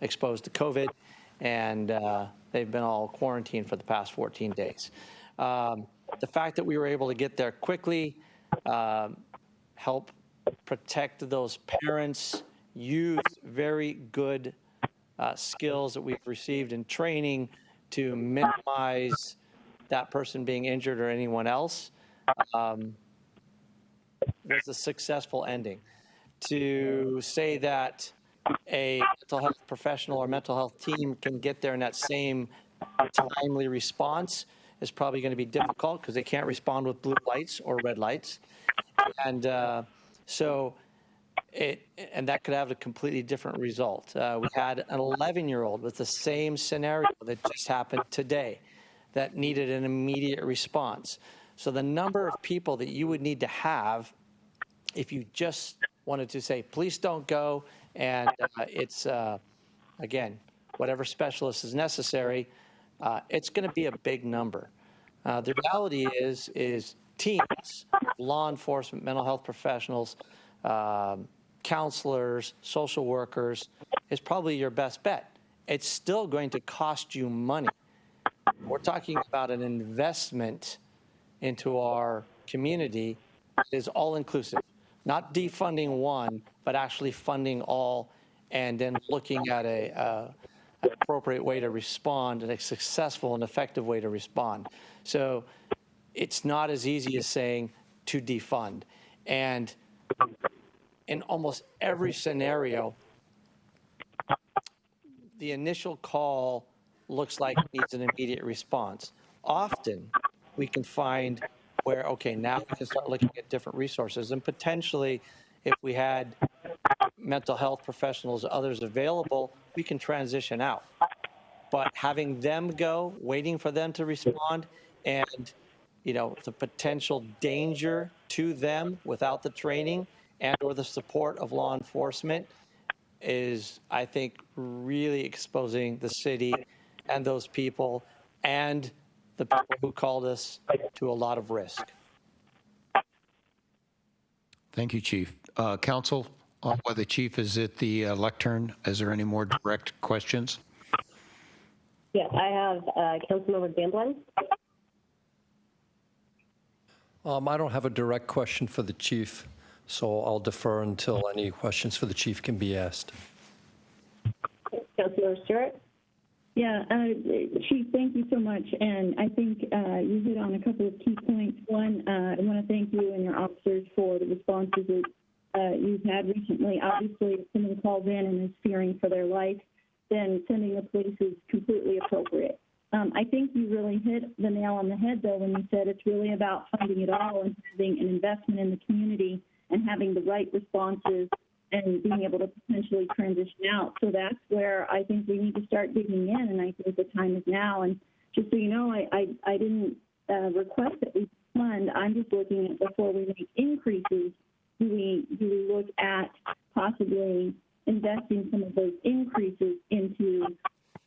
Speaker 21: exposed to COVID, and they've been all quarantined for the past 14 days. The fact that we were able to get there quickly, help protect those parents, use very good skills that we've received in training to minimize that person being injured or anyone else, was a successful ending. To say that a mental health professional or mental health team can get there in that same timely response is probably going to be difficult because they can't respond with blue lights or red lights. And and that could have a completely different result. We had an 11-year-old with the same scenario that just happened today that needed an immediate response. So the number of people that you would need to have if you just wanted to say, please don't go, and it's, again, whatever specialist is necessary, it's going to be a big number. The reality is teams, law enforcement, mental health professionals, counselors, social workers is probably your best bet. It's still going to cost you money. We're talking about an investment into our community that is all-inclusive, not defunding one, but actually funding all, and then looking at an appropriate way to respond and a successful and effective way to respond. So it's not as easy as saying to defund. And in almost every scenario, the initial call looks like it needs an immediate response. Often, we can find where, okay, now we can start looking at different resources, and potentially, if we had mental health professionals, others available, we can transition out. But having them go, waiting for them to respond, and the potential danger to them without the training and or the support of law enforcement is, I think, really exposing the city and those people and the people who called us to a lot of risk.
Speaker 8: Thank you, Chief. Council, while the chief is at the lectern, is there any more direct questions?
Speaker 1: Yes, I have Councilmember Gamblin.
Speaker 6: I don't have a direct question for the chief, so I'll defer until any questions for the chief can be asked.
Speaker 1: Councilmember Stewart.
Speaker 5: Yeah, Chief, thank you so much. And I think you hit on a couple of key points. One, I want to thank you and your officers for the responses that you've had recently. Obviously, if someone calls in and is fearing for their life, then sending the police is completely appropriate. I think you really hit the nail on the head, though, when you said it's really about funding it all and having an investment in the community and having the right responses and being able to potentially transition out. So that's where I think we need to start digging in, and I think the time is now. And just so you know, I didn't request that we fund. I'm just looking at before we make increases, do we look at possibly investing some of those increases into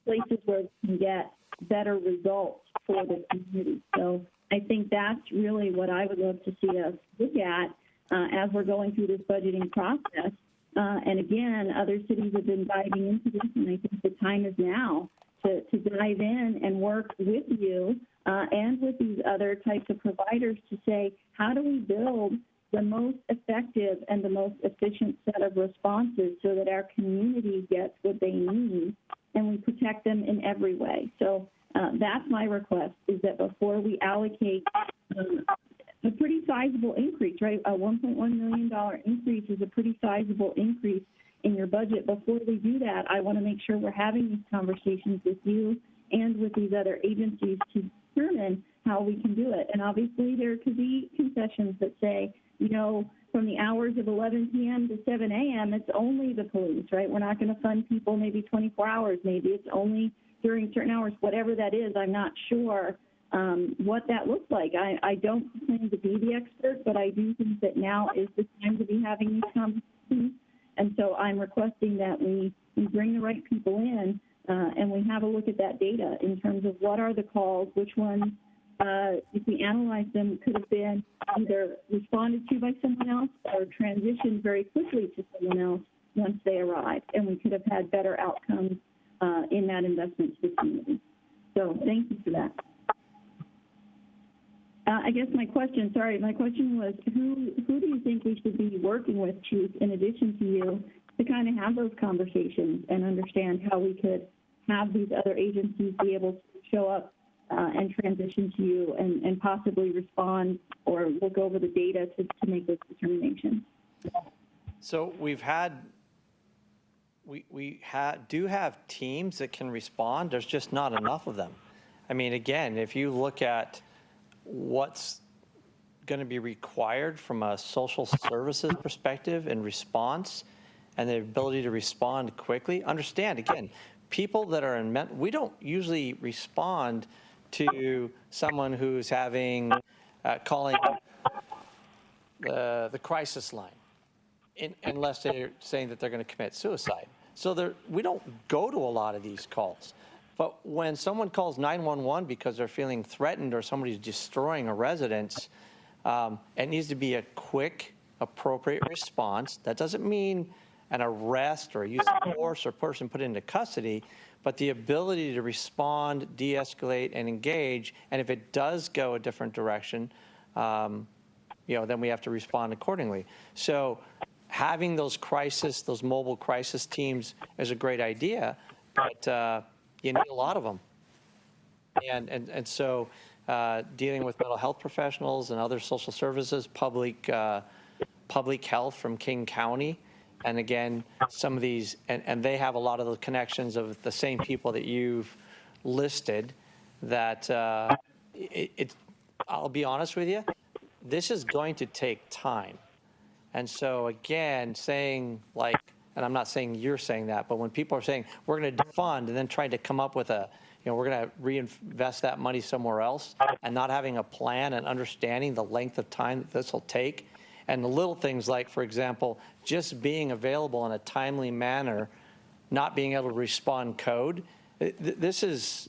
Speaker 5: places where we can get better results for the community. So I think that's really what I would love to see us look at as we're going through this budgeting process. And again, other cities have been diving into this, and I think the time is now to dive in and work with you and with these other types of providers to say, how do we build the most effective and the most efficient set of responses so that our community gets what they need and we protect them in every way. So that's my request, is that before we allocate a pretty sizable increase, right? A $1.1 million increase is a pretty sizable increase in your budget. Before we do that, I want to make sure we're having these conversations with you and with these other agencies to determine how we can do it. And obviously there could be concessions that say, from the hours of 11 p.m. to 7 a.m., it's only the police, right? We're not going to fund people maybe 24 hours. Maybe it's only during certain hours, whatever that is. I'm not sure what that looks like. I don't claim to be the expert, but I do think that now is the time to be having these conversations. And so I'm requesting that we bring the right people in and we have a look at that data in terms of what are the calls, which ones, if we analyze them, could have been either responded to by someone else or transitioned very quickly to someone else once they arrived, and we could have had better outcomes in that investment to the community. So thank you for that. I guess my question was, who do you think we should be working with, Chief, in addition to you, to kind of have those conversations and understand how we could have these other agencies be able to show up and transition to you and possibly respond or look over the data to make those determinations?
Speaker 21: So we do have teams that can respond. There's just not enough of them. I mean, again, if you look at what's going to be required from a social services perspective in response and the ability to respond quickly, understand, again, people that are we don't usually respond to someone who's having, calling the crisis line, unless they're saying that they're going to commit suicide. So we don't go to a lot of these calls. But when someone calls 911 because they're feeling threatened or somebody's destroying a residence, it needs to be a quick appropriate response. That doesn't mean an arrest or use of force or person put into custody, but the ability to respond, de-escalate, and engage. And if it does go a different direction, then we have to respond accordingly. So having those mobile crisis teams is a great idea, but you need a lot of them. And so dealing with mental health professionals and other social services, public health from King County, and again, some of these, and they have a lot of the connections of the same people that you've listed, that I'll be honest with you, this is going to take time. And so again, saying like, and I'm not saying you're saying that, but when people are saying, we're going to defund and then trying to come up with we're going to reinvest that money somewhere else, and not having a plan and understanding the length of time that this will take, and the little things like, for example, just being available in a timely manner, not being able to respond code. There's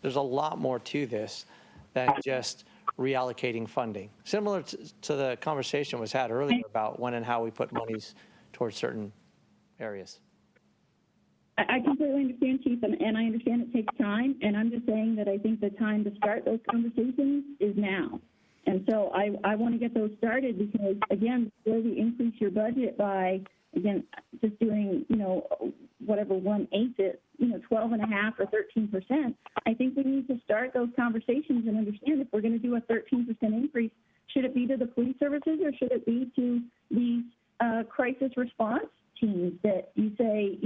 Speaker 21: a lot more to this than just reallocating funding. Similar to the conversation was had earlier about when and how we put monies towards certain areas.
Speaker 5: I completely understand, Chief, and I understand it takes time, and I'm just saying that I think the time to start those conversations is now. And so I want to get those started because, again, before we increase your budget by, again, just doing, whatever 1/8 it, 12.5% or 13%, I think we need to start those conversations and understand if we're going to do a 13% increase, should it be to the police services or should it be to these crisis response teams that you say,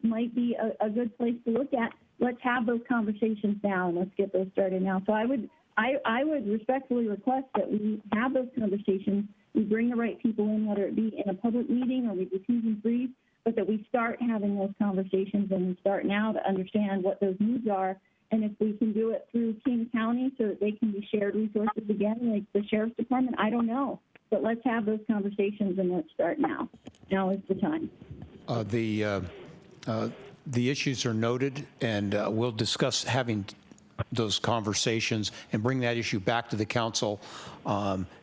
Speaker 5: might be a good place to look at? Let's have those conversations now and let's get those started now. So I would respectfully request that we have those conversations. We bring the right people in, whether it be in a public meeting or we do twos and threes, but that we start having those conversations and we start now to understand what those needs are. And if we can do it through King County so that they can be shared resources again, like the Sheriff's Department, I don't know. But let's have those conversations and let's start now. Now is the time.
Speaker 8: The issues are noted, and we'll discuss having those conversations and bring that issue back to the council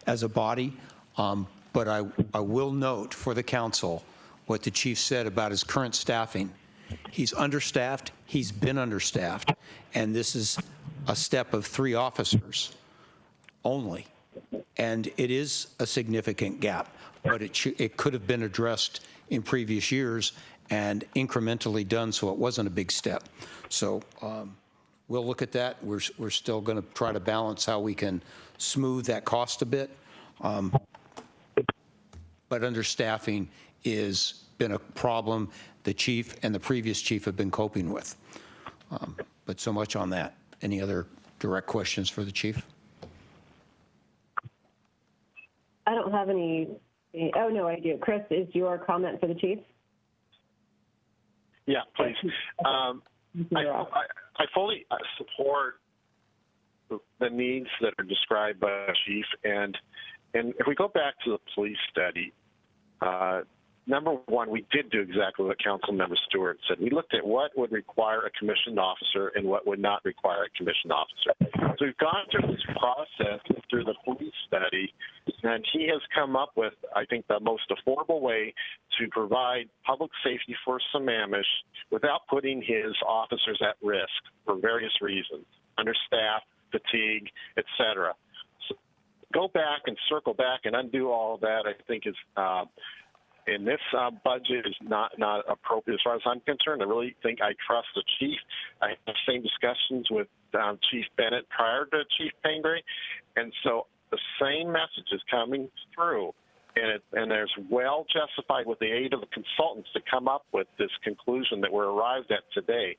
Speaker 8: as a body. But I will note for the council what the chief said about his current staffing. He's understaffed, he's been understaffed, and this is a step of 3 officers only. And it is a significant gap, but it could have been addressed in previous years and incrementally done so it wasn't a big step. So we'll look at that. We're still going to try to balance how we can smooth that cost a bit. But understaffing has been a problem the chief and the previous chief have been coping with. But so much on that. Any other direct questions for the chief?
Speaker 1: I don't have any. Oh, no, I do. Chris, is your comment for the chief?
Speaker 18: Yeah, please. I fully support the needs that are described by the chief. And if we go back to the police study, number one, we did do exactly what Councilmember Stewart said. We looked at what would require a commissioned officer and what would not require a commissioned officer. So we've gone through this process through the police study, and he has come up with, I think, the most affordable way to provide public safety for Sammamish without putting his officers at risk for various reasons, understaffed, fatigue, et cetera. So go back and circle back and undo all of that, I think is in this budget is not appropriate as far as I'm concerned. I really think I trust the chief. I had the same discussions with Chief Bennett prior to Chief Pingree, and so the same message is coming through, and there's well justified with the aid of the consultants to come up with this conclusion that we're arrived at today.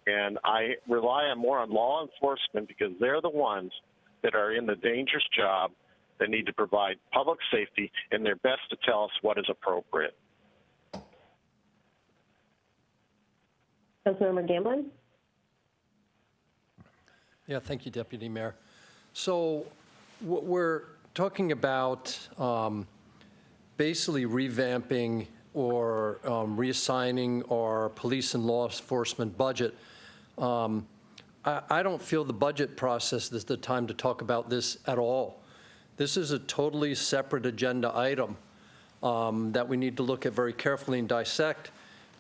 Speaker 18: And I rely more on law enforcement because they're the ones that are in the dangerous job. They need to provide public safety, and they're best to tell us what is appropriate.
Speaker 1: Councilmember Gamblin?
Speaker 6: Yeah, thank you, Deputy Mayor. So we're talking about basically revamping or reassigning our police and law enforcement budget. I don't feel the budget process is the time to talk about this at all. This is a totally separate agenda item that we need to look at very carefully and dissect.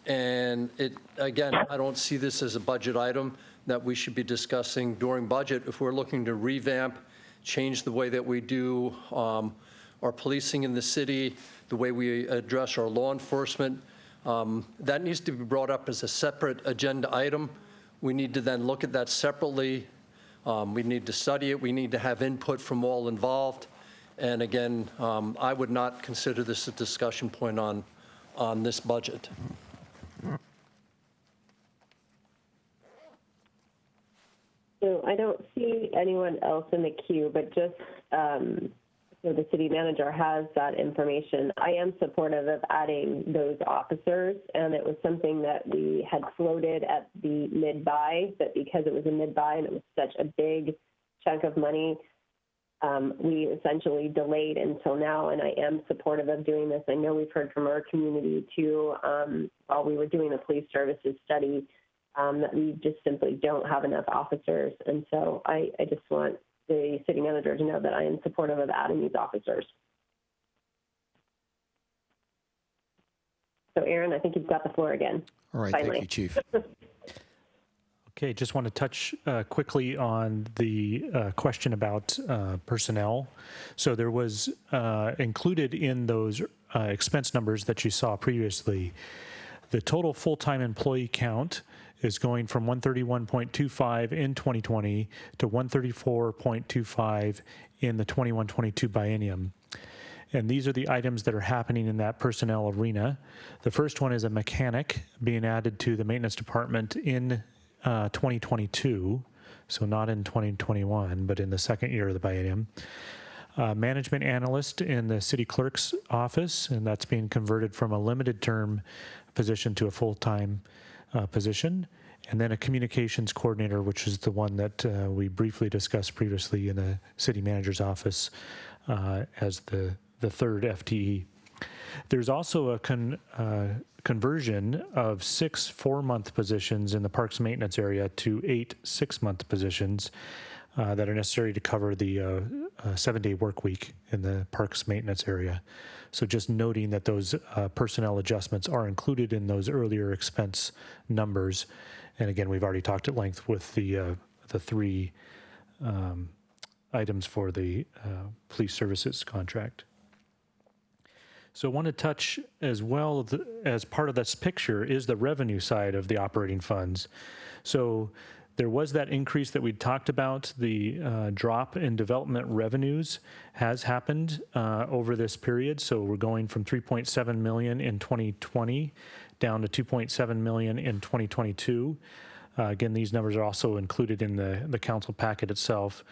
Speaker 6: And again, I don't see this as a budget item that we should be discussing during budget. If we're looking to revamp, change the way that we do our policing in the city, the way we address our law enforcement, that needs to be brought up as a separate agenda item. We need to then look at that separately. We need to study it. We need to have input from all involved. And again, I would not consider this a discussion point on this budget.
Speaker 1: So I don't see anyone else in the queue, but just so the city manager has that information. I am supportive of adding those officers, and it was something that we had floated at the mid-buy, but because it was a mid-buy and it was such a big chunk of money, we essentially delayed until now, and I am supportive of doing this. I know we've heard from our community too, while we were doing the police services study, that we just simply don't have enough officers. And so I just want the city manager to know that I am supportive of adding these officers. So Aaron, I think you've got the floor again.
Speaker 8: All right,
Speaker 1: Finally.
Speaker 8: thank you, Chief.
Speaker 19: Okay, just want to touch quickly on the question about personnel. So there was included in those expense numbers that you saw previously, the total full-time employee count is going from 131.25 in 2020 to 134.25 in the 21-22 biennium. And these are the items that are happening in that personnel arena. The first one is a mechanic being added to the maintenance department in 2022, so not in 2021, but in the second year of the biennium. Management analyst in the city clerk's office, and that's being converted from a limited term position to a full-time position. And then a communications coordinator, which is the one that we briefly discussed previously in the city manager's office as the third FTE. There's also a conversion of 6 4-month positions in the parks maintenance area to 8 6-month positions that are necessary to cover the 7-day work week in the parks maintenance area. So just noting that those personnel adjustments are included in those earlier expense numbers. And again, we've already talked at length with the 3 items for the police services contract. So I want to touch as well as part of this picture is the revenue side of the operating funds. So there was that increase that we talked about. The drop in development revenues has happened over this period. So we're going from 3.7 million in 2020 down to 2.7 million in 2022. Again, these numbers are also included in the council packet itself.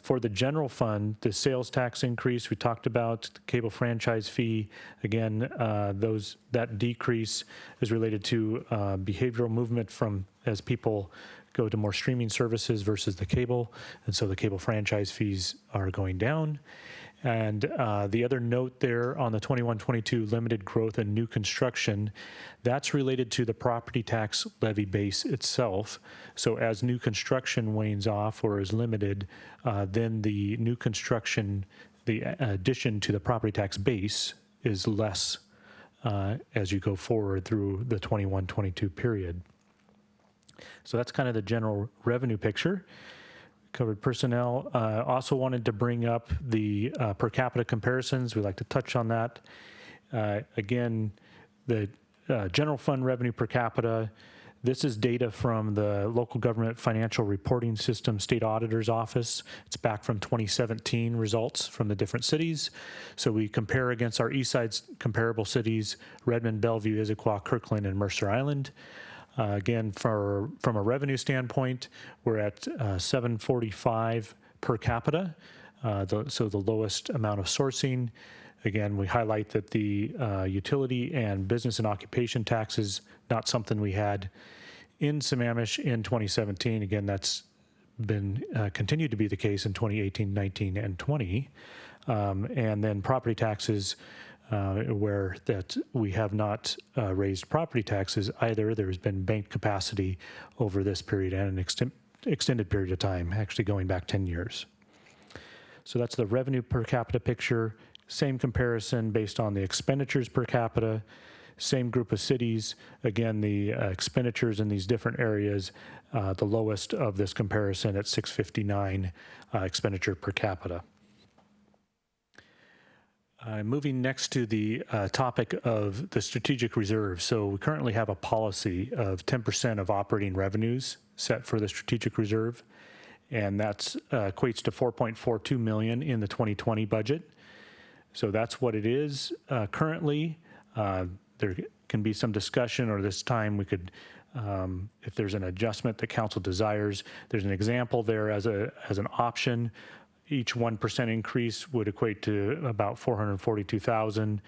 Speaker 19: For the general fund, the sales tax increase we talked about, the cable franchise fee, again, that decrease is related to behavioral movement from as people go to more streaming services versus the cable, and so the cable franchise fees are going down. And the other note there on the 21-22 limited growth and new construction, that's related to the property tax levy base itself. So as new construction wanes off or is limited, then the new construction, the addition to the property tax base is less as you go forward through the 21-22 period. So that's kind of the general revenue picture. Covered personnel. Also wanted to bring up the per capita comparisons. We'd like to touch on that. Again, the general fund revenue per capita, this is data from the Local Government Financial Reporting System State Auditor's Office. It's back from 2017 results from the different cities. So we compare against our East Side's comparable cities, Redmond, Bellevue, Issaquah, Kirkland, and Mercer Island. Again, from a revenue standpoint, we're at 745 per capita, so the lowest amount of sourcing. Again, we highlight that the utility and business and occupation taxes, not something we had in Sammamish in 2017. Again, that's been continued to be the case in 2018, 19, and 20. And then property taxes, where that we have not raised property taxes either. There's been bank capacity over this period and an extended period of time, actually going back 10 years. So that's the revenue per capita picture. same comparison based on the expenditures per capita, same group of cities. Again, the expenditures in these different areas, the lowest of this comparison at 659 expenditure per capita. Moving next to the topic of the strategic reserve. So we currently have a policy of 10% of operating revenues set for the strategic reserve, and that equates to $4.42 million in the 2020 budget. So that's what it is currently. There can be some discussion, or this time we could, if there's an adjustment that council desires, there's an example there as an option. Each 1% increase would equate to about $442,000.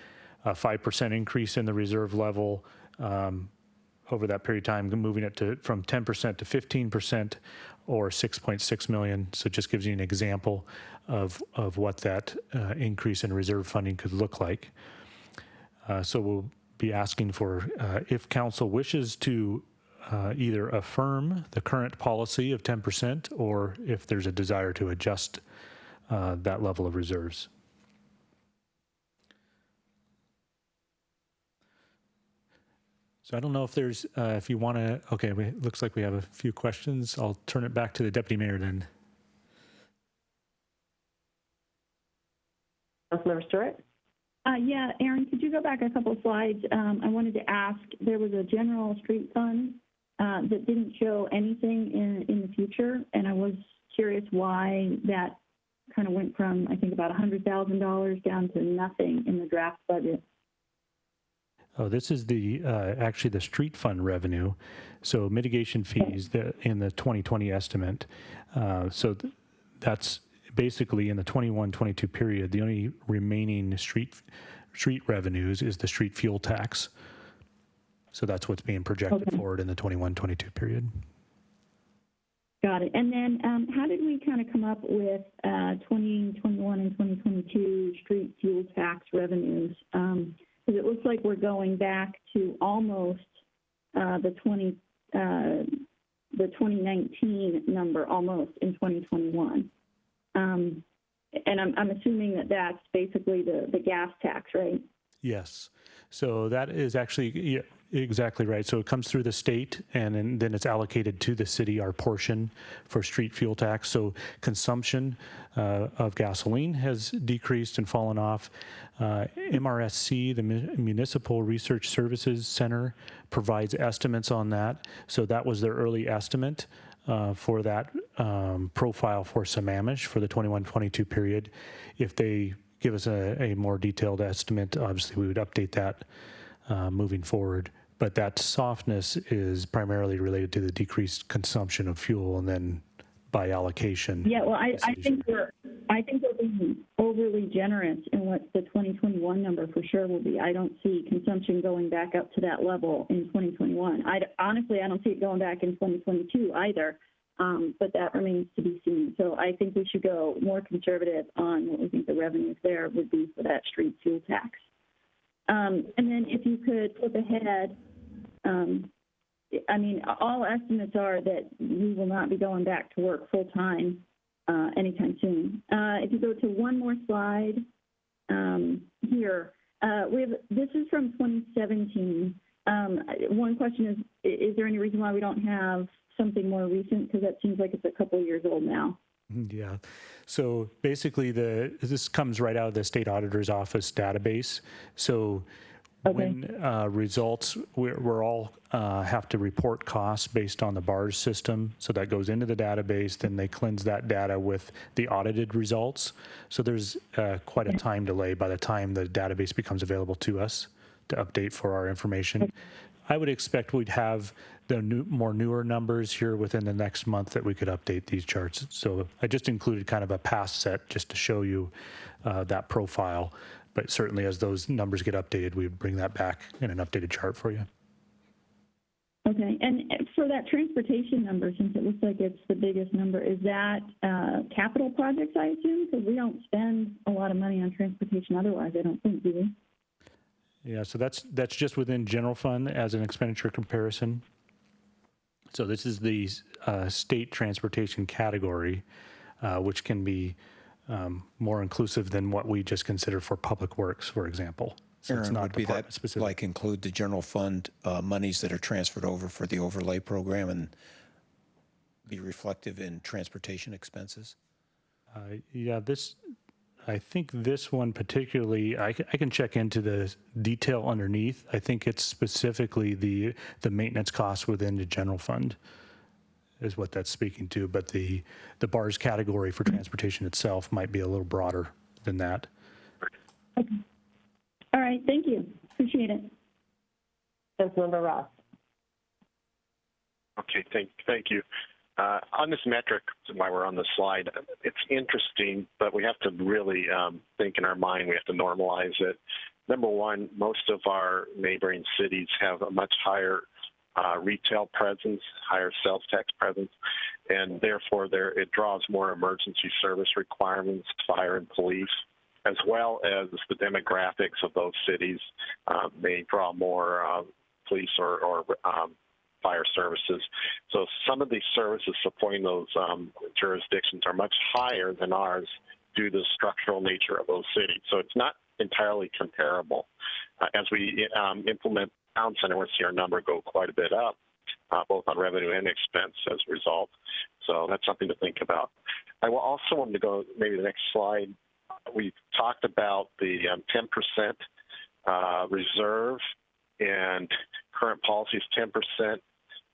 Speaker 19: A 5% increase in the reserve level over that period of time, moving it from 10% to 15%, or $6.6 million. So it just gives you an example of what that increase in reserve funding could look like. So we'll be asking for, if council wishes to either affirm the current policy of 10%, or if there's a desire to adjust that level of reserves. So I don't know if there's, if you want to, okay, looks like we have a few questions. I'll turn it back to the Deputy Mayor then.
Speaker 1: Councilmember Stewart?
Speaker 5: Yeah, Aaron, could you go back a couple of slides? I wanted to ask, there was a general street fund that didn't show anything in the future, and I was curious why that kind of went from, I think, about $100,000 down to nothing in the draft budget.
Speaker 19: Oh, this is the actually the street fund revenue. So mitigation fees in the 2020 estimate. That's basically in the 21-22 period, the only remaining street revenues is the street fuel tax. So that's what's being projected forward in the 21-22 period.
Speaker 5: Got it. And then how did we kind of come up with 2021 and 2022 street fuel tax revenues? Because it looks like we're going back to almost the 2019 number almost in 2021. And I'm assuming that that's basically the gas tax, right?
Speaker 19: Yes. So that is actually exactly right. So it comes through the state, and then it's allocated to the city, our portion for street fuel tax. So consumption of gasoline has decreased and fallen off. MRSC, the Municipal Research Services Center, provides estimates on that. So that was their early estimate for that profile for Sammamish for the 21-22 period. If they give us a more detailed estimate, obviously we would update that moving forward. But that softness is primarily related to the decreased consumption of fuel, and then by allocation.
Speaker 5: Yeah, well, I think we're being overly generous in what the 2021 number for sure will be. I don't see consumption going back up to that level in 2021. Honestly, I don't see it going back in 2022 either. But that remains to be seen. So I think we should go more conservative on what we think the revenues there would be for that street fuel tax. And then if you could flip ahead, I mean, all estimates are that we will not be going back to work full time anytime soon. If you go to one more slide here, this is from 2017. One question is there any reason why we don't have something more recent, because that seems like it's a couple of years old now?
Speaker 19: Yeah. So basically, this comes right out of the state auditor's office database. So when results, we're all have to report costs based on the BARS system. So that goes into the database, then they cleanse that data with the audited results. So there's quite a time delay by the time the database becomes available to us to update for our information. I would expect we'd have the more newer numbers here within the next month that we could update these charts. So I just included kind of a past set just to show you that profile. But certainly as those numbers get updated, we would bring that back in an updated chart for you.
Speaker 5: Okay, and for that transportation number, since it looks like it's the biggest number, is that capital projects, I assume? Because we don't spend a lot of money on transportation otherwise, I don't think, do we?
Speaker 19: Yeah, so that's just within general fund as an expenditure comparison. So this is the state transportation category, which can be more inclusive than what we just consider for public works, for example. So it's
Speaker 8: Aaron,
Speaker 19: not
Speaker 8: would be that
Speaker 19: department specific.
Speaker 8: like include the general fund monies that are transferred over for the overlay program and be reflective in transportation expenses?
Speaker 19: Yeah, I think this one particularly, I can check into the detail underneath. I think it's specifically the maintenance costs within the general fund is what that's speaking to, but the BARS category for transportation itself might be a little broader than that.
Speaker 5: Okay. All right, thank you. Appreciate it.
Speaker 1: Councilmember Ross.
Speaker 18: Okay, thank you. On this metric, while we're on the slide, it's interesting, but we have to really think in our mind. We have to normalize it. Number one, most of our neighboring cities have a much higher retail presence, higher sales tax presence, and therefore it draws more emergency service requirements, fire and police, as well as the demographics of those cities may draw more police or fire services. So some of these services supporting those jurisdictions are much higher than ours due to the structural nature of those cities. So it's not entirely comparable. As we implement Town Center, we'll see our number go quite a bit up, both on revenue and expense as a result. So that's something to think about. I will also want to go maybe the next slide. We talked about the 10% reserve, and current policy is 10%.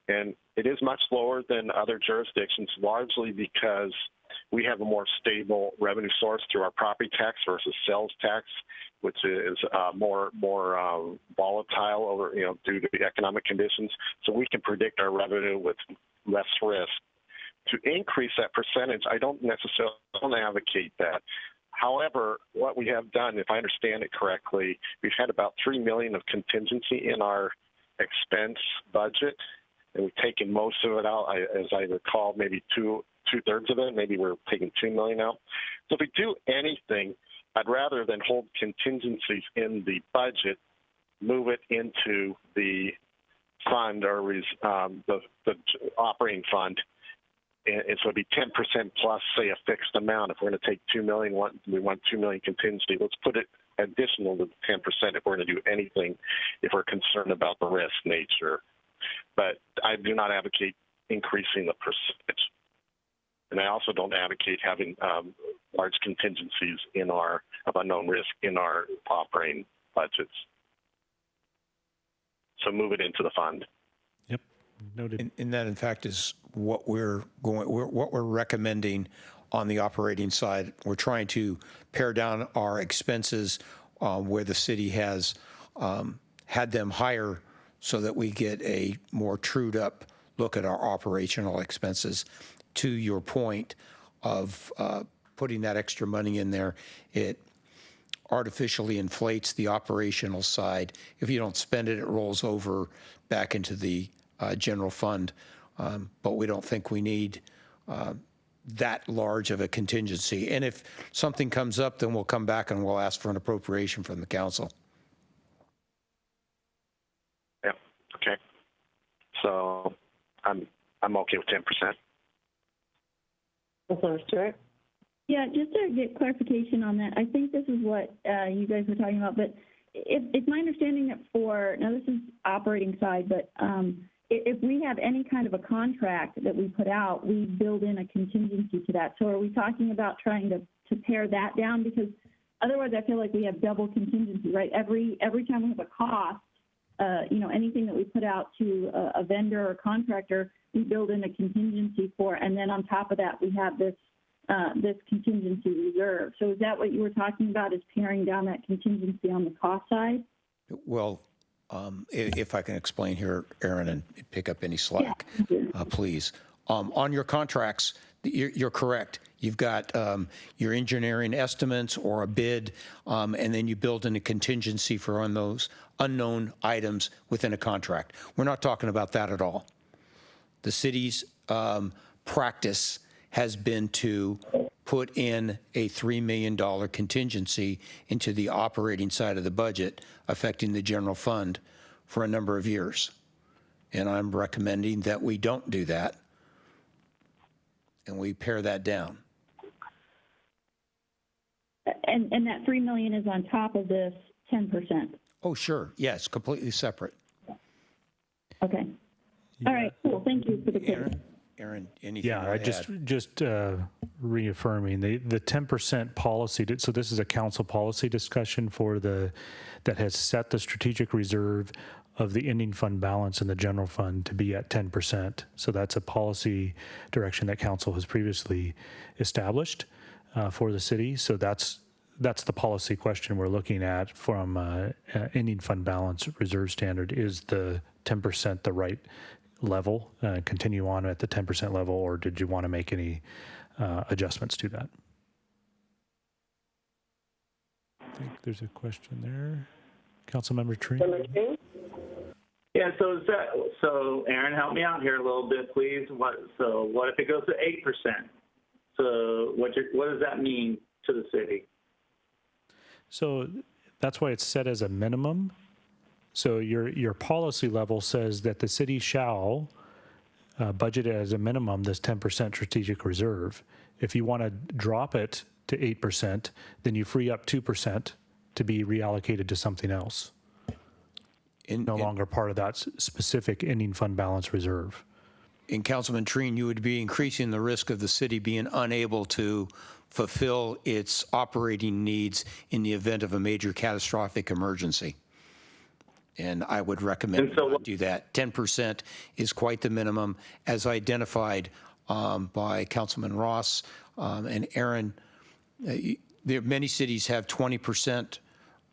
Speaker 18: And it is much lower than other jurisdictions, largely because we have a more stable revenue source through our property tax versus sales tax, which is more volatile over due to the economic conditions. So we can predict our revenue with less risk. To increase that percentage, I don't necessarily advocate that. However, what we have done, if I understand it correctly, we've had about $3 million of contingency in our expense budget, and we've taken most of it out. As I recall, maybe two-thirds of it. Maybe we're taking $2 million out. So if we do anything, I'd rather than hold contingencies in the budget, move it into the fund or the operating fund. And so it'd be 10% plus, say, a fixed amount. If we're going to take $2 million, we want $2 million contingency. Let's put it additional to the 10% if we're going to do anything, if we're concerned about the risk nature. But I do not advocate increasing the percentage. And I also don't advocate having large contingencies of unknown risk in our operating budgets. So move it into the fund.
Speaker 19: Yep, noted.
Speaker 8: And that, in fact, is what we're recommending on the operating side. We're trying to pare down our expenses where the city has had them higher so that we get a more trued up look at our operational expenses. To your point of putting that extra money in there, it artificially inflates the operational side. If you don't spend it, it rolls over back into the general fund. But we don't think we need that large of a contingency. And if something comes up, then we'll come back and we'll ask for an appropriation from the council.
Speaker 18: Yeah. Okay. So I'm okay with 10%.
Speaker 1: Councilmember Stewart.
Speaker 5: Yeah, just to get clarification on that, I think this is what you guys were talking about, but it's my understanding that now this is operating side, but if we have any kind of a contract that we put out, we build in a contingency to that. So are we talking about trying to pare that down? Because otherwise I feel like we have double contingency, right? Every time we have a cost, anything that we put out to a vendor or contractor, we build in a contingency for, and then on top of that, we have this contingency reserve. So is that what you were talking about, is paring down that contingency on the cost side?
Speaker 8: Well, if I can explain here, Aaron, and pick up any slack, please. On your contracts, you're correct. You've got your engineering estimates or a bid, and then you build in a contingency for on those unknown items within a contract. We're not talking about that at all. The city's practice has been to put in a $3 million contingency into the operating side of the budget affecting the general fund for a number of years. And I'm recommending that we don't do that and we pare that down.
Speaker 5: And that 3 million is on top of this 10%.
Speaker 8: Oh, sure. Yes, completely separate.
Speaker 5: Okay. All right, cool. Thank you for the clarity.
Speaker 8: Aaron, anything?
Speaker 19: Yeah,
Speaker 8: you
Speaker 19: I
Speaker 8: wanna add?
Speaker 19: just reaffirming the 10% policy. So this is a council policy discussion that has set the strategic reserve of the ending fund balance in the general fund to be at 10%. So that's a policy direction that council has previously established for the city. So that's the policy question we're looking at from ending fund balance reserve standard. Is the 10% the right level, continue on at the 10% level, or did you want to make any adjustments to that? I think there's a question there. Councilmember Tree?
Speaker 4: Yeah, so Aaron, help me out here a little bit, please. What if it goes to 8%? So what does that mean to the city?
Speaker 19: So that's why it's set as a minimum. So your policy level says that the city shall budget as a minimum this 10% strategic reserve. If you want to drop it to 8%, then you free up 2% to be reallocated to something else. No longer part of that specific ending fund balance reserve.
Speaker 8: In Councilman Treen, you would be increasing the risk of the city being unable to fulfill its operating needs in the event of a major catastrophic emergency. And I would recommend not do that. 10% is quite the minimum, as identified by Councilman Ross and Aaron. Many cities have 20%,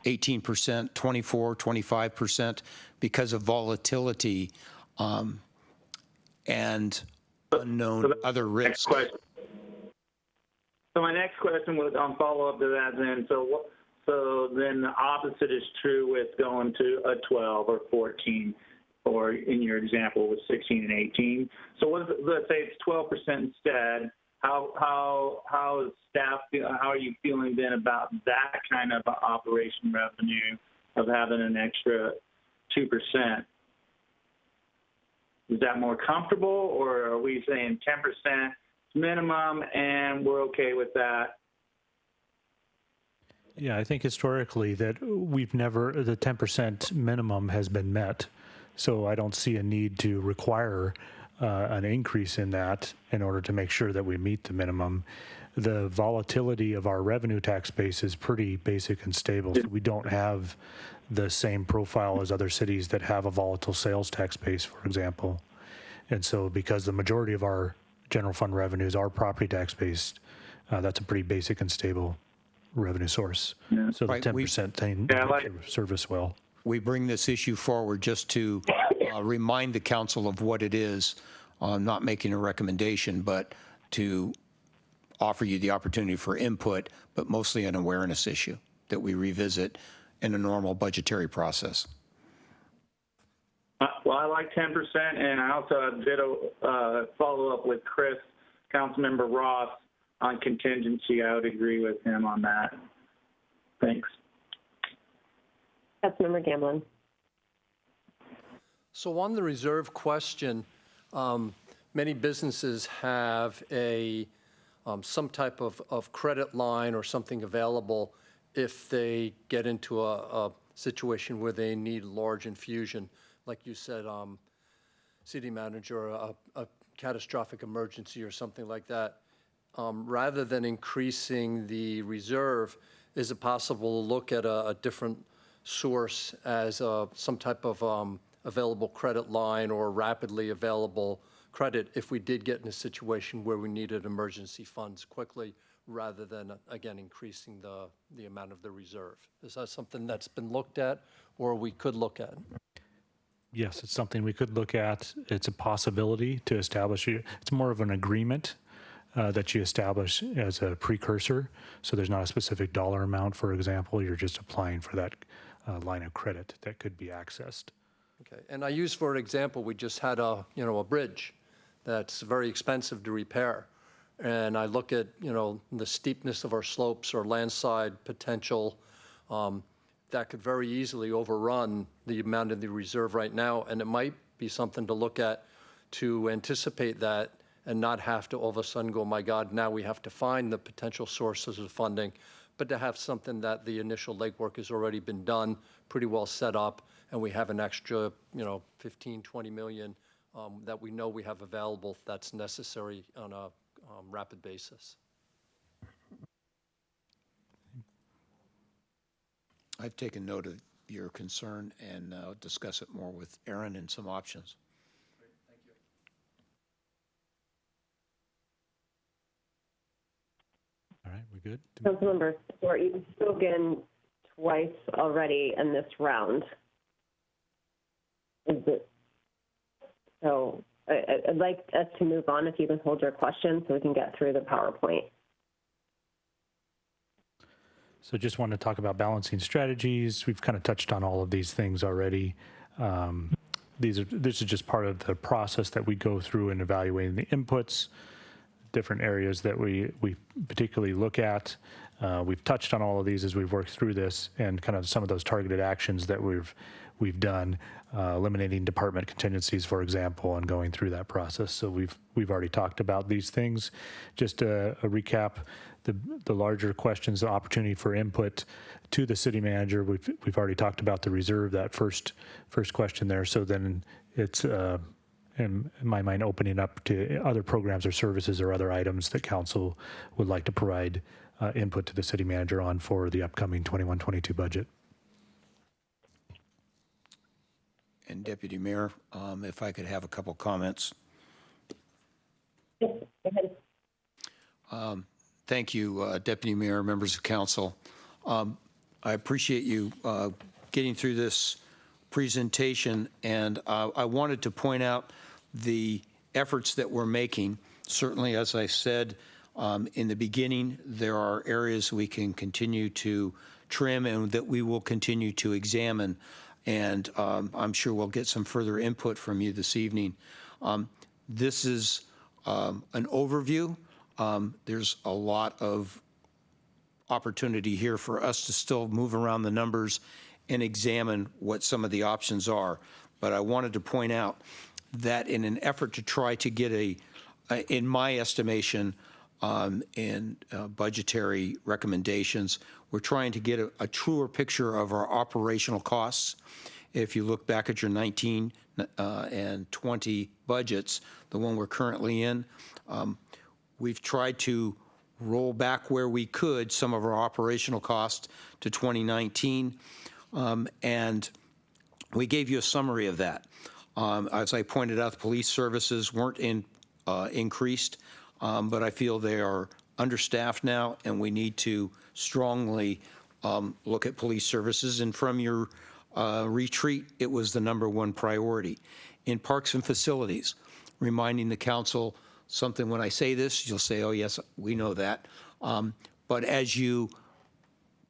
Speaker 8: 18%, 24%, 25% because of volatility and unknown other risks.
Speaker 4: So my next question was on follow-up to that then. So then the opposite is true with going to a 12 or 14, or in your example with 16 and 18. So let's say it's 12% instead. How is staff? How are you feeling then about that kind of operation revenue of having an extra 2%? Is that more comfortable, or are we saying 10% minimum and we're okay with that?
Speaker 19: Yeah, I think historically that the 10% minimum has been met. So I don't see a need to require an increase in that in order to make sure that we meet the minimum. The volatility of our revenue tax base is pretty basic and stable. So we don't have the same profile as other cities that have a volatile sales tax base, for example. And so because the majority of our general fund revenues are property tax based, that's a pretty basic and stable revenue source. Yeah. So the 10% thing serve us well.
Speaker 8: We bring this issue forward just to remind the council of what it is, not making a recommendation, but to offer you the opportunity for input, but mostly an awareness issue that we revisit in a normal budgetary process.
Speaker 4: Well, I like 10%, and I also did a follow-up with Chris, Councilmember Ross, on contingency. I would agree with him on that. Thanks.
Speaker 1: Councilmember Gamblin.
Speaker 6: So on the reserve question, many businesses have some type of credit line or something available if they get into a situation where they need large infusion. Like you said, city manager, a catastrophic emergency or something like that. Rather than increasing the reserve, is it possible to look at a different source as some type of available credit line or rapidly available credit if we did get in a situation where we needed emergency funds quickly, rather than, again, increasing the amount of the reserve? Is that something that's been looked at or we could look at?
Speaker 19: Yes, it's something we could look at. It's a possibility to establish. It's more of an agreement that you establish as a precursor. So there's not a specific dollar amount, for example. You're just applying for that line of credit that could be accessed.
Speaker 6: Okay, and I use, for example, we just had a bridge that's very expensive to repair. And I look at, the steepness of our slopes or landslide potential, that could very easily overrun the amount in the reserve right now. And it might be something to look at to anticipate that and not have to all of a sudden go, my God, now we have to find the potential sources of funding, but to have something that the initial legwork has already been done, pretty well set up, and we have an extra, 15, 20 million that we know we have available that's necessary on a rapid basis.
Speaker 8: I've taken note of your concern and discuss it more with Aaron and some options.
Speaker 6: Great, thank you.
Speaker 19: All right, we good?
Speaker 1: Councilmember Stewart, you've spoken twice already in this round. So I'd like us to move on if you can hold your question so we can get through the PowerPoint.
Speaker 19: So just want to talk about balancing strategies. We've kind of touched on all of these things already. This is just part of the process that we go through in evaluating the inputs, different areas that we particularly look at. We've touched on all of these as we've worked through this, and kind of some of those targeted actions that we've done, eliminating department contingencies, for example, and going through that process. So we've already talked about these things. Just a recap, the larger questions, the opportunity for input to the city manager. We've already talked about the reserve, that first question there. So then it's in my mind opening up to other programs or services or other items that council would like to provide input to the city manager on for the upcoming 21-22 budget.
Speaker 8: And Deputy Mayor, if I could have a couple comments.
Speaker 1: Go ahead.
Speaker 8: Thank you, Deputy Mayor, members of council. I appreciate you getting through this presentation, and I wanted to point out the efforts that we're making. Certainly, as I said in the beginning, there are areas we can continue to trim and that we will continue to examine, and I'm sure we'll get some further input from you this evening. This is an overview. There's a lot of opportunity here for us to still move around the numbers and examine what some of the options are. But I wanted to point out that in an effort to try to get in my estimation, in budgetary recommendations, we're trying to get a truer picture of our operational costs. If you look back at your 19 and 20 budgets, the one we're currently in, we've tried to roll back where we could some of our operational costs to 2019, and we gave you a summary of that. As I pointed out, the police services weren't increased, but I feel they are understaffed now, and we need to strongly look at police services. And from your retreat, it was the #1 priority. In parks and facilities, reminding the council something, when I say this, you'll say, oh, yes, we know that. But as you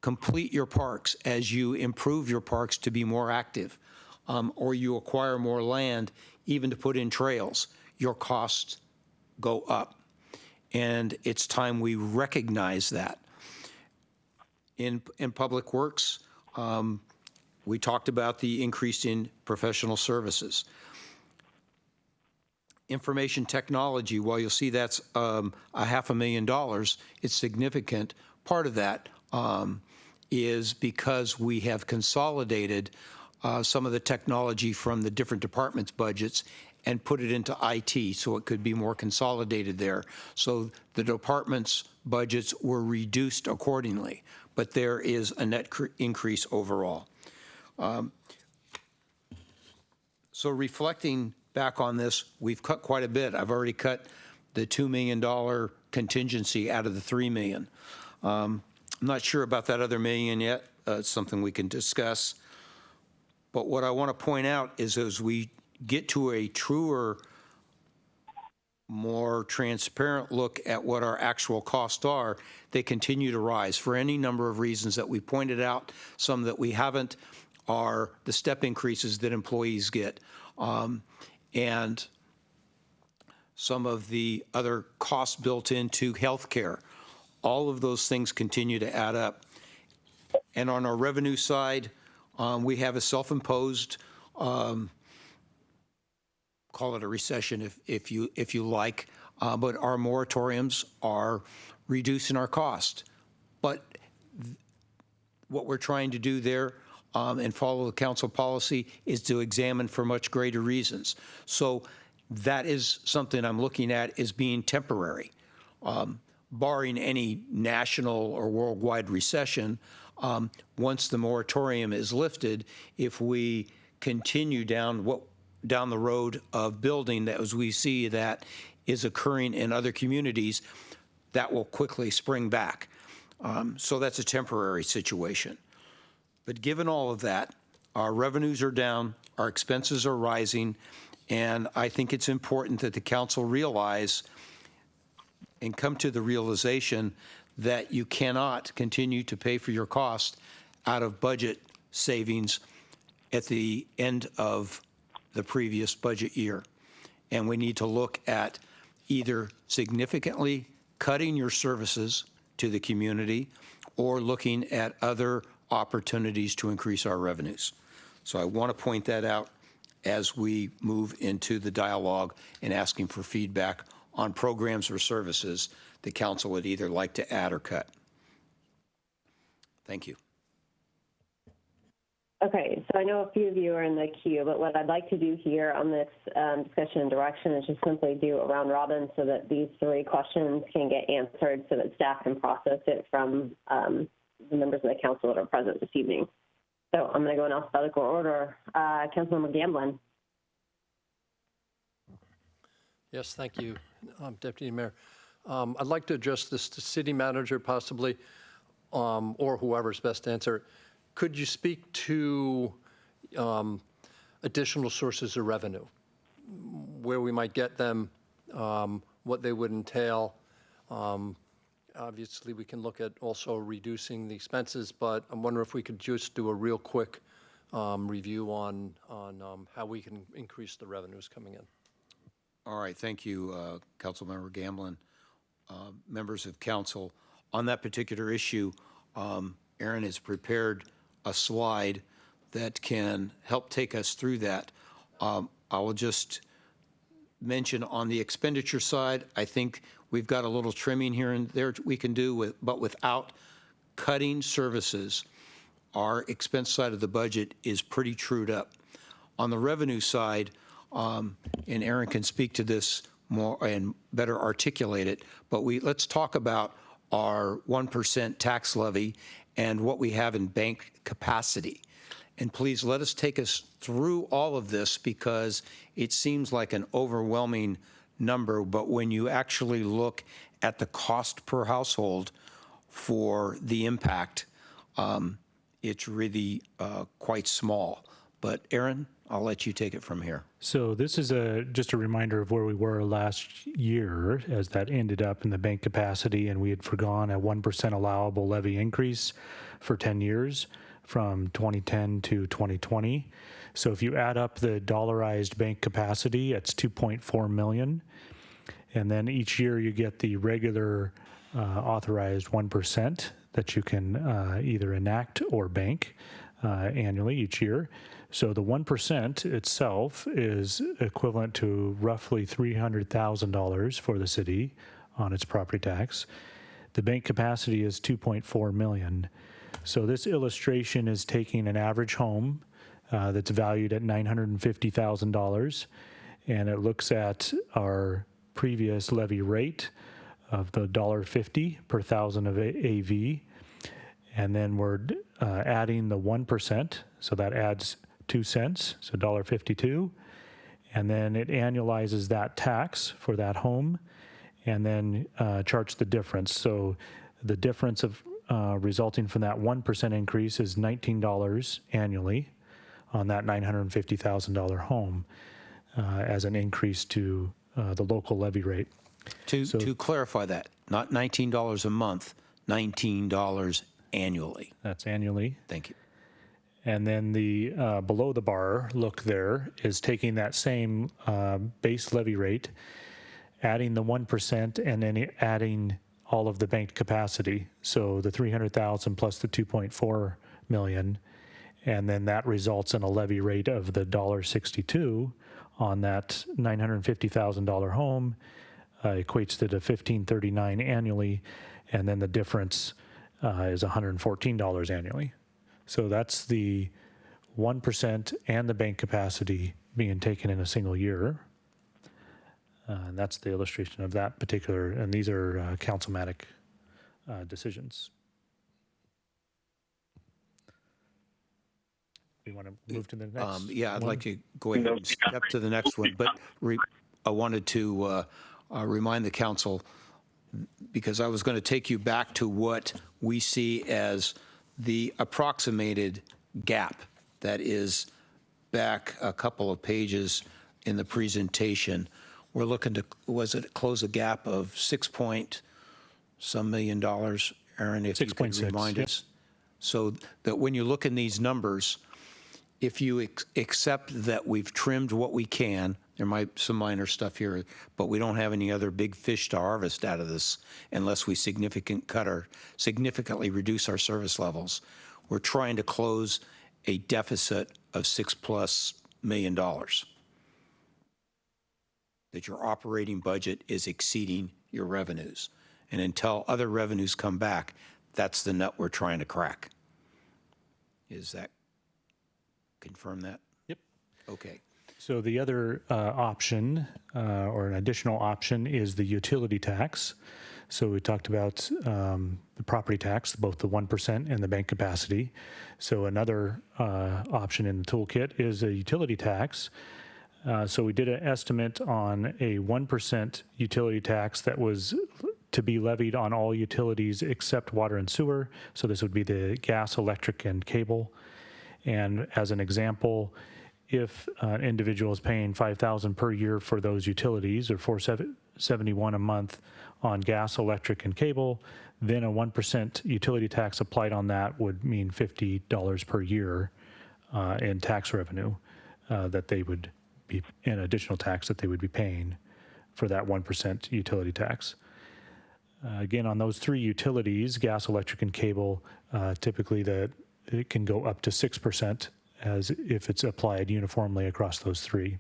Speaker 8: complete your parks, as you improve your parks to be more active, or you acquire more land, even to put in trails, your costs go up. And it's time we recognize that. In public works, we talked about the increase in professional services. Information technology, while you'll see that's $500,000, it's significant. Part of that is because we have consolidated some of the technology from the different departments' budgets and put it into IT, so it could be more consolidated there. So the department's budgets were reduced accordingly, but there is a net increase overall. So reflecting back on this, we've cut quite a bit. I've already cut the $2 million contingency out of the $3 million. I'm not sure about that other $1 million yet. It's something we can discuss. But what I want to point out is as we get to a truer, more transparent look at what our actual costs are, they continue to rise for any number of reasons that we pointed out. Some that we haven't are the step increases that employees get, and some of the other costs built into healthcare. All of those things continue to add up. And on our revenue side, we have a self-imposed, call it a recession if you like, but our moratoriums are reducing our cost. But what we're trying to do there and follow the council policy is to examine for much greater reasons. So that is something I'm looking at as being temporary. Barring any national or worldwide recession, once the moratorium is lifted, if we continue down the road of building that as we see that is occurring in other communities, that will quickly spring back. So that's a temporary situation. But given all of that, our revenues are down, our expenses are rising, and I think it's important that the council realize and come to the realization that you cannot continue to pay for your cost out of budget savings at the end of the previous budget year. And we need to look at either significantly cutting your services to the community or looking at other opportunities to increase our revenues. So I want to point that out as we move into the dialogue and asking for feedback on programs or services the council would either like to add or cut. Thank you.
Speaker 1: Okay, so I know a few of you are in the queue, but what I'd like to do here on this discussion and direction is just simply do a round robin so that these three questions can get answered so that staff can process it from the members of the council that are present this evening. So I'm going to go in alphabetical order. Councilmember Gamblin.
Speaker 6: Yes, thank you, Deputy Mayor. I'd like to address this to city manager possibly, or whoever's best to answer. Could you speak to additional sources of revenue, where we might get them, what they would entail? Obviously, we can look at also reducing the expenses, but I'm wondering if we could just do a real quick review on how we can increase the revenues coming in.
Speaker 8: All right, thank you, Councilmember Gamblin. Members of council, on that particular issue, Aaron has prepared a slide that can help take us through that. I will just mention on the expenditure side, I think we've got a little trimming here and there we can do, but without cutting services, our expense side of the budget is pretty trued up. On the revenue side, and Aaron can speak to this more and better articulate it, but let's talk about our 1% tax levy and what we have in bank capacity. And please let us take us through all of this because it seems like an overwhelming number, but when you actually look at the cost per household for the impact, it's really quite small. But Aaron, I'll let you take it from here.
Speaker 19: So this is just a reminder of where we were last year as that ended up in the bank capacity, and we had forgone a 1% allowable levy increase for 10 years from 2010 to 2020. So if you add up the dollarized bank capacity, it's 2.4 million. And then each year you get the regular authorized 1% that you can either enact or bank annually each year. So the 1% itself is equivalent to roughly $300,000 for the city on its property tax. The bank capacity is 2.4 million. So this illustration is taking an average home that's valued at $950,000, and it looks at our previous levy rate of the $1.50 per thousand of AV, and then we're adding the 1%, so that adds 2 cents, so $1.52, and then it annualizes that tax for that home, and then charge the difference. So the difference of resulting from that 1% increase is $19 annually on that $950,000 home as an increase to the local levy rate.
Speaker 8: To clarify that, not $19 a month, $19 annually.
Speaker 19: That's annually.
Speaker 8: Thank you.
Speaker 19: And then the below the bar look there is taking that same base levy rate, adding the 1%, and then adding all of the banked capacity. So the 300,000 plus the 2.4 million, and then that results in a levy rate of the $1.62 on that $950,000 home, equates to the $15.39 annually, and then the difference is $114 annually. So that's the 1% and the bank capacity being taken in a single year. And that's the illustration of that particular, and these are councilmatic decisions. We want to move to the next
Speaker 8: Yeah, I'd
Speaker 19: one?
Speaker 8: like to go ahead and step to the next one, but I wanted to remind the council, because I was going to take you back to what we see as the approximated gap that is back a couple of pages in the presentation. We're looking to, was it close a gap of $6.some million, Aaron, if you could
Speaker 19: 6.6,
Speaker 8: remind
Speaker 19: yep.
Speaker 8: us? So that when you look in these numbers, if you accept that we've trimmed what we can, there might be some minor stuff here, but we don't have any other big fish to harvest out of this unless we significantly reduce our service levels. We're trying to close a deficit of $6+ million. That your operating budget is exceeding your revenues. And until other revenues come back, that's the nut we're trying to crack. Is that, confirm that?
Speaker 19: Yep.
Speaker 8: Okay.
Speaker 19: So the other option, or an additional option, is the utility tax. So we talked about the property tax, both the 1% and the bank capacity. So another option in the toolkit is a utility tax. So we did an estimate on a 1% utility tax that was to be levied on all utilities except water and sewer. So this would be the gas, electric, and cable. And as an example, if an individual is paying $5,000 per year for those utilities, or $471 a month on gas, electric, and cable, then a 1% utility tax applied on that would mean $50 per year in tax revenue that they would be, an additional tax that they would be paying for that 1% utility tax. Again, on those three utilities, gas, electric, and cable, typically it can go up to 6% as if it's applied uniformly across those three.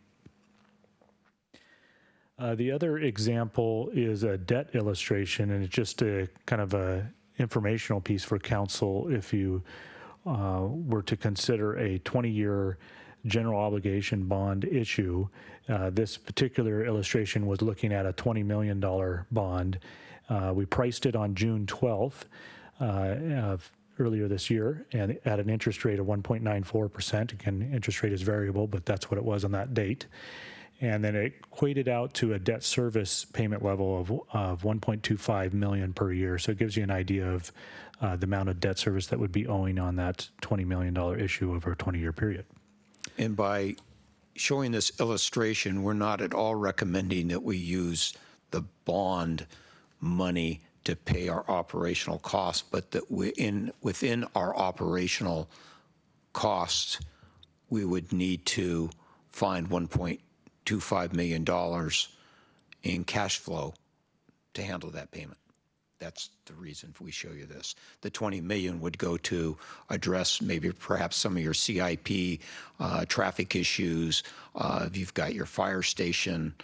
Speaker 19: The other example is a debt illustration, and it's just a kind of a informational piece for council if you were to consider a 20-year general obligation bond issue. This particular illustration was looking at a $20 million bond. We priced it on June 12th of earlier this year, and at an interest rate of 1.94%. Again, interest rate is variable, but that's what it was on that date. And then it equated out to a debt service payment level of $1.25 million per year. So it gives you an idea of the amount of debt service that would be owing on that $20 million issue over a 20-year period.
Speaker 8: And by showing this illustration, we're not at all recommending that we use the bond money to pay our operational costs, but that within our operational costs, we would need to find $1.25 million in cash flow to handle that payment. That's the reason we show you this. The $20 million would go to address maybe perhaps some of your CIP traffic issues. If you've got your fire station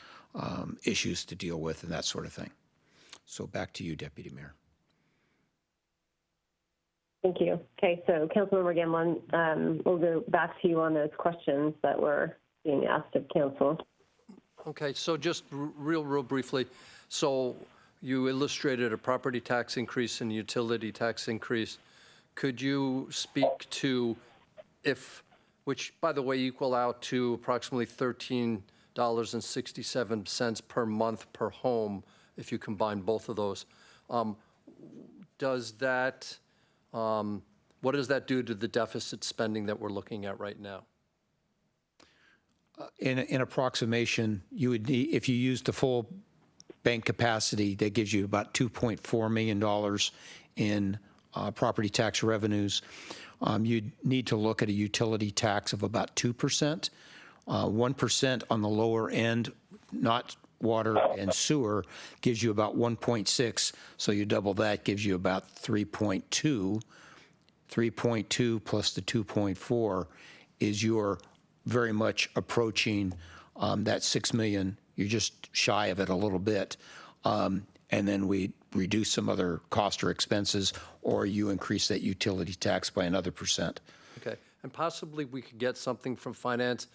Speaker 8: issues to deal with and that sort of thing. So back to you, Deputy Mayor.
Speaker 1: Thank you. Okay, so Councilmember Gamlin, we'll go back to you on those questions that were being asked of council.
Speaker 6: Okay, so just real briefly, so you illustrated a property tax increase and utility tax increase. Could you speak to which by the way equal out to approximately $13.67 per month per home if you combine both of those. Does that, what does that do to the deficit spending that we're looking at right now?
Speaker 8: In approximation, you would need, if you use the full bank capacity, that gives you about $2.4 million in property tax revenues. You'd need to look at a utility tax of about 2%. 1% on the lower end, not water and sewer, gives you about 1.6. So you double that, gives you about 3.2. 3.2 plus the 2.4 is your very much approaching that 6 million. You're just shy of it a little bit. And then we reduce some other cost or expenses, or you increase that utility tax by another %.
Speaker 6: Okay, and possibly we could get something from finance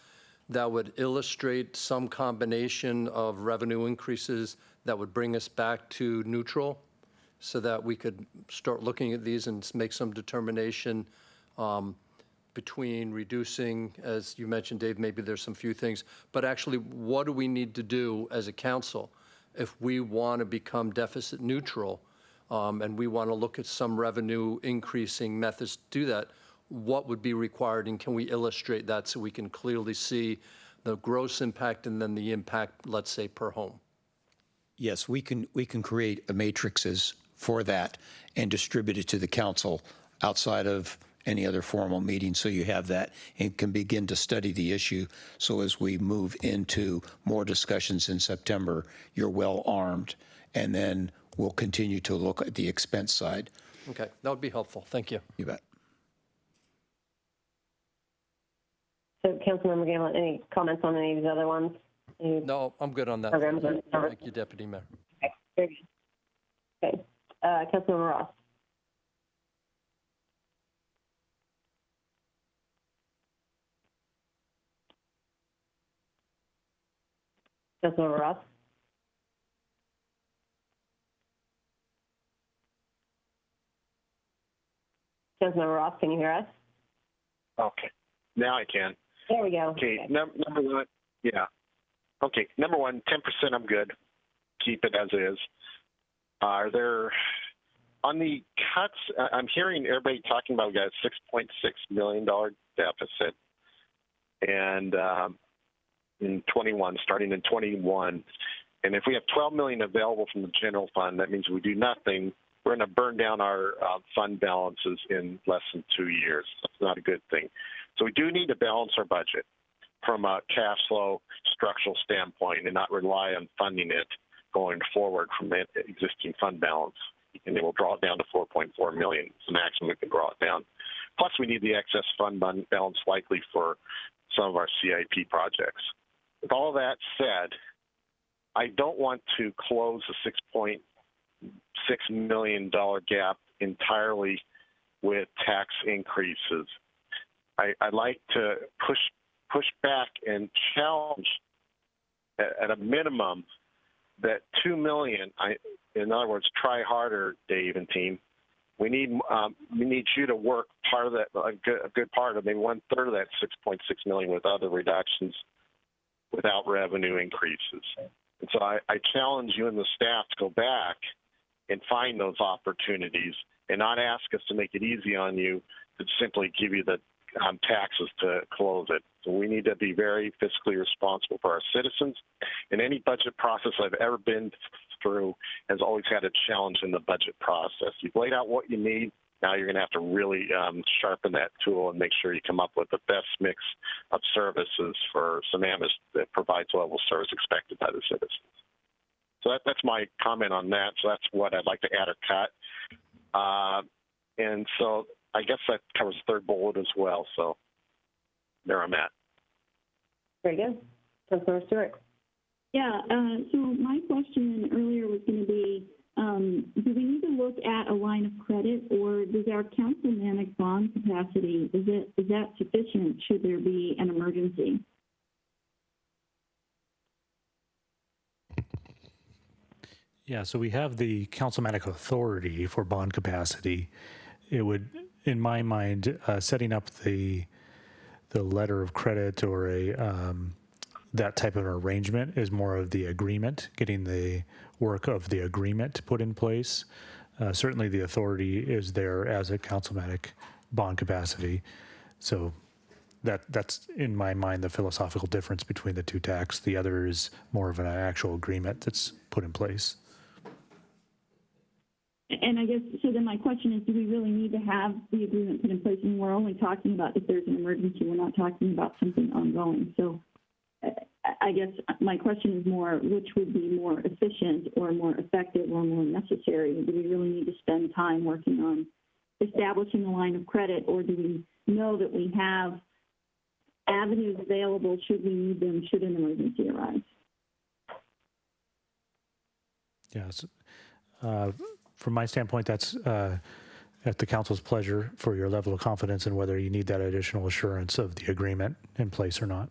Speaker 6: that would illustrate some combination of revenue increases that would bring us back to neutral, so that we could start looking at these and make some determination between reducing, as you mentioned, Dave, maybe there's some few things, but actually what do we need to do as a council if we want to become deficit neutral and we want to look at some revenue increasing methods to do that? What would be required, and can we illustrate that so we can clearly see the gross impact and then the impact, let's say, per home?
Speaker 8: Yes, we can create a matrices for that and distribute it to the council outside of any other formal meeting, so you have that and can begin to study the issue. So as we move into more discussions in September, you're well armed, and then we'll continue to look at the expense side.
Speaker 6: Okay, that would be helpful. Thank you.
Speaker 8: You bet.
Speaker 1: So, Councilmember Gamlin, any comments on any of these other ones?
Speaker 6: No, I'm good on that.
Speaker 1: Programs?
Speaker 6: Thank you, Deputy Mayor.
Speaker 1: Okay, very good. Okay, Councilmember Ross. Councilmember Ross. Councilmember Ross, can you hear us?
Speaker 18: Okay, now I can.
Speaker 1: There we go.
Speaker 18: Okay, number one, yeah. Okay, number one, 10% I'm good. Keep it as is. Are there, on the cuts, I'm hearing everybody talking about we got a $6.6 million deficit. And in 21, starting in 21. And if we have 12 million available from the general fund, that means we do nothing. We're going to burn down our fund balances in less than 2 years. That's not a good thing. So we do need to balance our budget from a cash flow structural standpoint and not rely on funding it going forward from the existing fund balance. And then we'll draw it down to 4.4 million. It's the maximum we can draw it down. Plus, we need the excess fund balance likely for some of our CIP projects. With all that said, I don't want to close the $6.6 million gap entirely with tax increases. I'd like to push back and challenge at a minimum that $2 million. In other words, try harder, Dave and team. We need you to work part of that, a good part of maybe 1/3 of that 6.6 million with other reductions without revenue increases. And so I challenge you and the staff to go back and find those opportunities and not ask us to make it easy on you to simply give you the taxes to close it. So we need to be very fiscally responsible for our citizens. And any budget process I've ever been through has always had a challenge in the budget process. You've laid out what you need. Now you're going to have to really sharpen that tool and make sure you come up with the best mix of services for Sammamish that provides the level of service expected by the citizens. So that's my comment on that. So that's what I'd like to add or cut. And so I guess that covers the third bullet as well. So there I'm at.
Speaker 1: Very good. Councilmember Stewart.
Speaker 5: Yeah, so my question earlier was going to be, do we need to look at a line of credit, or does our council manage bond capacity? Is that sufficient should there be an emergency?
Speaker 19: Yeah, so we have the councilmanic authority for bond capacity. It would, in my mind, setting up the letter of credit or a that type of arrangement is more of the agreement, getting the work of the agreement put in place. Certainly the authority is there as a councilmanic bond capacity. So that's, in my mind, the philosophical difference between the two TACs. The other is more of an actual agreement that's put in place.
Speaker 5: And I guess, so then my question is, do we really need to have the agreement put in place? And we're only talking about if there's an emergency. We're not talking about something ongoing. So I guess my question is more, which would be more efficient or more effective or more necessary? Do we really need to spend time working on establishing a line of credit, or do we know that we have avenues available should we need them, should an emergency arise?
Speaker 19: Yes. From my standpoint, that's at the council's pleasure for your level of confidence and whether you need that additional assurance of the agreement in place or not.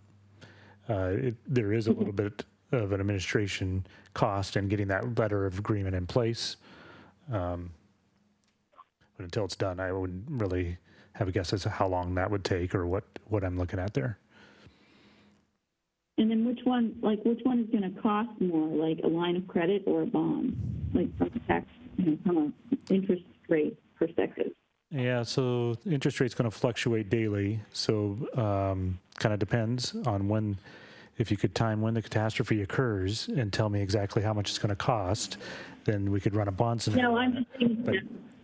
Speaker 19: There is a little bit of an administration cost in getting that letter of agreement in place. But until it's done, I wouldn't really have a guess as to how long that would take or what I'm looking at there.
Speaker 5: And then which one is going to cost more, like a line of credit or a bond, like from a tax, from an interest rate perspective?
Speaker 19: Yeah, so interest rate's going to fluctuate daily. So kind of depends on if you could time when the catastrophe occurs and tell me exactly how much it's going to cost, then we could run a bond scenario.
Speaker 5: No, I'm just saying.
Speaker 19: But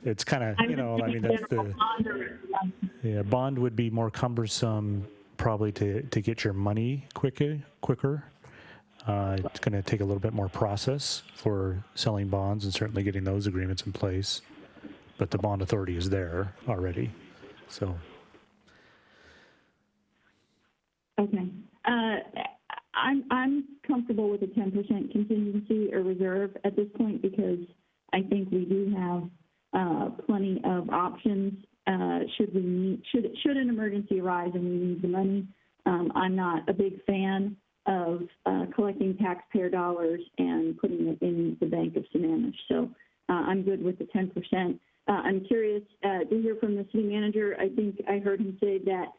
Speaker 19: it's kind of, that's the bond would be more cumbersome probably to get your money quicker. It's going to take a little bit more process for selling bonds and certainly getting those agreements in place. But the bond authority is there already, so.
Speaker 5: Okay. I'm comfortable with a 10% contingency or reserve at this point because I think we do have plenty of options should an emergency arise and we need the money. I'm not a big fan of collecting taxpayer dollars and putting it in the Bank of Sammamish. So I'm good with the 10%. I'm curious to hear from the city manager. I think I heard him say that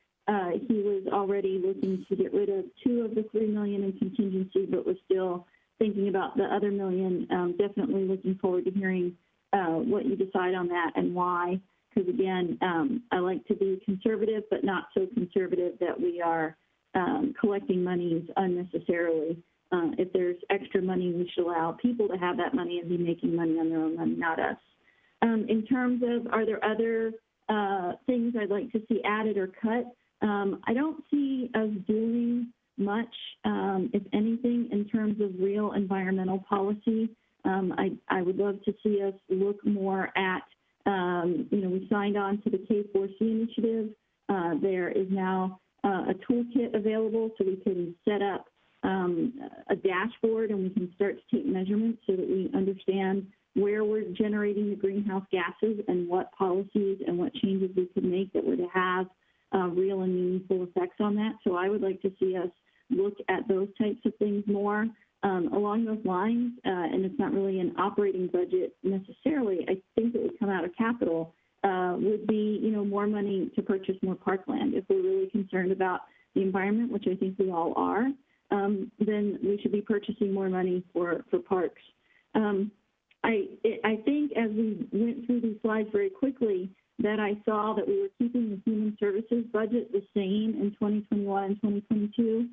Speaker 5: he was already looking to get rid of $2 of the $3 million in contingency, but was still thinking about the other $1 million. Definitely looking forward to hearing what you decide on that and why. Because again, I like to be conservative, but not so conservative that we are collecting monies unnecessarily. If there's extra money, we should allow people to have that money and be making money on their own money, not us. In terms of, are there other things I'd like to see added or cut? I don't see us doing much, if anything, in terms of real environmental policy. I would love to see us look more at, we signed on to the K4C initiative. There is now a toolkit available so we can set up a dashboard and we can start to take measurements so that we understand where we're generating the greenhouse gases and what policies and what changes we could make that were to have real and meaningful effects on that. So I would like to see us look at those types of things more. Along those lines, and it's not really an operating budget necessarily, I think it would come out of capital, would be, more money to purchase more parkland. If we're really concerned about the environment, which I think we all are, then we should be purchasing more money for parks. I think as we went through these slides very quickly, that I saw that we were keeping the human services budget the same in 2021 and 2022.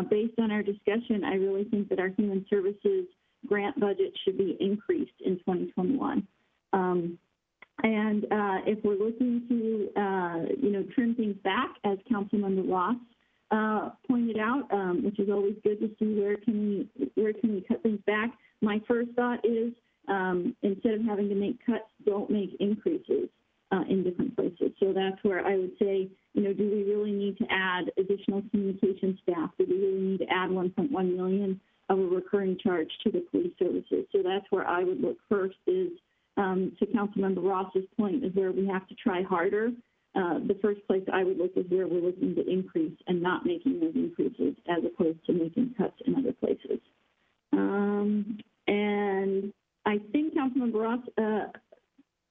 Speaker 5: Based on our discussion, I really think that our human services grant budget should be increased in 2021. And if we're looking to, trim things back, as Councilmember Ross pointed out, which is always good to see where can we cut things back. My first thought is instead of having to make cuts, don't make increases in different places. So that's where I would say, do we really need to add additional communication staff? Do we really need to add $1.1 million of a recurring charge to the police services? So that's where I would look first is, to Councilmember Ross's point, is where we have to try harder. The first place I would look is where we're looking to increase and not making those increases as opposed to making cuts in other places. And I think Councilmember Ross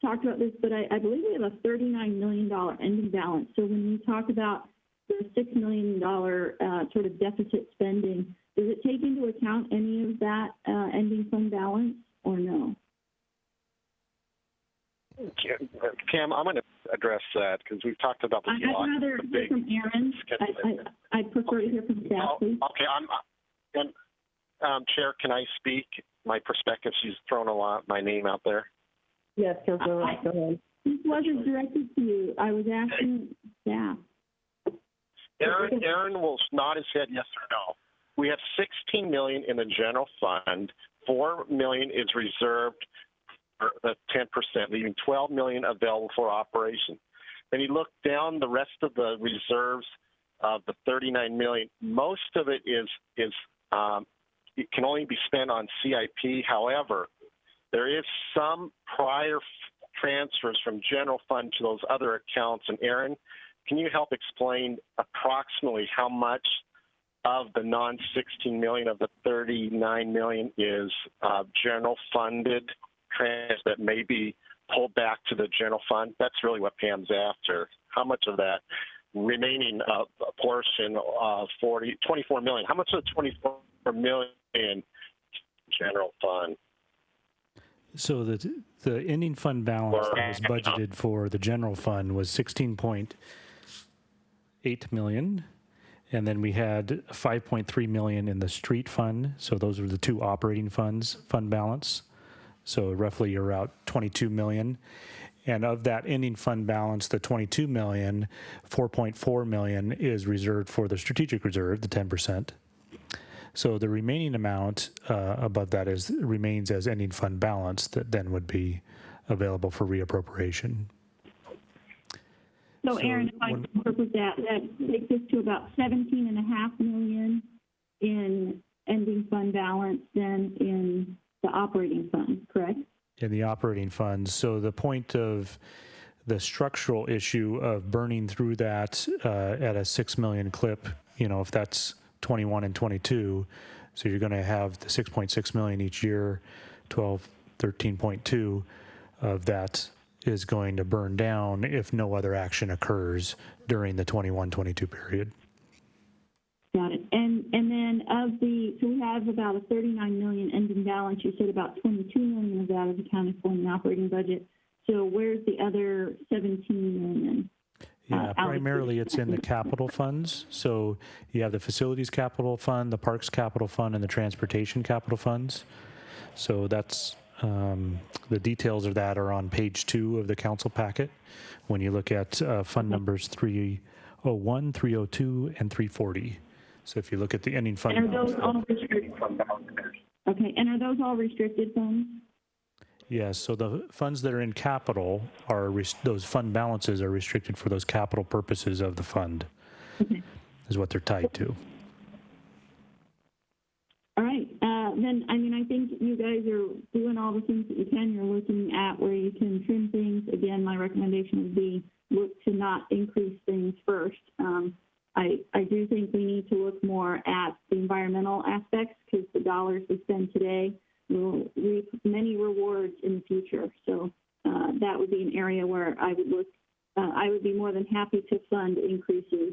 Speaker 5: talked about this, but I believe we have a $39 million ending balance. So when you talk about the $6 million sort of deficit spending, does it take into account any of that ending fund balance or no?
Speaker 18: Cam, I'm going to address that because we've talked about this a lot.
Speaker 5: I'd rather hear from Aaron. I'd prefer to hear from staff, please.
Speaker 18: Okay, Chair, can I speak? My perspective, she's thrown my name out there.
Speaker 1: Yes, Councilor Ross, go ahead.
Speaker 5: This wasn't directed to you. I was asking staff.
Speaker 18: Aaron will nod his head yes or no. We have $16 million in the general fund. $4 million is reserved for the 10%, leaving $12 million available for operation. Then you look down the rest of the reserves of the $39 million. Most of it is it can only be spent on CIP. However, There is some prior transfers from general fund to those other accounts. And Aaron, can you help explain approximately how much of the non-16 million of the 39 million is general funded transfers that may be pulled back to the general fund? That's really what Pam's after. How much of that remaining portion of 24 million, how much of the 24 million general fund?
Speaker 19: So the ending fund balance that was budgeted for the general fund was 16.8 million. And then we had 5.3 million in the street fund. So those were the two operating funds, fund balance. So roughly around 22 million. And of that ending fund balance, the 22 million, 4.4 million is reserved for the strategic reserve, the 10%. So the remaining amount above that remains as ending fund balance that then would be available for reappropriation.
Speaker 5: So Aaron, if I can work with that takes us to about 17.5 million in ending fund balance then in the operating fund, correct?
Speaker 19: In the operating funds. So the point of the structural issue of burning through that at a 6 million clip, if that's 21 and 22, so you're going to have the 6.6 million each year, 13.2 of that is going to burn down if no other action occurs during the 21-22 period.
Speaker 5: Got it. And then so we have about a 39 million ending balance. You said about 22 million of that is accounted for in the operating budget. So where's the other 17 million?
Speaker 19: Yeah, primarily it's in the capital funds. So you have the facilities capital fund, the parks capital fund, and the transportation capital funds. So that's the details of that are on page 2 of the council packet when you look at fund numbers 301, 302, and 340. So if you look at the ending fund
Speaker 5: and are
Speaker 19: balance,
Speaker 5: those all restricted? Okay, and are those all restricted funds?
Speaker 19: Yes, so the funds that are in capital are, those fund balances are restricted for those capital purposes of the fund, is what they're tied to.
Speaker 5: All right, then, I think you guys are doing all the things that you can. You're looking at where you can trim things. Again, my recommendation would be look to not increase things first. I do think we need to look more at the environmental aspects because the dollars we spend today will reap many rewards in the future. So that would be an area where I would look. I would be more than happy to fund increases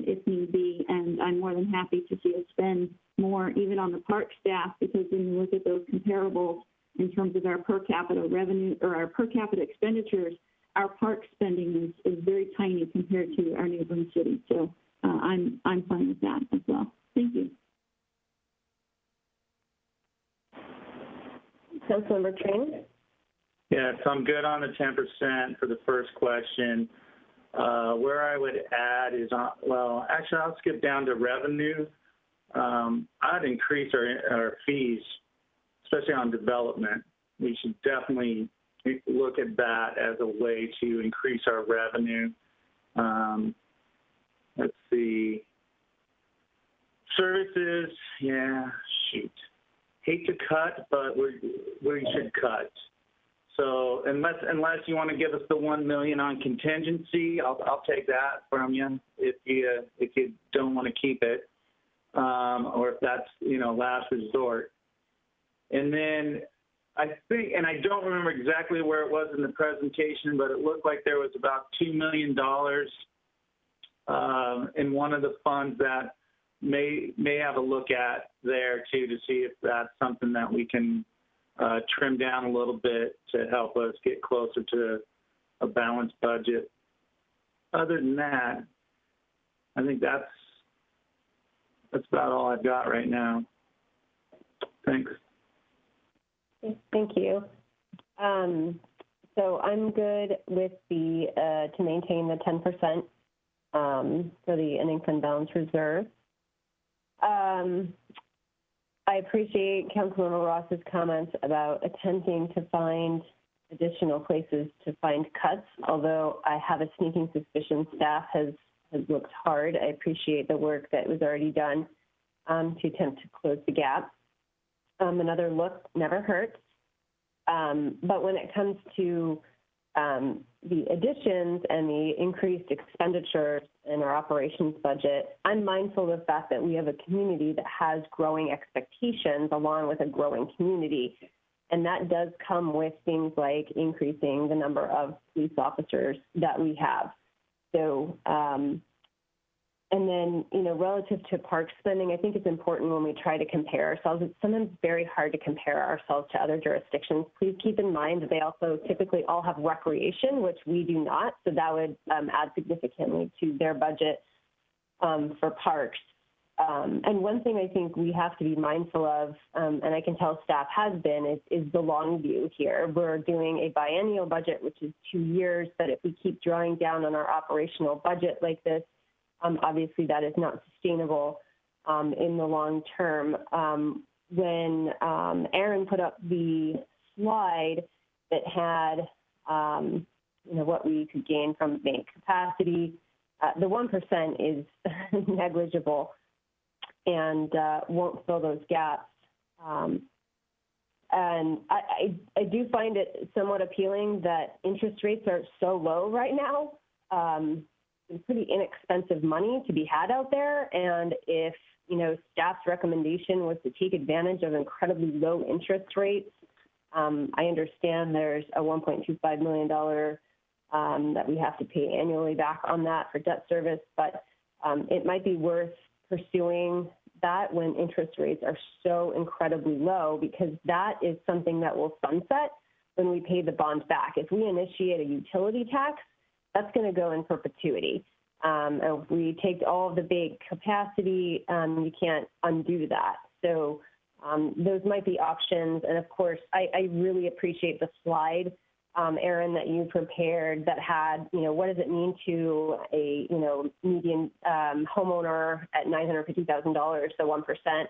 Speaker 5: if need be, and I'm more than happy to see us spend more even on the park staff because when you look at those comparables in terms of our per capita revenue or our per capita expenditures, our park spending is very tiny compared to our neighboring cities. So I'm fine with that as well. Thank you.
Speaker 1: Councilmember Train?
Speaker 4: Yes, I'm good on the 10% for the first question. Where I would add is, actually, I'll skip down to revenue. I'd increase our fees, especially on development. We should definitely look at that as a way to increase our revenue. Let's see. Services, hate to cut, but we should cut. So unless you want to give us the $1 million on contingency, I'll take that from you if you don't want to keep it, or if that's last resort. And then I think, and I don't remember exactly where it was in the presentation, but it looked like there was about $2 million in one of the funds that may have a look at there too to see if that's something that we can trim down a little bit to help us get closer to a balanced budget. Other than that, I think that's about all I've got right now. Thanks.
Speaker 1: Thank you. So I'm good with to maintain the 10% for the ending fund balance reserve. I appreciate Councilmember Ross's comments about attempting to find additional places to find cuts, although I have a sneaking suspicion staff has looked hard. I appreciate the work that was already done to attempt to close the gap. Another look never hurts. But when it comes to the additions and the increased expenditures in our operations budget, I'm mindful of the fact that we have a community that has growing expectations along with a growing community. And that does come with things like increasing the number of police officers that we have. So, and then, relative to park spending, I think it's important when we try to compare ourselves. It's sometimes very hard to compare ourselves to other jurisdictions. Please keep in mind that they also typically all have recreation, which we do not. So that would add significantly to their budget for parks. And one thing I think we have to be mindful of, and I can tell staff has been, is the long view here. We're doing a biennial budget, which is 2 years, but if we keep drawing down on our operational budget like this, obviously that is not sustainable in the long term. When Aaron put up the slide that had, what we could gain from bank capacity, the 1% is negligible and won't fill those gaps. And I do find it somewhat appealing that interest rates are so low right now. It's pretty inexpensive money to be had out there. And if, staff's recommendation was to take advantage of incredibly low interest rates, I understand there's a $1.25 million that we have to pay annually back on that for debt service, but it might be worth pursuing that when interest rates are so incredibly low, because that is something that will sunset when we pay the bond back. If we initiate a utility tax, that's going to go in perpetuity. And if we take all of the bank capacity, you can't undo that. So those might be options. And of course, I really appreciate the slide, Aaron, that you prepared that had, what does it mean to a, median homeowner at $950,000, so 1%,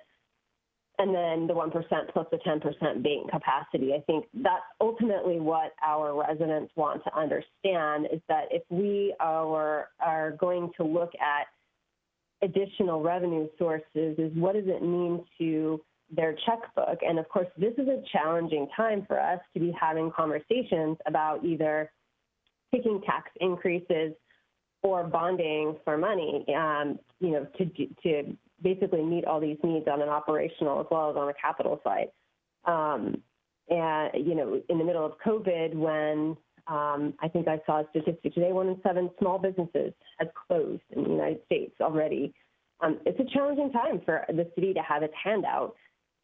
Speaker 1: and then the 1% plus the 10% bank capacity. I think that's ultimately what our residents want to understand, is that if we are going to look at additional revenue sources, is what does it mean to their checkbook? And of course, this is a challenging time for us to be having conversations about either picking tax increases or bonding for money, to basically meet all these needs on an operational as well as on a capital side. And, in the middle of COVID, when I think I saw a statistic today, 1 in 7 small businesses has closed in the United States already. It's a challenging time for the city to have its hand out.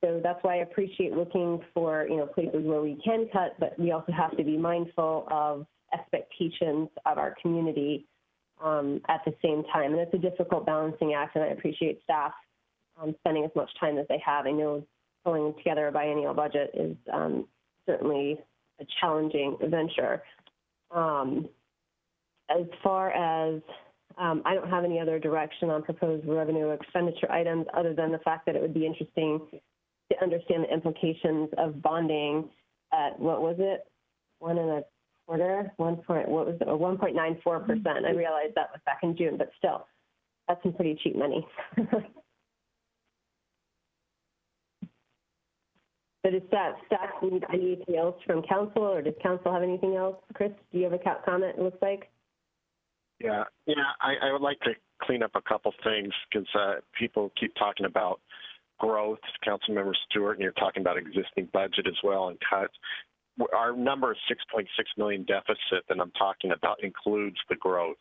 Speaker 1: So that's why I appreciate looking for, places where we can cut, but we also have to be mindful of expectations of our community at the same time. And it's a difficult balancing act, and I appreciate staff spending as much time as they have. I know pulling together a biennial budget is certainly a challenging venture. As far as, I don't have any other direction on proposed revenue expenditure items other than the fact that it would be interesting to understand the implications of bonding at, what was it, 1.25%, 1.94%. I realized that was back in June, but still, that's some pretty cheap money. But is staff need anything else from council, or does council have anything else? Chris, do you have a comment, it looks like?
Speaker 18: Yeah, I would like to clean up a couple things, because people keep talking about growth, Councilmember Stewart, and you're talking about existing budget as well and cuts. Our number is 6.6 million deficit that I'm talking about includes the growth.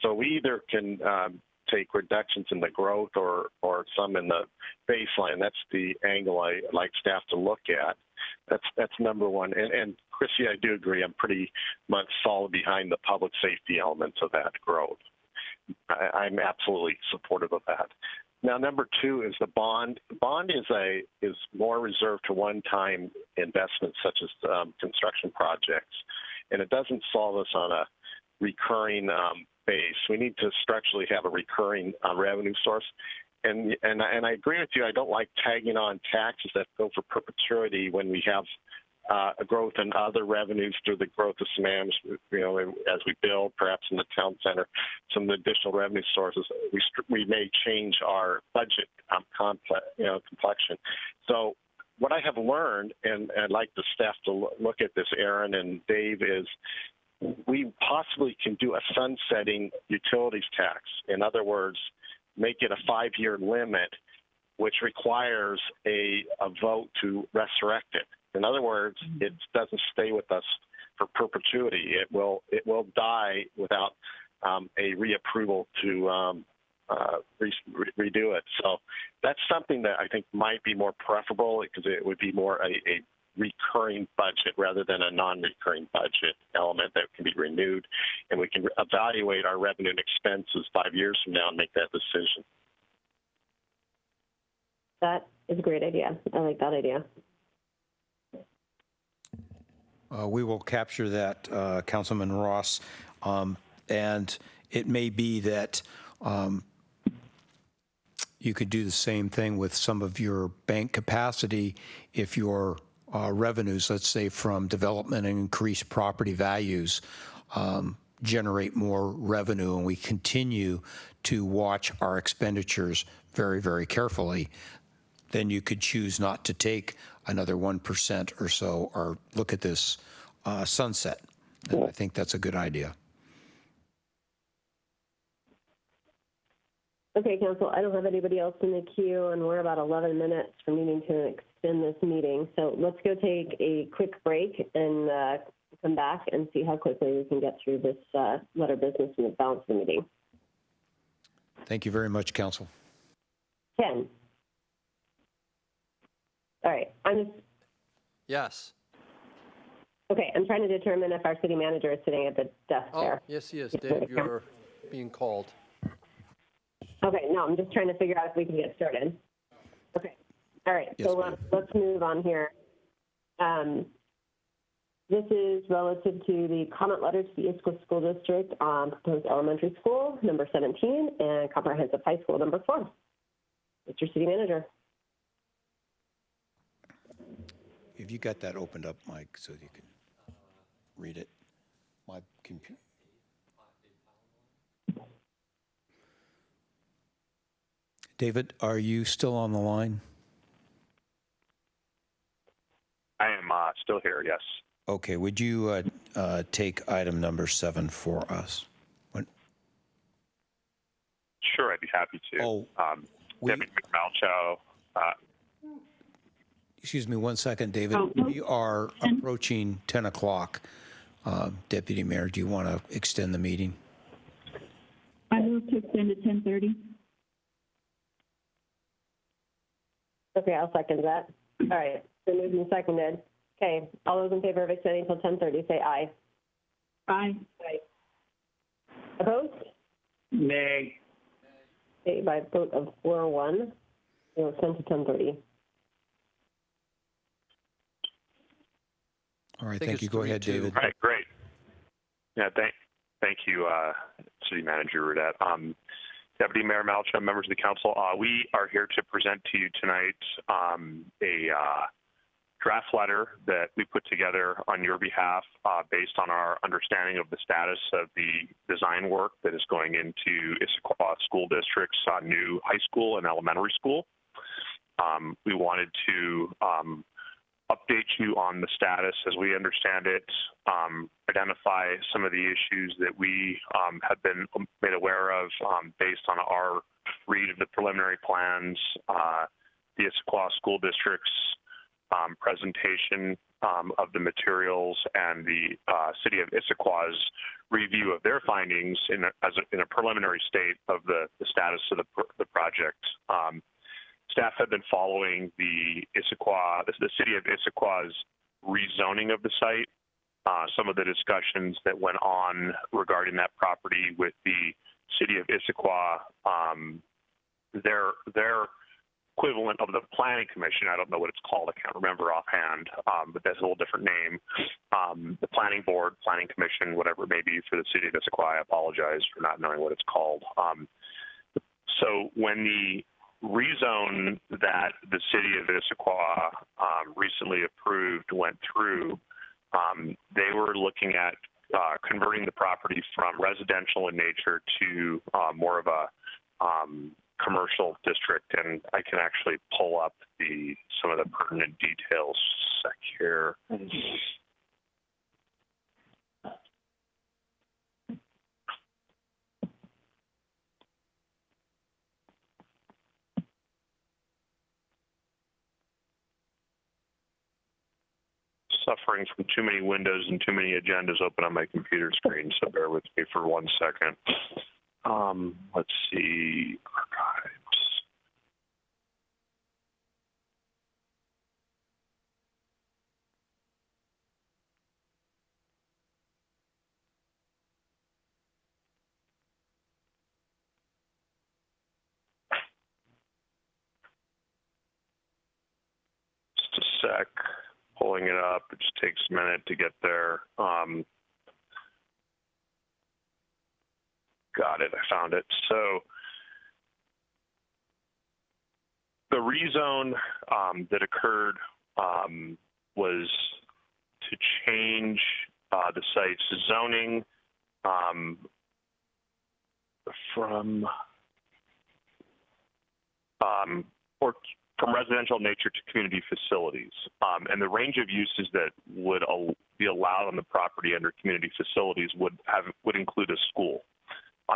Speaker 18: So we either can take reductions in the growth or some in the baseline. That's the angle I like staff to look at. That's number one. And Chrissy, I do agree. I'm pretty much solid behind the public safety elements of that growth. I'm absolutely supportive of that. Now, number two is the bond. The bond is more reserved to one-time investments such as construction projects, and it doesn't solve us on a recurring base. We need to structurally have a recurring revenue source. And I agree with you. I don't like tagging on taxes that go for perpetuity when we have a growth in other revenues through the growth of Sammamish, as we build, perhaps in the town center, some additional revenue sources. We may change our budget complexion. So what I have learned, and I'd like the staff to look at this, Aaron and Dave, is we possibly can do a sunsetting utilities tax. In other words, make it a 5-year limit, which requires a vote to resurrect it. In other words, it doesn't stay with us for perpetuity. It will die without a reapproval to redo it. So that's something that I think might be more preferable, because it would be more a recurring budget rather than a non-recurring budget element that can be renewed, and we can evaluate our revenue and expenses 5 years from now and make that decision.
Speaker 1: That is a great idea. I like that idea.
Speaker 8: We will capture that, Councilman Ross, and it may be that you could do the same thing with some of your bank capacity if your revenues, let's say from development and increased property values, generate more revenue, and we continue to watch our expenditures very, very carefully, then you could choose not to take another 1% or so, or look at this sunset. And I think that's a good idea.
Speaker 1: Okay, Council, I don't have anybody else in the queue, and we're about 11 minutes from needing to extend this meeting. So let's go take a quick break and come back and see how quickly we can get through this letter business and the balance of the meeting.
Speaker 8: Thank you very much, Council.
Speaker 1: Ken. All right,
Speaker 6: Yes.
Speaker 1: Okay, I'm trying to determine if our city manager is sitting at the desk there.
Speaker 6: Yes, he is. Dave, you're being called.
Speaker 1: Okay, no, I'm just trying to figure out if we can get started. Okay, all right,
Speaker 8: Yes,
Speaker 1: so let's move on here. This is relative to the comment letter to the Issaquah School District on proposed elementary school, number 17, and comprehensive high school, number 4. Mr. City Manager.
Speaker 8: Have you got that opened up, Mike, so you can read it? My computer. David, are you still on the line?
Speaker 7: I am still here, yes.
Speaker 8: Okay, would you take item number 7 for us?
Speaker 7: Sure, I'd be happy to. Deputy Malchow.
Speaker 8: Excuse me 1 second, David. We are approaching 10 o'clock. Deputy Mayor, do you want to extend the meeting?
Speaker 5: I move to extend to 10:30.
Speaker 1: Okay, I'll second that. All right, so moved and seconded. Okay, all those in favor of extending until 10:30, say aye.
Speaker 5: Aye.
Speaker 1: Aye. Opposed?
Speaker 4: Nay.
Speaker 1: Okay, by a vote of 4-1, we'll extend to 10:30.
Speaker 8: All right, thank you. Go ahead, David.
Speaker 7: All right, great. Yeah, thank you, City Manager Rudette. Deputy Mayor Malchow, members of the council, we are here to present to you tonight a draft letter that we put together on your behalf based on our understanding of the status of the design work that is going into Issaquah School District's new high school and elementary school. We wanted to update you on the status as we understand it, identify some of the issues that we have been made aware of based on our read of the preliminary plans, the Issaquah School District's presentation of the materials, and the City of Issaquah's review of their findings in a preliminary state of the status of the project. Staff have been following the City of Issaquah's rezoning of the site, some of the discussions that went on regarding that property with the City of Issaquah, their equivalent of the Planning Commission. I don't know what it's called. I can't remember offhand, but that's a little different name. The Planning Board, Planning Commission, whatever it may be for the City of Issaquah. I apologize for not knowing what it's called. So when the rezone that the City of Issaquah recently approved went through, they were looking at converting the property from residential in nature to more of a commercial district, and I can actually pull up some of the pertinent details sec here. Suffering from too many windows and too many agendas open on my computer screen, so bear with me for 1 second. Let's see, archives. Just a sec. Pulling it up. It just takes a minute to get there. Got it. I found it. So the rezone that occurred was to change the site's zoning from residential nature to community facilities. And the range of uses that would be allowed on the property under community facilities would include a school.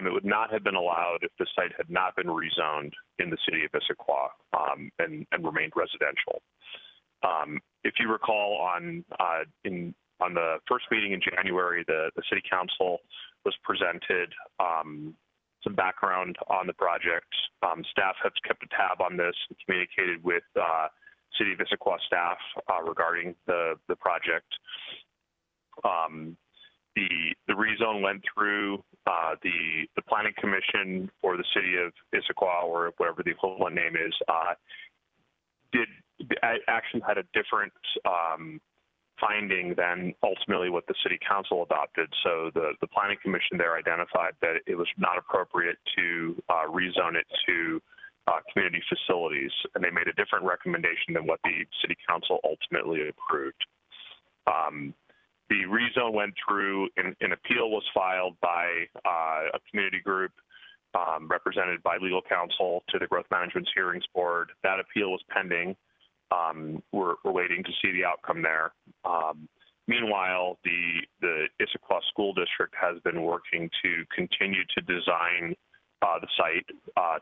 Speaker 7: It would not have been allowed if the site had not been rezoned in the city of Issaquah and remained residential. If you recall, on the first meeting in January, the city council was presented some background on the project. Staff has kept a tab on this and communicated with City of Issaquah staff regarding the project. The rezone went through the Planning Commission for the City of Issaquah, or whatever the equivalent name is, actually had a different finding than ultimately what the City Council adopted. So the Planning Commission there identified that it was not appropriate to rezone it to community facilities, and they made a different recommendation than what the City Council ultimately approved. The rezone went through, an appeal was filed by a community group represented by legal counsel to the Growth Management's Hearings Board. That appeal was pending. We're waiting to see the outcome there. Meanwhile, the Issaquah School District has been working to continue to design the site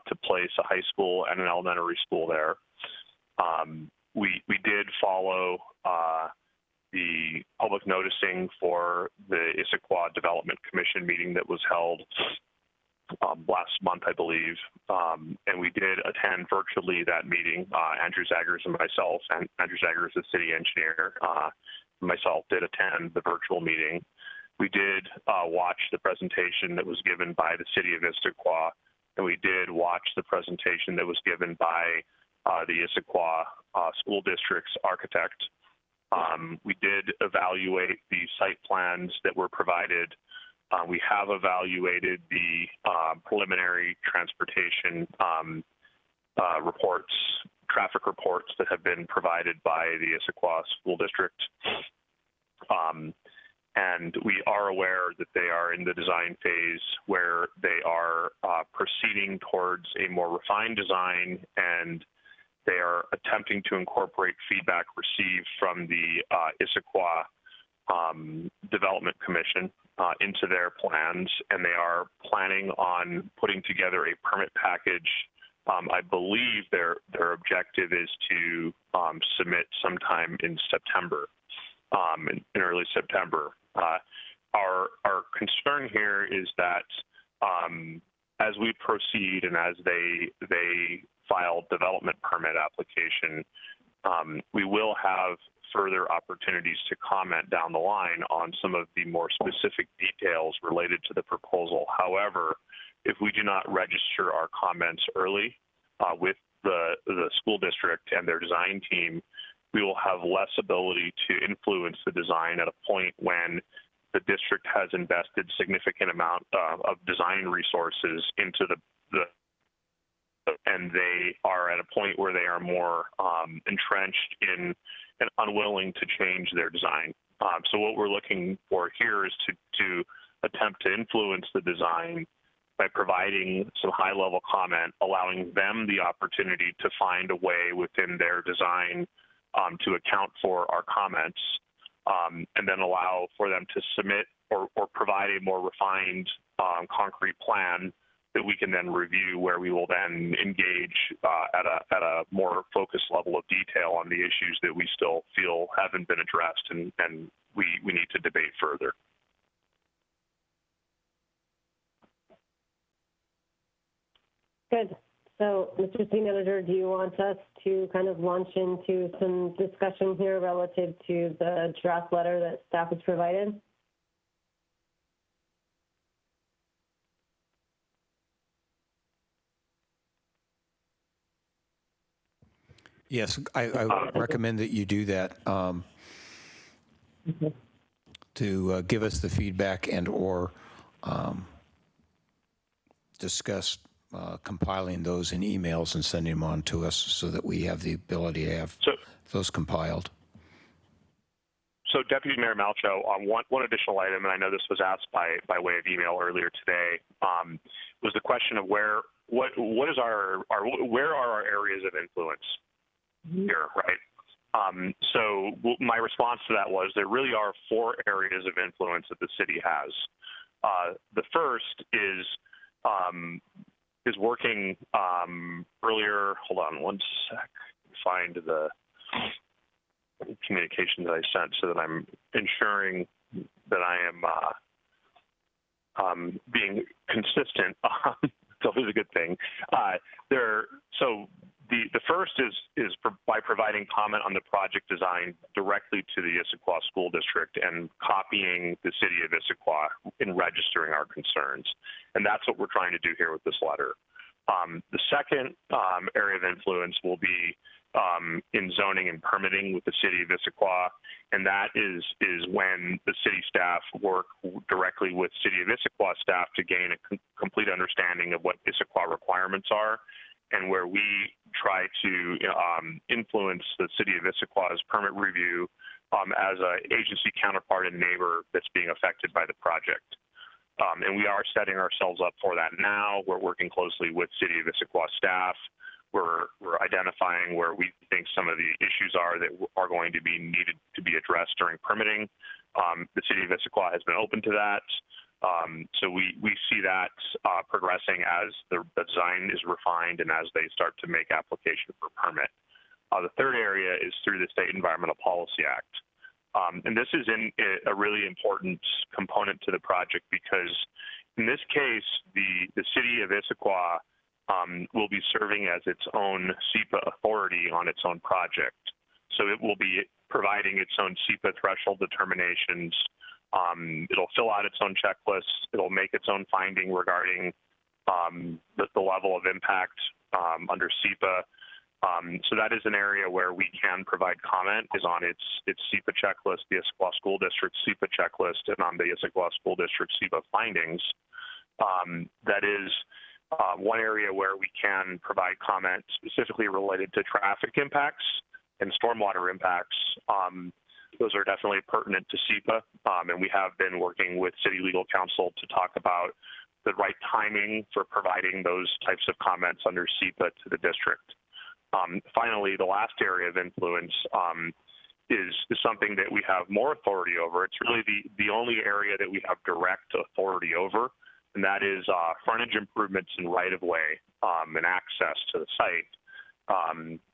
Speaker 7: to place a high school and an elementary school there. We did follow the public noticing for the Issaquah Development Commission meeting that was held last month, I believe, and we did attend virtually that meeting. Andrew Zaggers and myself, and Andrew Zaggers, the city engineer, myself did attend the virtual meeting. We did watch the presentation that was given by the City of Issaquah, and we did watch the presentation that was given by the Issaquah School District's architect. We did evaluate the site plans that were provided. We have evaluated the preliminary transportation reports, traffic reports that have been provided by the Issaquah School District. And we are aware that they are in the design phase where they are proceeding towards a more refined design, and they are attempting to incorporate feedback received from the Issaquah Development Commission into their plans, and they are planning on putting together a permit package. I believe their objective is to submit sometime in September, in early September. Our concern here is that as we proceed and as they file development permit application, we will have further opportunities to comment down the line on some of the more specific details related to the proposal. However, if we do not register our comments early with the school district and their design team, we will have less ability to influence the design at a point when the district has invested significant amount of design resources into and they are at a point where they are more entrenched in and unwilling to change their design. So what we're looking for here is to attempt to influence the design by providing some high-level comment, allowing them the opportunity to find a way within their design to account for our comments, and then allow for them to submit or provide a more refined, concrete plan that we can then review, where we will then engage at a more focused level of detail on the issues that we still feel haven't been addressed and we need to debate further.
Speaker 1: Good. So, Mr. City Manager, do you want us to kind of launch into some discussion here relative to the draft letter that staff has provided?
Speaker 8: Yes, I recommend that you do that to give us the feedback and or discuss compiling those in emails and sending them on to us so that we have the ability to have those compiled.
Speaker 7: So, Deputy Mayor Malchow, one additional item, and I know this was asked by way of email earlier today, was the question of where are our areas of influence here, right? So my response to that was there really are 4 areas of influence that the city has. The first is working earlier. Hold on one sec. Find the communication that I sent so that I'm ensuring that I am being consistent. It's always a good thing. The first is by providing comment on the project design directly to the Issaquah School District and copying the city of Issaquah in registering our concerns. And that's what we're trying to do here with this letter. The second area of influence will be in zoning and permitting with the city of Issaquah, and that is when the city staff work directly with city of Issaquah staff to gain a complete understanding of what Issaquah requirements are, and where we try to influence the city of Issaquah's permit review as an agency counterpart and neighbor that's being affected by the project. And we are setting ourselves up for that now. We're working closely with city of Issaquah staff. We're identifying where we think some of the issues are that are going to be needed to be addressed during permitting. The city of Issaquah has been open to that. So we see that progressing as the design is refined and as they start to make application for permit. The third area is through the State Environmental Policy Act. And this is a really important component to the project because in this case, the city of Issaquah will be serving as its own SEPA authority on its own project. So it will be providing its own SEPA threshold determinations. It'll fill out its own checklists. It'll make its own finding regarding the level of impact under SEPA. So that is an area where we can provide comment, is on its SEPA checklist, the Issaquah School District SEPA checklist, and on the Issaquah School District SEPA findings. That is one area where we can provide comment specifically related to traffic impacts and stormwater impacts. Those are definitely pertinent to SEPA, and we have been working with City Legal Counsel to talk about the right timing for providing those types of comments under SEPA to the district. Finally, the last area of influence is something that we have more authority over. It's really the only area that we have direct authority over, and that is frontage improvements and right-of-way and access to the site.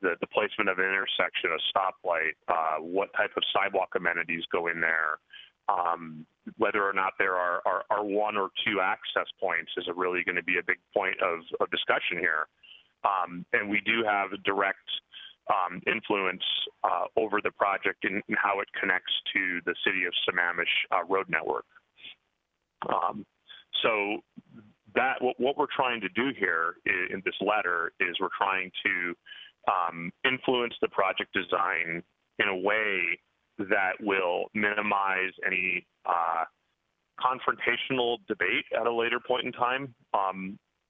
Speaker 7: The placement of an intersection, a stoplight, what type of sidewalk amenities go in there, whether or not there are one or two access points is really going to be a big point of discussion here. And we do have direct influence over the project and how it connects to the city of Sammamish road network. So that what we're trying to do here in this letter is we're trying to influence the project design in a way that will minimize any confrontational debate at a later point in time.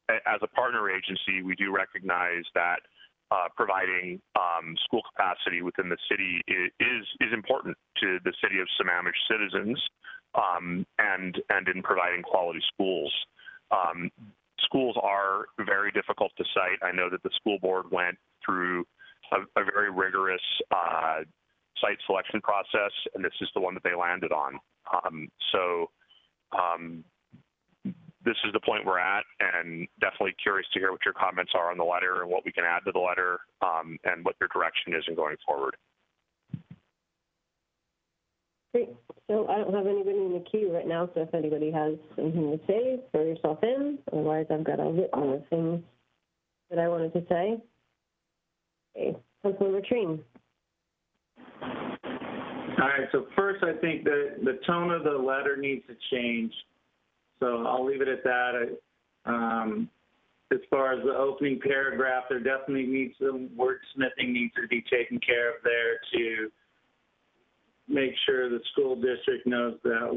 Speaker 7: As a partner agency, we do recognize that providing school capacity within the city is important to the city of Sammamish citizens, and in providing quality schools. schools are very difficult to cite. I know that the school board went through a very rigorous site selection process, and this is the one that they landed on. This is the point we're at, and definitely curious to hear what your comments are on the letter and what we can add to the letter, and what your direction is in going forward.
Speaker 1: Great. So I don't have anybody in the queue right now, so if anybody has anything to say, throw yourself in. Otherwise, I've got a litany of things that I wanted to say. Okay, Councilmember Trine.
Speaker 4: All right, so first I think the tone of the letter needs to change. So I'll leave it at that. As far as the opening paragraph, there definitely needs some wordsmithing needs to be taken care of there to make sure the school district knows that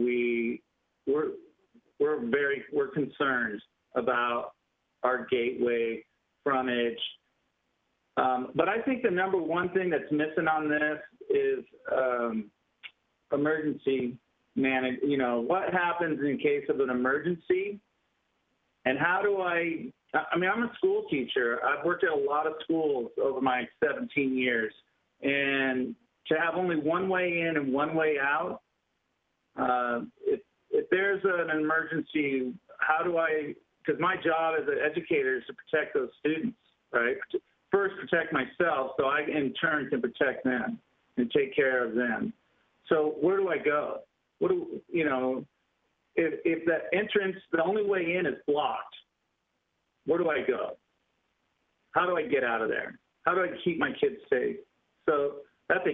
Speaker 4: we're concerned about our gateway frontage. But I think the number one thing that's missing on this is emergency manage. You know, what happens in case of an emergency, and how do I mean, I'm a school teacher. I've worked at a lot of schools over my 17 years, and to have only one way in and one way out, if there's an emergency, how do I, because my job as an educator is to protect those students, right? First, protect myself so I, in turn, can protect them and take care of them. So where do I go? If the entrance, the only way in is blocked, where do I go? How do I get out of there? How do I keep my kids safe? So that's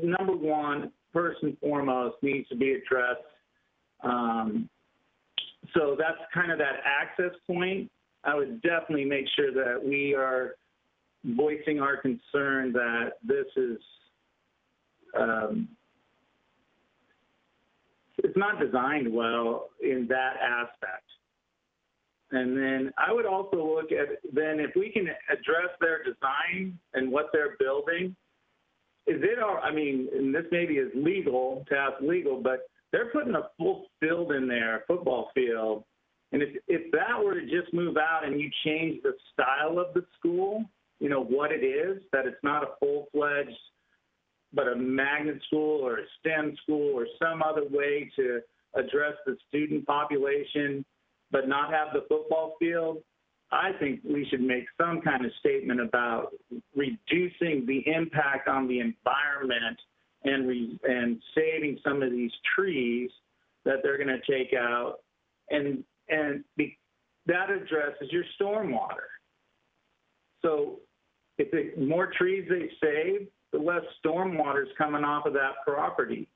Speaker 4: number one, first and foremost, needs to be addressed. So that's kind of that access point. I would definitely make sure that we are voicing our concern that this is, it's not designed well in that aspect. And then I would also look at, then if we can address their design and what they're building, is it, I mean, and this maybe is legal, to ask legal, but they're putting a full field in there, football field. And if that were to just move out and you change the style of the school, you know, what it is, that it's not a full-fledged, but a magnet school or a STEM school or some other way to address the student population, but not have the football field, I think we should make some kind of statement about reducing the impact on the environment and saving some of these trees that they're going to take out, and that addresses your stormwater. So if the more trees they save, the less stormwater is coming off of that property.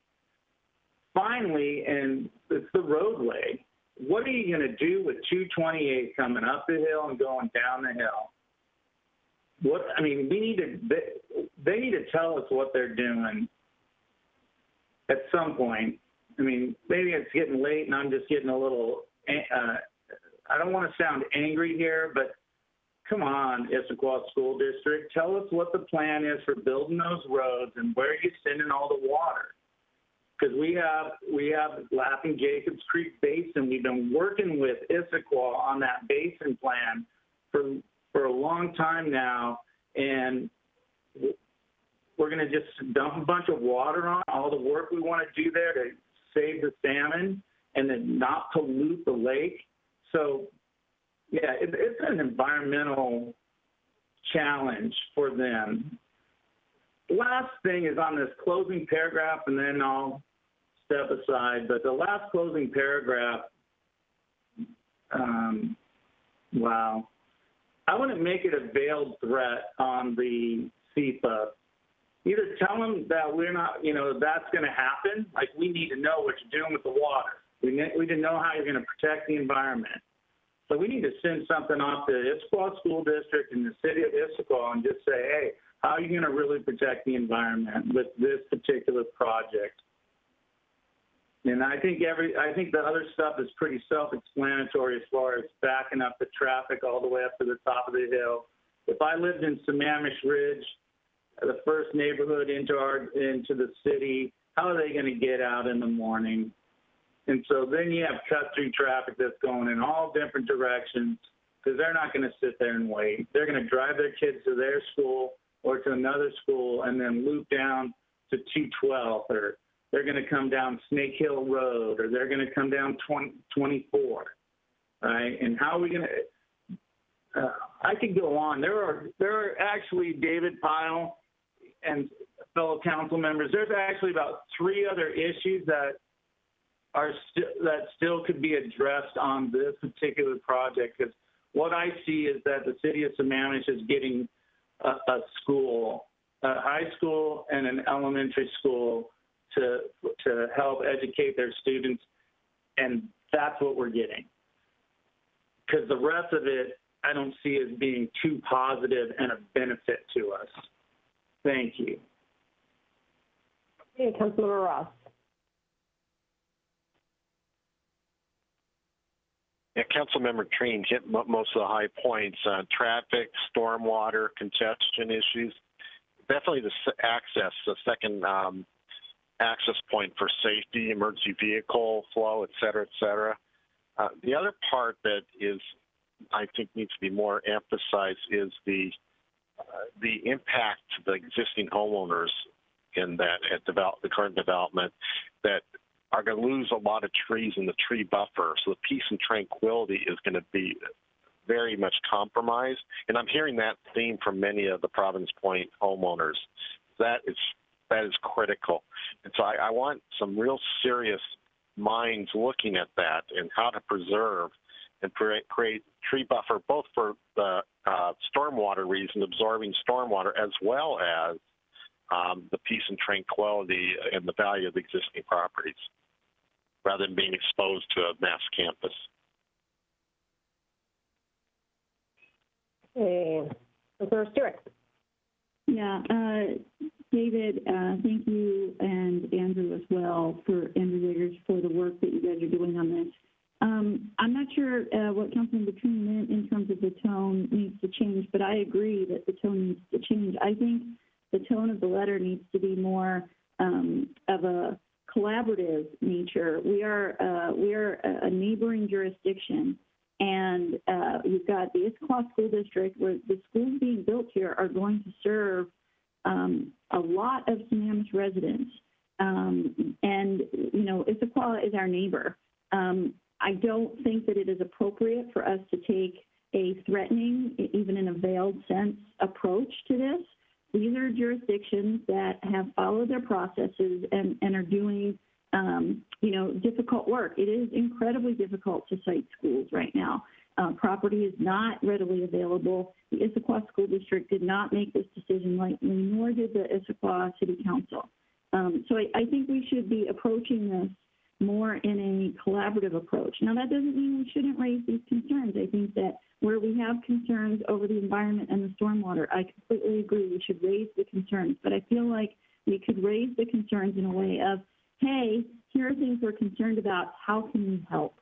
Speaker 4: Finally, and it's the roadway. What are you going to do with 228 coming up the hill and going down the hill? They need to tell us what they're doing at some point. I mean, maybe it's getting late and I'm just getting a little, I don't want to sound angry here, but come on, Issaquah School District, tell us what the plan is for building those roads and where you're sending all the water. Because we have Laughing Jacobs Creek Basin. We've been working with Issaquah on that basin plan for a long time now, and we're going to just dump a bunch of water on all the work we want to do there to save the salmon and then not pollute the lake. So, yeah, it's an environmental challenge for them. The last thing is on this closing paragraph, and then I'll step aside. But the last closing paragraph, wow. I wouldn't make it a veiled threat on the CEPA. Either tell them that we're not, that's going to happen. Like, we need to know what you're doing with the water. We need to know how you're going to protect the environment. So we need to send something off to Issaquah School District and the city of Issaquah and just say, hey, how are you going to really protect the environment with this particular project? And I think the other stuff is pretty self-explanatory as far as backing up the traffic all the way up to the top of the hill. If I lived in Sammamish Ridge, the first neighborhood into the city, how are they going to get out in the morning? And so then you have cut-through traffic that's going in all different directions because they're not going to sit there and wait. They're going to drive their kids to their school or to another school and then loop down to 212, or they're going to come down Snake Hill Road, or they're going to come down 24, right? And how are we going to I could go on. There are actually, David Pyle and fellow council members, there's actually about 3 other issues that still could be addressed on this particular project. Because what I see is that the city of Sammamish is getting a school, a high school and an elementary school to help educate their students, and that's what we're getting. Because the rest of it, I don't see as being too positive and a benefit to us. Thank you.
Speaker 1: Okay, Councilmember Ross.
Speaker 18: Yeah, Councilmember Treen hit most of the high points: traffic, stormwater, congestion issues. Definitely the second access point for safety, emergency vehicle flow, et cetera, et cetera. The other part that is, I think, needs to be more emphasized is the impact to the existing homeowners in that the current development that are going to lose a lot of trees in the tree buffer. So the peace and tranquility is going to be very much compromised. And I'm hearing that theme from many of the Providence Point homeowners. That is critical. And so I want some real serious minds looking at that and how to preserve and create tree buffer, both for the stormwater reason, absorbing stormwater, as well as the peace and tranquility and the value of the existing properties, rather than being exposed to a mass campus.
Speaker 1: Okay. Councilmember Stewart.
Speaker 5: Yeah, David, thank you, and Andrew as well, Andrew Wiggers, for the work that you guys are doing on this. I'm not sure what Councilman Treen meant in terms of the tone needs to change, but I agree that the tone needs to change. I think the tone of the letter needs to be more of a collaborative nature. We are a neighboring jurisdiction, and you've got the Issaquah School District, where the schools being built here are going to serve a lot of Sammamish residents. And, you know, Issaquah is our neighbor. I don't think that it is appropriate for us to take a threatening, even in a veiled sense, approach to this. These are jurisdictions that have followed their processes and are doing, you know, difficult work. It is incredibly difficult to site schools right now. Property is not readily available. The Issaquah School District did not make this decision lightly, nor did the Issaquah City Council. So I think we should be approaching this more in a collaborative approach. Now, that doesn't mean we shouldn't raise these concerns. I think that where we have concerns over the environment and the stormwater, I completely agree we should raise the concerns. But I feel like we could raise the concerns in a way of, hey, here are things we're concerned about, how can we help?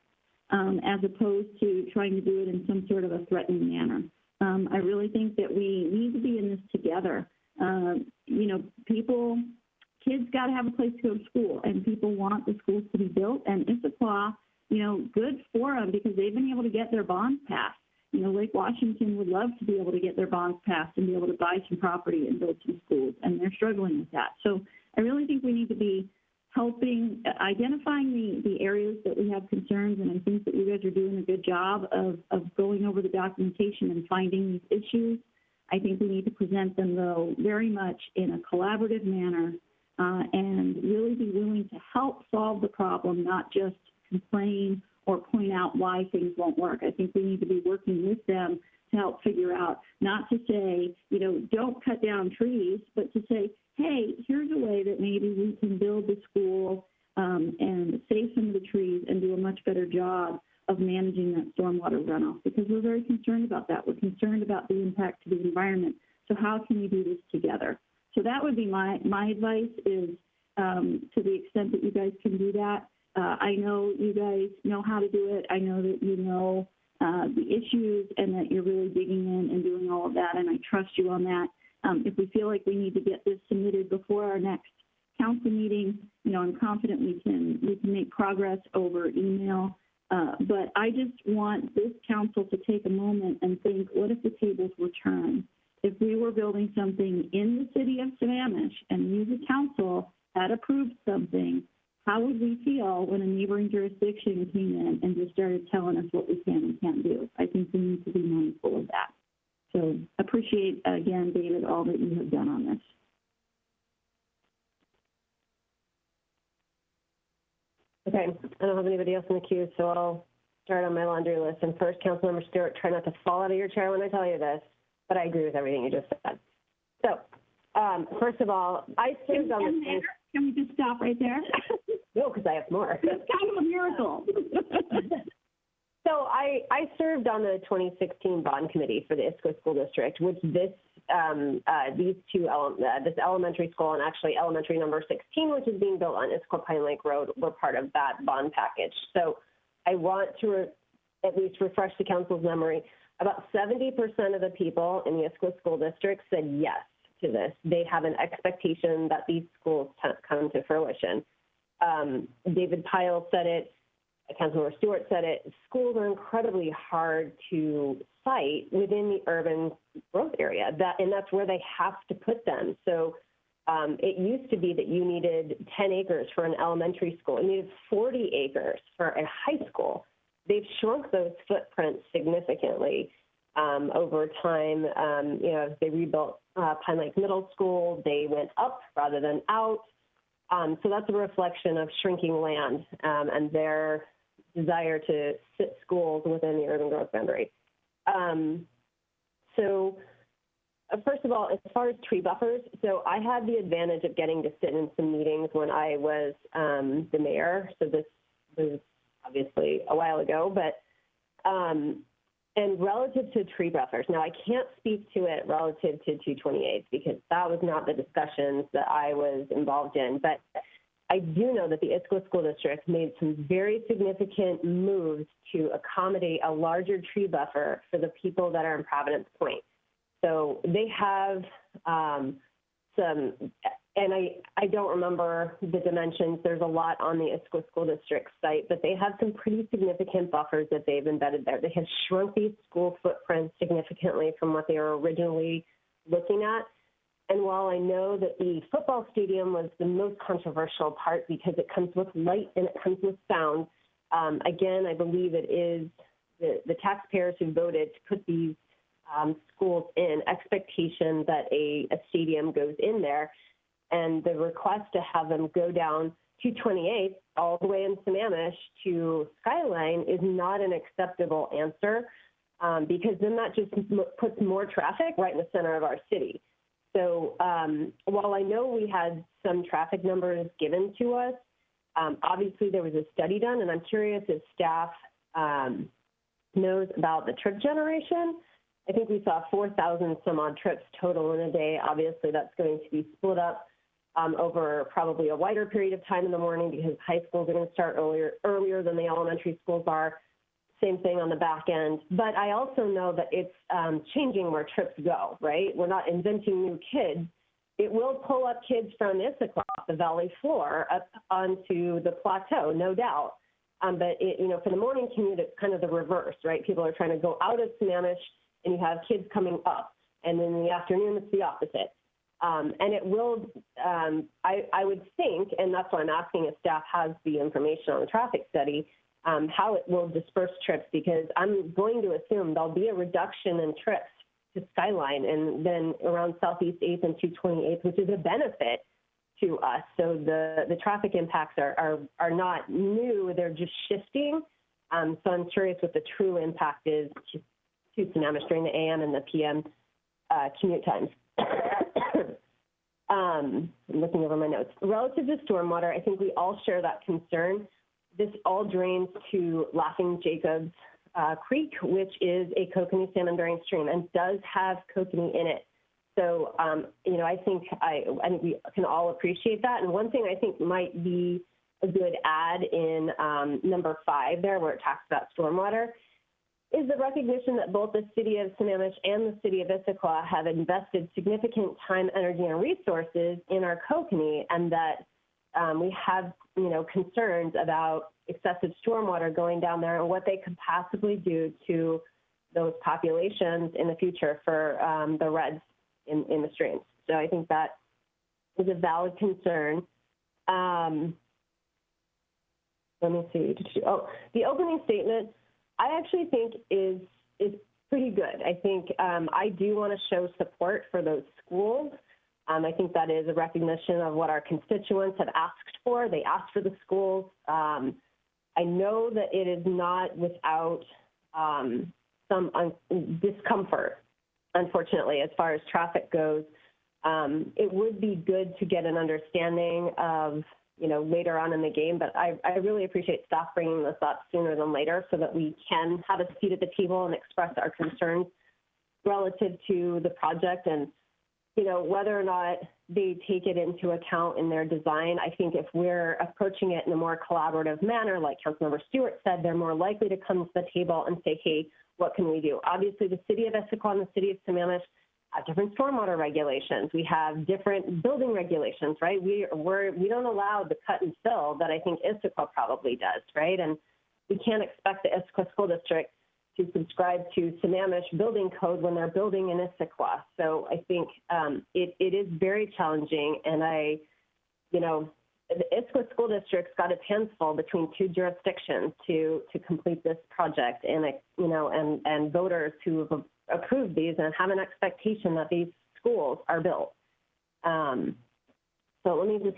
Speaker 5: As opposed to trying to do it in some sort of a threatening manner. I really think that we need to be in this together. You know, kids got to have a place to go to school, and people want the schools to be built. And Issaquah, you know, good for them because they've been able to get their bonds passed. You know, Lake Washington would love to be able to get their bonds passed and be able to buy some property and build some schools, and they're struggling with that. So I really think we need to be helping, identifying the areas that we have concerns, and I think that you guys are doing a good job of going over the documentation and finding these issues. I think we need to present them, though, very much in a collaborative manner and really be willing to help solve the problem, not just complain or point out why things won't work. I think we need to be working with them to help figure out, not to say, you know, don't cut down trees, but to say, hey, here's a way that maybe we can build the school and save some of the trees and do a much better job of managing that stormwater runoff, because we're very concerned about that. We're concerned about the impact to the environment. So how can we do this together? So that would be my advice is to the extent that you guys can do that. I know you guys know how to do it. I know that you know the issues and that you're really digging in and doing all of that, and I trust you on that. If we feel like we need to get this submitted before our next council meeting, I'm confident we can make progress over email. But I just want this council to take a moment and think, what if the tables were turned? If we were building something in the city of Sammamish and we as a council had approved something, how would we feel when a neighboring jurisdiction came in and just started telling us what we can and can't do? I think we need to be mindful of that. So appreciate, again, David, all that you have done on this.
Speaker 1: Okay, I don't have anybody else in the queue, so I'll start on my laundry list. And first, Councilmember Stewart, try not to fall out of your chair when I tell you this, but I agree with everything you just said. So, first of all, I served on the...
Speaker 5: Can we just stop right there?
Speaker 1: No, because I have more.
Speaker 5: It's kind of a miracle.
Speaker 1: So I served on the 2016 bond committee for the Issaquah School District, which this elementary school and actually elementary number 16, which is being built on Issaquah Pine Lake Road, were part of that bond package. So I want to at least refresh the council's memory. About 70% of the people in the Issaquah School District said yes to this. They have an expectation that these schools come to fruition. David Pyle said it. Councilmember Stewart said it. Schools are incredibly hard to site within the urban growth area, and that's where they have to put them. So it used to be that you needed 10 acres for an elementary school. You needed 40 acres for a high school. They've shrunk those footprints significantly over time. As they rebuilt Pine Lake Middle School, they went up rather than out. So that's a reflection of shrinking land and their desire to sit schools within the urban growth boundary. First of all, as far as tree buffers, so I had the advantage of getting to sit in some meetings when I was the mayor. So this was obviously a while ago, but and relative to tree buffers, now I can't speak to it relative to 228 because that was not the discussions that I was involved in, but I do know that the Issaquah School District made some very significant moves to accommodate a larger tree buffer for the people that are in Providence Point. So they have some, and I don't remember the dimensions. There's a lot on the Issaquah School District site, but they have some pretty significant buffers that they've embedded there. They have shrunk these school footprints significantly from what they were originally looking at. And while I know that the football stadium was the most controversial part because it comes with light and it comes with sound, again, I believe it is the taxpayers who voted to put these schools in expectation that a stadium goes in there. And the request to have them go down 228 all the way in Sammamish to Skyline is not an acceptable answer because then that just puts more traffic right in the center of our city. So while I know we had some traffic numbers given to us, obviously there was a study done, and I'm curious if staff knows about the trip generation. I think we saw 4,000 some odd trips total in a day. Obviously that's going to be split up over probably a wider period of time in the morning because high schools are going to start earlier than the elementary schools are. Same thing on the back end. But I also know that it's changing where trips go, right? We're not inventing new kids. It will pull up kids from Issaquah, the valley floor, up onto the plateau, no doubt. But, for the morning commute, it's kind of the reverse, right? People are trying to go out of Sammamish, and you have kids coming up. And then in the afternoon, it's the opposite. And it will, I would think, and that's why I'm asking if staff has the information on the traffic study, how it will disperse trips, because I'm going to assume there'll be a reduction in trips to Skyline and then around Southeast 8th and 228th, which is a benefit to us. So the traffic impacts are not new, they're just shifting. So I'm curious what the true impact is to Sammamish during the AM and the PM commute times. I'm looking over my notes. Relative to stormwater, I think we all share that concern. This all drains to Laughing Jacobs Creek, which is a kokanee salmon-bearing stream and does have kokanee in it. So, I think we can all appreciate that. And one thing I think might be a good add in number 5 there, where it talks about stormwater, is the recognition that both the city of Sammamish and the city of Issaquah have invested significant time, energy, and resources in our kokanee, and that we have, concerns about excessive stormwater going down there and what they could possibly do to those populations in the future for the reds in the streams. So I think that is a valid concern. Let me see. Oh, the opening statement, I actually think is pretty good. I think I do want to show support for those schools. I think that is a recognition of what our constituents have asked for. They asked for the schools. I know that it is not without some discomfort, unfortunately, as far as traffic goes. It would be good to get an understanding of, later on in the game, but I really appreciate staff bringing this up sooner than later so that we can have a seat at the table and express our concerns relative to the project and, whether or not they take it into account in their design. I think if we're approaching it in a more collaborative manner, like Councilmember Stewart said, they're more likely to come to the table and say, hey, what can we do? Obviously, the city of Issaquah and the city of Sammamish have different stormwater regulations. We have different building regulations, right? We don't allow the cut and fill that I think Issaquah probably does, right? And we can't expect the Issaquah School District to subscribe to Sammamish building code when they're building in Issaquah. So I think it is very challenging, and the Issaquah School District's got its hands full between two jurisdictions to complete this project, and and voters who have approved these and have an expectation that these schools are built. So let me just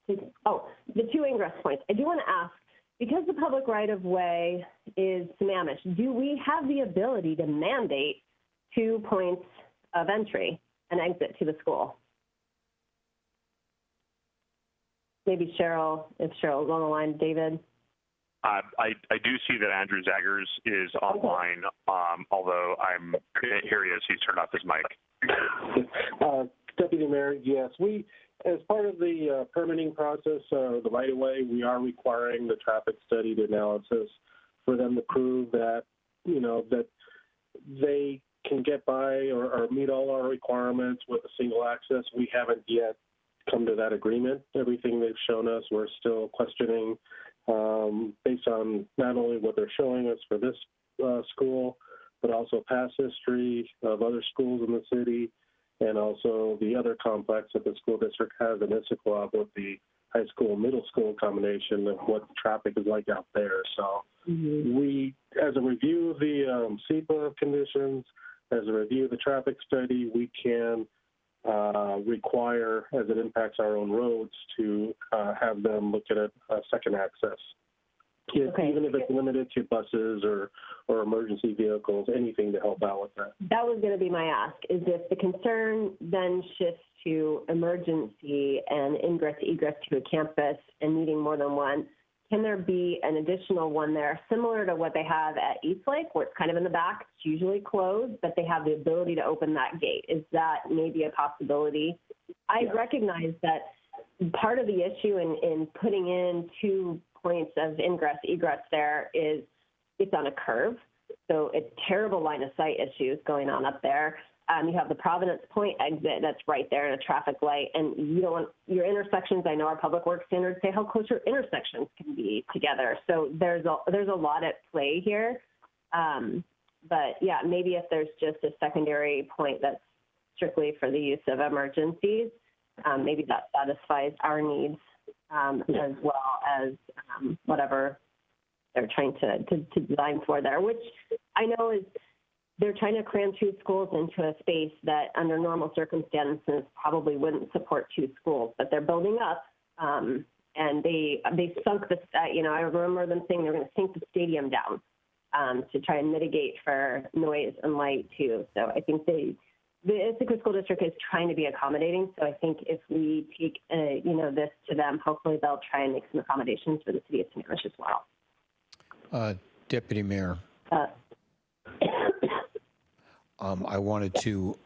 Speaker 1: the two ingress points. I do want to ask, because the public right-of-way is Sammamish, do we have the ability to mandate 2 points of entry and exit to the school? Maybe Cheryl, if Cheryl's on the line. David?
Speaker 7: I do see that Andrew Zaggers is online, although here he is. He's turned off his mic.
Speaker 12: Deputy Mayor, yes, we, as part of the permitting process, the right-of-way, we are requiring the traffic study, the analysis, for them to prove that, that they can get by or meet all our requirements with a single access. We haven't yet come to that agreement. Everything they've shown us, we're still questioning based on not only what they're showing us for this school, but also past history of other schools in the city, and also the other complex that the school district has in Issaquah with the high school, middle school combination of what traffic is like out there. So we, as a review of the SEPA conditions, as a review of the traffic study, we can require, as it impacts our own roads, to have them look at a second access. Even if it's limited to buses or emergency vehicles, anything to help out with that.
Speaker 1: That was going to be my ask, is if the concern then shifts to emergency and ingress, egress to a campus and needing more than one, can there be an additional one there, similar to what they have at Eastlake, where it's kind of in the back, it's usually closed, but they have the ability to open that gate? Is that maybe a possibility? I recognize that part of the issue in putting in 2 points of ingress, egress there is it's on a curve. So it's terrible line of sight issues going on up there. You have the Providence Point exit that's right there in a traffic light, and you don't want your intersections. I know our public works standards say how close your intersections can be together. So there's a lot at play here. But yeah, maybe if there's just a secondary point that's strictly for the use of emergencies, maybe that satisfies our needs as well as whatever they're trying to design for there, which I know is they're trying to cram 2 schools into a space that under normal circumstances probably wouldn't support 2 schools, but they're building up and they sunk the, I remember them saying they're going to sink the stadium down to try and mitigate for noise and light too. So I think the Issaquah School District is trying to be accommodating. So I think if we take, this to them, hopefully they'll try and make some accommodations for the city of Sammamish as well.
Speaker 8: Deputy Mayor, I wanted to,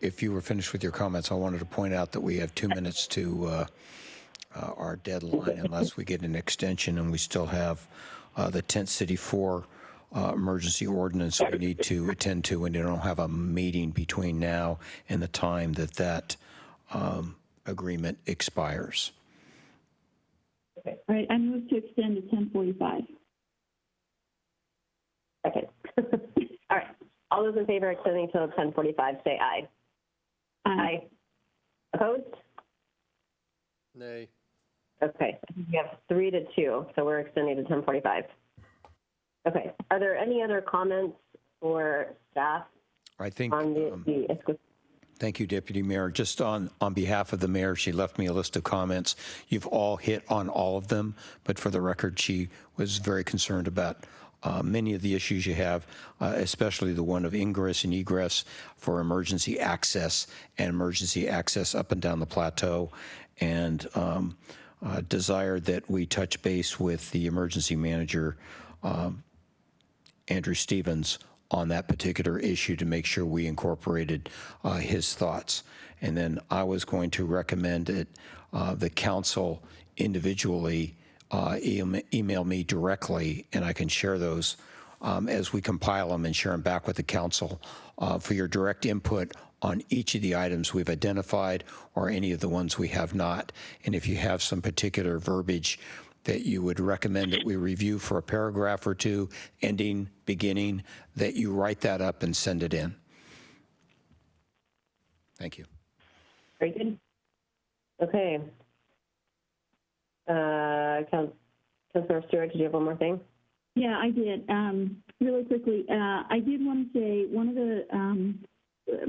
Speaker 8: if you were finished with your comments, I wanted to point out that we have 2 minutes to our deadline unless we get an extension, and we still have the Tent City 4 emergency ordinance we need to attend to, and you don't have a meeting between now and the time that agreement expires.
Speaker 5: All right, I move to extend to 10:45.
Speaker 1: Second. All right. All those in favor of extending till 10:45, say aye. Aye. Opposed?
Speaker 6: Nay.
Speaker 1: Okay. We have 3-2, so we're extending to 10:45. Okay. Are there any other comments for staff
Speaker 8: I think.
Speaker 1: on the ISQA?
Speaker 8: Thank you, Deputy Mayor. Just on behalf of the mayor, she left me a list of comments. You've all hit on all of them, but for the record, she was very concerned about many of the issues you have, especially the one of ingress and egress for emergency access and emergency access up and down the plateau, and desired that we touch base with the emergency manager, Andrew Stevens, on that particular issue to make sure we incorporated his thoughts. And then I was going to recommend that the council individually email me directly, and I can share those as we compile them and share them back with the council for your direct input on each of the items we've identified or any of the ones we have not. And if you have some particular verbiage that you would recommend that we review for a paragraph or two, ending, beginning, that you write that up and send it in. Thank you.
Speaker 1: Very good. Okay. Councilor Stewart, did you have one more thing?
Speaker 5: Yeah, I did. Really quickly, I did want to say one of the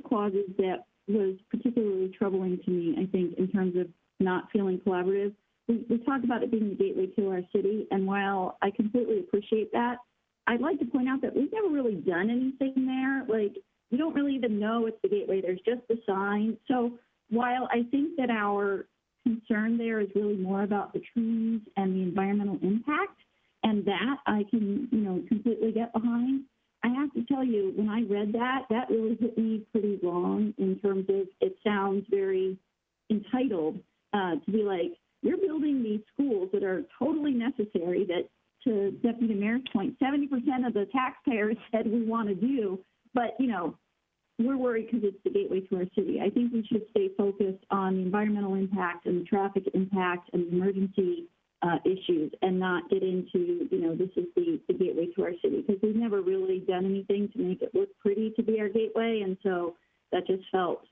Speaker 5: clauses that was particularly troubling to me, I think, in terms of not feeling collaborative. We talked about it being the gateway to our city, and while I completely appreciate that, I'd like to point out that we've never really done anything there. Like, we don't really even know it's the gateway. There's just the sign. So while I think that our concern there is really more about the trees and the environmental impact, and that I can, completely get behind, I have to tell you, when I read that, that really hit me pretty wrong in terms of it sounds very entitled to be like, you're building these schools that are totally necessary that, to Deputy Mayor's point, 70% of the taxpayers said we want to do, but, we're worried because it's the gateway to our city. I think we should stay focused on the environmental impact and the traffic impact and the emergency issues and not get into, this is the gateway to our city, because we've never really done anything to make it look pretty to be our gateway. And so that just felt,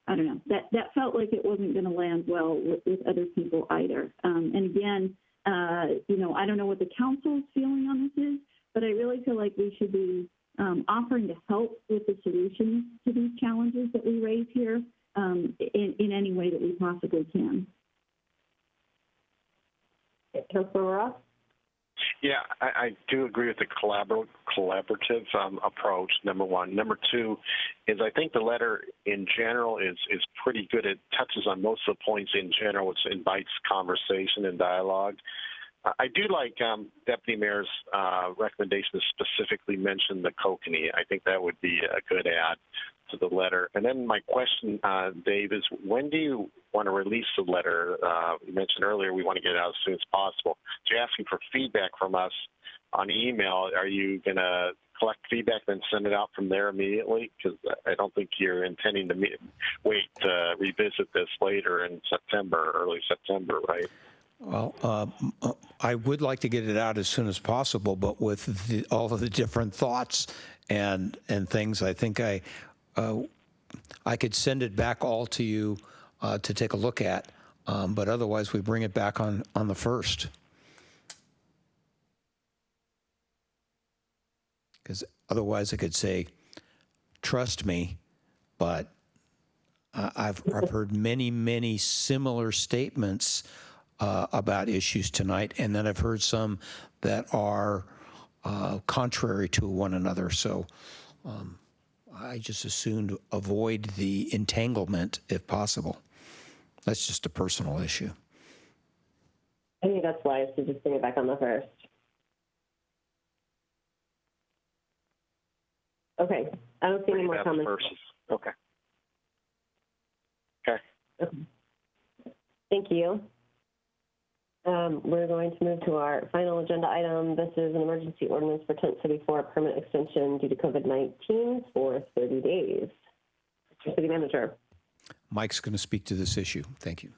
Speaker 5: I don't know, that felt like it wasn't going to land well with other people either. And again, I don't know what the council's feeling on this is, but I really feel like we should be offering to help with the solutions to these challenges that we raise here in any way that we possibly can.
Speaker 1: Councilor Ross?
Speaker 18: Yeah, I do agree with the collaborative approach, number one. Number two is I think the letter in general is pretty good. It touches on most of the points in general, which invites conversation and dialogue. I do like Deputy Mayor's recommendation to specifically mention the kokanee. I think that would be a good add to the letter. And then my question, Dave, is when do you want to release the letter? You mentioned earlier we want to get it out as soon as possible. So you're asking for feedback from us on email. Are you going to collect feedback and send it out from there immediately? Because I don't think you're intending to wait to revisit this later in September, early September, right?
Speaker 8: Well, I would like to get it out as soon as possible, but with all of the different thoughts and things, I think I could send it back all to you to take a look at, but otherwise we bring it back on the 1st. Because otherwise I could say, trust me, but I've heard many similar statements about issues tonight, and then I've heard some that are contrary to one another. So I just assumed avoid the entanglement if possible. That's just a personal issue.
Speaker 1: I think that's wise to just bring it back on the 1st. Okay. I don't see any more comments.
Speaker 18: Okay.
Speaker 1: Thank you. We're going to move to our final agenda item. This is an emergency ordinance for Tent City for a permit extension due to COVID-19 for 30 days. Mr. City Manager.
Speaker 8: Mike's going to speak to this issue. Thank you.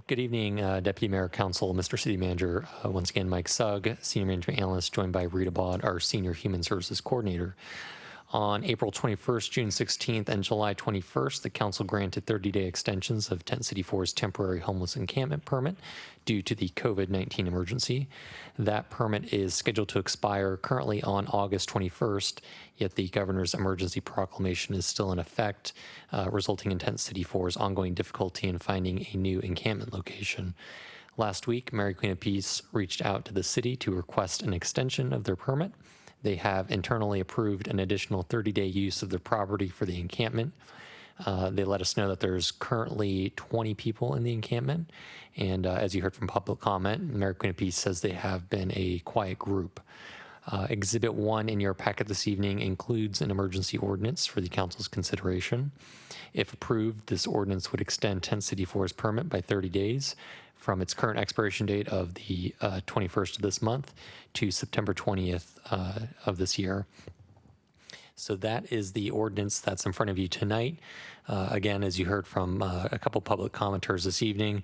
Speaker 3: Good evening, Deputy Mayor, Council, Mr. City Manager. Once again, Mike Sugg, Senior Management Analyst, joined by Rita Bod, our Senior Human Services Coordinator. On April 21st, June 16th, and July 21st, the Council granted 30-day extensions of Tent City 4's temporary homeless encampment permit due to the COVID-19 emergency. That permit is scheduled to expire currently on August 21st, yet the Governor's emergency proclamation is still in effect, resulting in Tent City 4's ongoing difficulty in finding a new encampment location. Last week, Mary Queen of Peace reached out to the city to request an extension of their permit. They have internally approved an additional 30-day use of their property for the encampment. They let us know that there's currently 20 people in the encampment. And as you heard from public comment, Mary Queen of Peace says they have been a quiet group. Exhibit 1 in your packet this evening includes an emergency ordinance for the council's consideration. If approved, this ordinance would extend Tent City 4's permit by 30 days from its current expiration date of the 21st of this month to September 20th of this year. So that is the ordinance that's in front of you tonight. Again, as you heard from a couple public commenters this evening,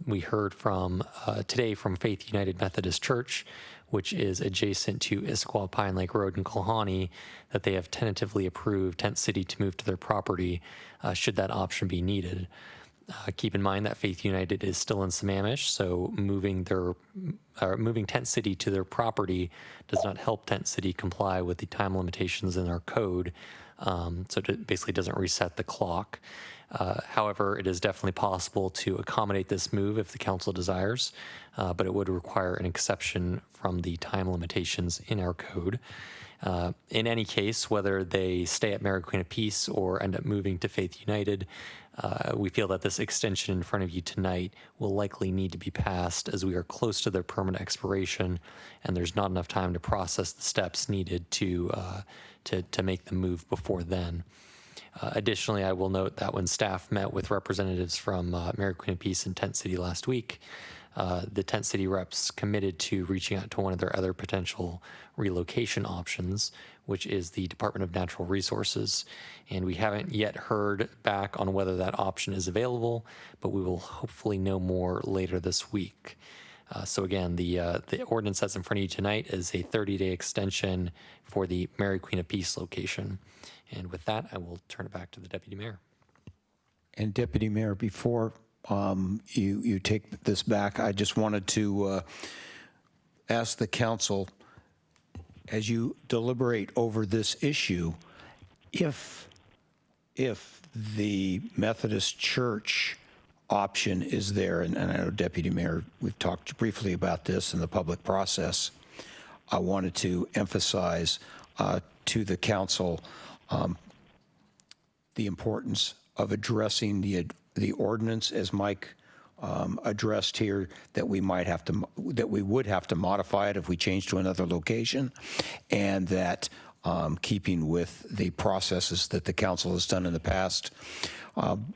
Speaker 3: we heard from today from Faith United Methodist Church, which is adjacent to Issaquah Pine Lake Road in Kalahani, that they have tentatively approved Tent City to move to their property should that option be needed. Keep in mind that Faith United is still in Sammamish, so moving Tent City to their property does not help Tent City comply with the time limitations in our code, so it basically doesn't reset the clock. However, it is definitely possible to accommodate this move if the council desires, but it would require an exception from the time limitations in our code. In any case, whether they stay at Mary Queen of Peace or end up moving to Faith United, we feel that this extension in front of you tonight will likely need to be passed as we are close to their permanent expiration and there's not enough time to process the steps needed to make the move before then. Additionally, I will note that when staff met with representatives from Mary Queen of Peace and Tent City last week, the Tent City reps committed to reaching out to one of their other potential relocation options, which is the Department of Natural Resources. And we haven't yet heard back on whether that option is available, but we will hopefully know more later this week. So again, the ordinance that's in front of you tonight is a 30-day extension for the Mary Queen of Peace location. And with that, I will turn it back to the Deputy Mayor.
Speaker 8: And Deputy Mayor, before you take this back, I just wanted to ask the council, as you deliberate over this issue, if the Methodist Church option is there, and I know, Deputy Mayor, we've talked briefly about this in the public process, I wanted to emphasize to the council the importance of addressing the ordinance, as Mike addressed here, that we would have to modify it if we change to another location, and that keeping with the processes that the council has done in the past,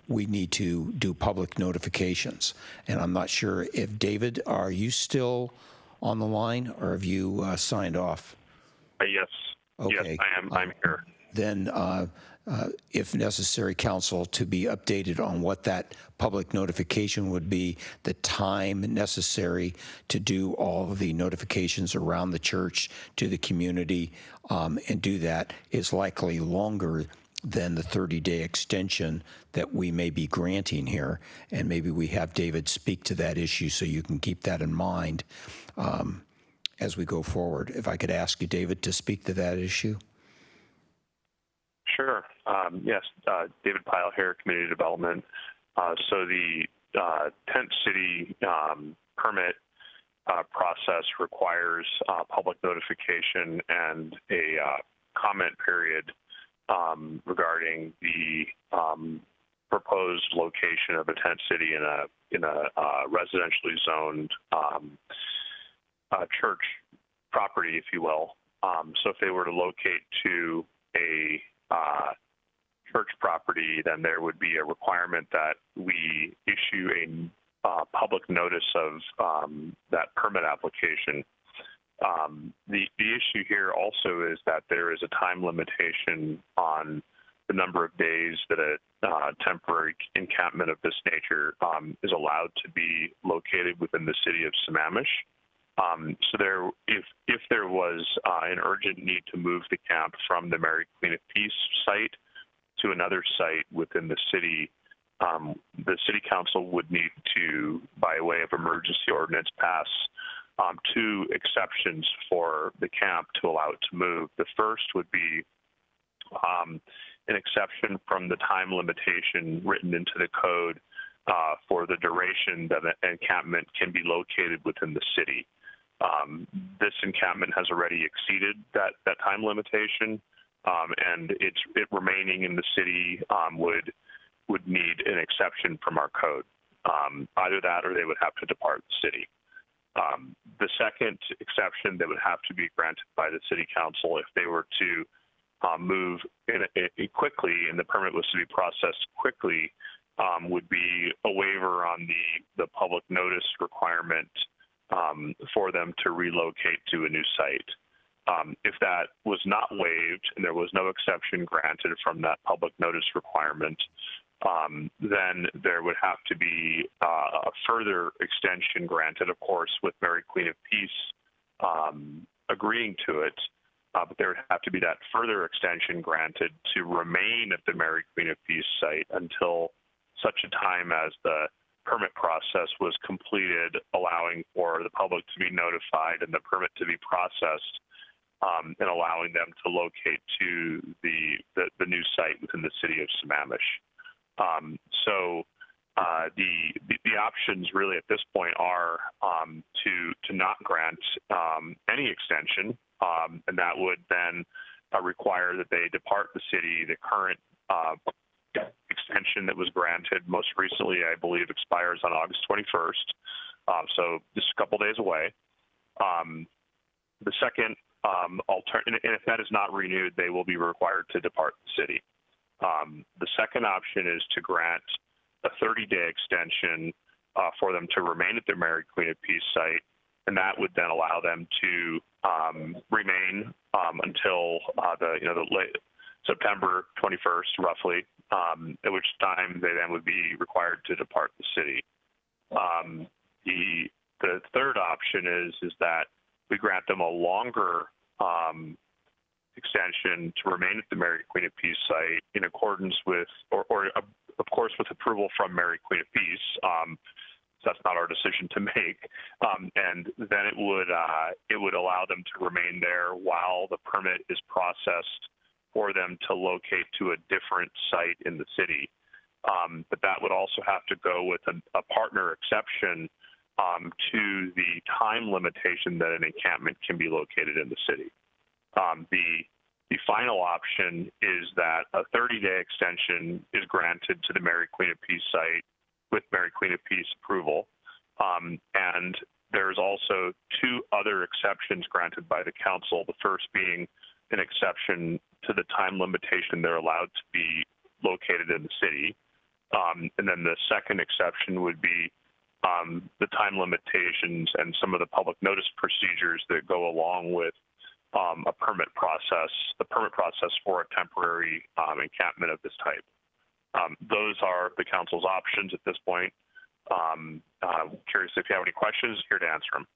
Speaker 8: we need to do public notifications. And I'm not sure if David, are you still on the line, or have you signed off?
Speaker 7: Yes.
Speaker 8: Okay.
Speaker 7: Yes, I am. I'm here.
Speaker 8: Then, if necessary, council to be updated on what that public notification would be, the time necessary to do all of the notifications around the church to the community, and do that is likely longer than the 30-day extension that we may be granting here. And maybe we have David speak to that issue so you can keep that in mind as we go forward. If I could ask you, David, to speak to that issue.
Speaker 7: Sure. Yes, David Pyle here, Community Development. So the Tent City permit process requires public notification and a comment period regarding the proposed location of a tent city in a residentially zoned church property, if you will. So if they were to locate to a church property, then there would be a requirement that we issue public notice of that permit application. The issue here also is that there is a time limitation on the number of days that a temporary encampment of this nature is allowed to be located within the city of Sammamish. So if there was an urgent need to move the camp from the Mary Queen of Peace site to another site within the city council would need to, by way of emergency ordinance, pass two exceptions for the camp to allow it to move. The first would be an exception from the time limitation written into the code for the duration that an encampment can be located within the city. This encampment has already exceeded that time limitation, and it remaining in the city would need an exception from our code. Either that or they would have to depart the city. The second exception that would have to be granted by the city council if they were to move quickly and the permit was to be processed quickly would be a waiver on the public notice requirement for them to relocate to a new site. If that was not waived and there was no exception granted from that public notice requirement, then there would have to be a further extension granted, of course, with Mary Queen of Peace agreeing to it. But there would have to be that further extension granted to remain at the Mary Queen of Peace site until such a time as the permit process was completed, allowing for the public to be notified and the permit to be processed, and allowing them to locate to the new site within the city of Sammamish. So the options really at this point are to not grant any extension, and that would then require that they depart the city. The current extension that was granted most recently, I believe, expires on August 21st, so just a couple days away. The second alternative, and if that is not renewed, they will be required to depart the city. The second option is to grant a 30-day extension for them to remain at the Mary Queen of Peace site, and that would then allow them to remain until the late September 21st, roughly, at which time they then would be required to depart the city. The third option is that we grant them a longer extension to remain at the Mary Queen of Peace site in accordance with, or of course, with approval from Mary Queen of Peace. So that's not our decision to make. And then it would allow them to remain there while the permit is processed for them to locate to a different site in the city. But that would also have to go with a partner exception to the time limitation that an encampment can be located in the city. The final option is that a 30-day extension is granted to the Mary Queen of Peace site with Mary Queen of Peace approval. And there's also two other exceptions granted by the council, the first being an exception to the time limitation they're allowed to be located in the city. And then the second exception would be the time limitations and some of the public notice procedures that go along with a permit process for a temporary encampment of this type. Those are the council's options at this point. Curious if you have any questions, here to answer them.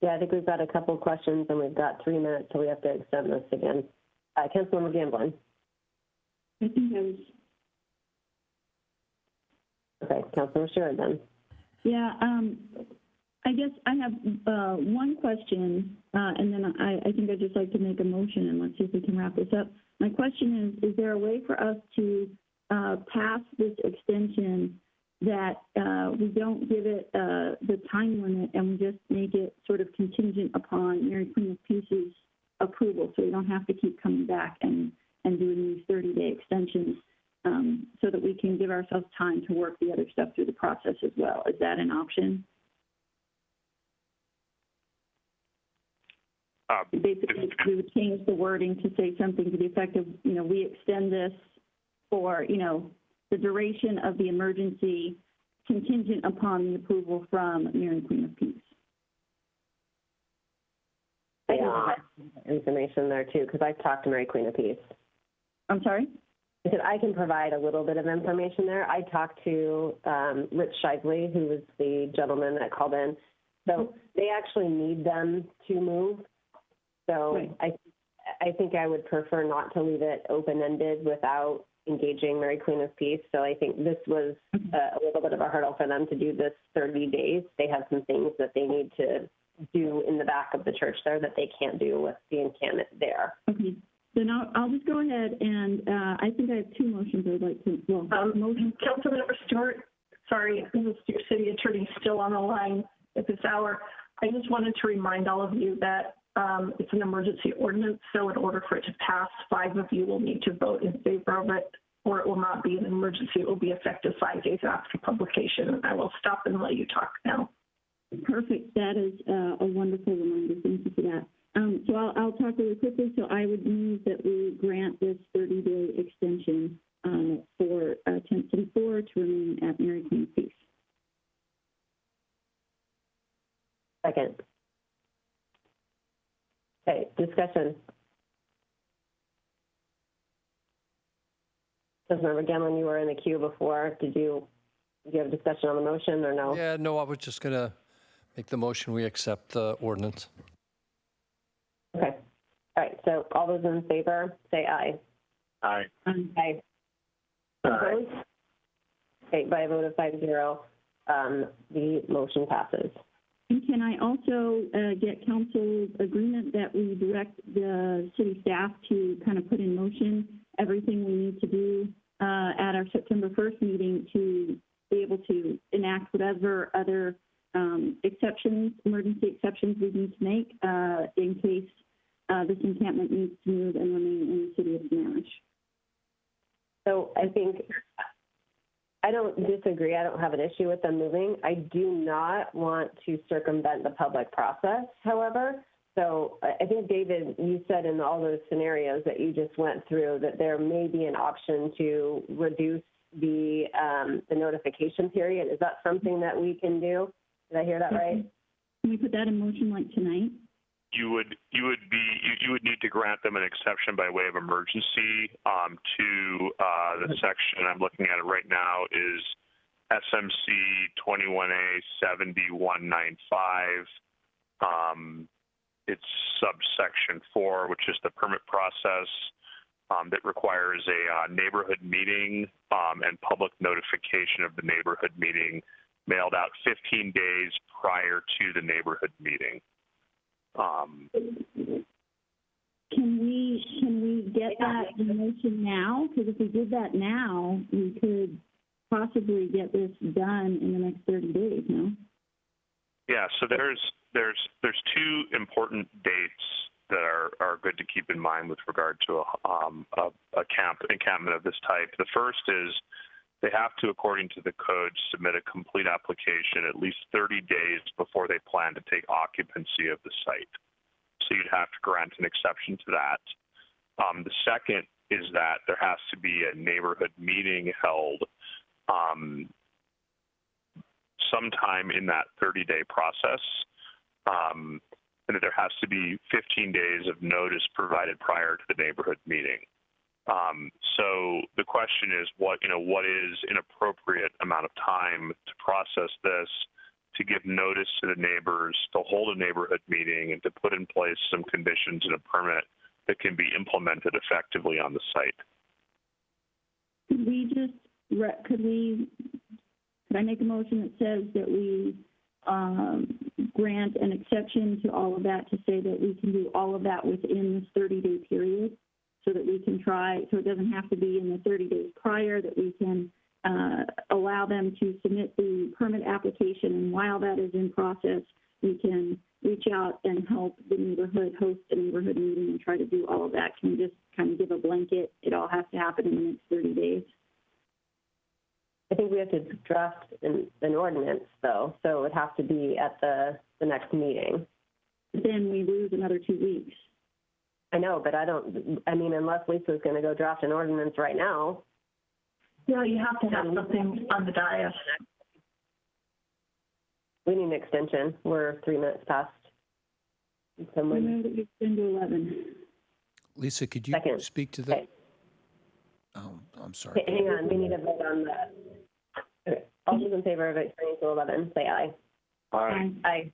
Speaker 1: Yeah, I think we've got a couple of questions, and we've got 3 minutes, so we have to extend this again. Councilmember Gamblin.
Speaker 5: I think I was.
Speaker 1: Okay, Councilmember Sheridan.
Speaker 5: Yeah, I guess I have one question, and then I think I'd just like to make a motion, and let's see if we can wrap this up. My question is there a way for us to pass this extension that we don't give it the time limit and we just make it sort of contingent upon Mary Queen of Peace's approval, so we don't have to keep coming back and doing these 30-day extensions, so that we can give ourselves time to work the other stuff through the process as well? Is that an option? Basically, we would change the wording to say something to the effect of, we extend this for, the duration of the emergency contingent upon the approval from Mary Queen of Peace.
Speaker 1: I can provide information there too, because I've talked to Mary Queen of Peace.
Speaker 5: I'm sorry?
Speaker 1: I said I can provide a little bit of information there. I talked to Rich Shively, who was the gentleman that called in. So they actually need them to move. So right. I think I would prefer not to leave it open-ended without engaging Mary Queen of Peace. So I think this was a little bit of a hurdle for them to do this 30 days. They have some things that they need to do in the back of the church there that they can't do with the encampment there.
Speaker 5: Okay. Then I'll just go ahead and I think I have two motions I'd like to, motion.
Speaker 9: Councilmember Stewart, sorry, this is your city attorney still on the line at this hour. I just wanted to remind all of you that it's an emergency ordinance, so in order for it to pass, 5 of you will need to vote in favor of it, or it will not be an emergency. It will be effective 5 days after publication. I will stop and let you talk now.
Speaker 5: Perfect. That is a wonderful reminder. Thank you for that. So I'll talk really quickly. So I would move that we grant this 30-day extension for Tent City 4 to remain at Mary Queen of Peace.
Speaker 1: Second. Okay, discussion. Councilmember Gamlin, you were in the queue before. Did you have discussion on the motion or no?
Speaker 6: Yeah, no, I was just going to make the motion we accept the ordinance.
Speaker 1: Okay. All right, so all those in favor, say aye.
Speaker 18: Aye.
Speaker 1: Aye. Opposed? Okay, by a vote of 5-0, the motion passes.
Speaker 5: And can I also get council's agreement that we direct the city staff to kind of put in motion everything we need to do at our September 1st meeting to be able to enact whatever other exceptions, emergency exceptions we need to make in case this encampment needs to move and remain in the city of Sammamish.
Speaker 1: So I think, I don't disagree. I don't have an issue with them moving. I do not want to circumvent the public process, however. So I think, David, you said in all those scenarios that you just went through that there may be an option to reduce the notification period. Is that something that we can do? Did I hear that right?
Speaker 5: Can we put that in motion like tonight?
Speaker 7: You would need to grant them an exception by way of emergency to the section I'm looking at it right now is SMC 21A 7195. It's subsection 4, which is the permit process that requires a neighborhood meeting and public notification of the neighborhood meeting mailed out 15 days prior to the neighborhood meeting.
Speaker 5: Can we get that in motion now? Because if we did that now, we could possibly get this done in the next 30 days, no?
Speaker 7: Yeah, so there's 2 important dates that are good to keep in mind with regard to a encampment of this type. The first is they have to, according to the code, submit a complete application at least 30 days before they plan to take occupancy of the site. So you'd have to grant an exception to that. The second is that there has to be a neighborhood meeting held sometime in that 30-day process, and that there has to be 15 days of notice provided prior to the neighborhood meeting. So the question is, what is an appropriate amount of time to process this, to give notice to the neighbors, to hold a neighborhood meeting, and to put in place some conditions in a permit that can be implemented effectively on the site.
Speaker 5: Could I make a motion that says that we grant an exception to all of that, to say that we can do all of that within this 30-day period, so that we can try, so it doesn't have to be in the 30 days prior, that we can allow them to submit the permit application, and while that is in process, we can reach out and help the neighborhood host a neighborhood meeting and try to do all of that. Can we just kind of give a blanket, it all has to happen in the next 30 days?
Speaker 1: I think we have to draft an ordinance, though, so it would have to be at the next meeting.
Speaker 5: Then we lose another 2 weeks.
Speaker 1: I know, but unless Lisa's going to go draft an ordinance right now.
Speaker 9: Yeah, you have to have something on the dais.
Speaker 1: We need an extension. We're 3 minutes past.
Speaker 5: I
Speaker 1: Someone,
Speaker 5: move that we extend to 11.
Speaker 8: Lisa, could you
Speaker 1: Second.
Speaker 8: speak to that?
Speaker 1: Okay.
Speaker 8: Oh, I'm sorry.
Speaker 1: okay, hang on, we need a vote on that. Okay. All those in favor of extending to 11, say aye.
Speaker 4: Aye.
Speaker 1: Aye.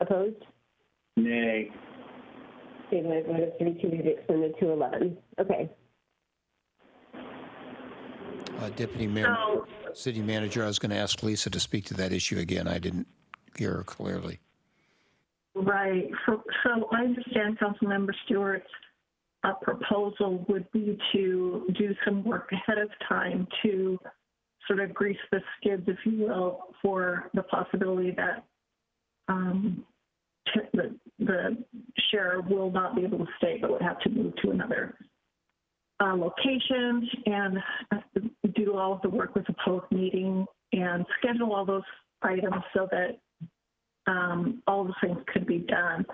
Speaker 1: Opposed?
Speaker 4: Nay.
Speaker 1: Okay, the vote of 3 to be extended to 11. Okay.
Speaker 8: Deputy Mayor, City Manager, I was going to ask Lisa to speak to that issue again. I didn't hear her clearly.
Speaker 9: Right. So I understand Councilmember Stewart's proposal would be to do some work ahead of time to sort of grease the skids, if you will, for the possibility that the sheriff will not be able to stay, but would have to move to another location and do all of the work with the public meeting and schedule all those items so that all the things could be done.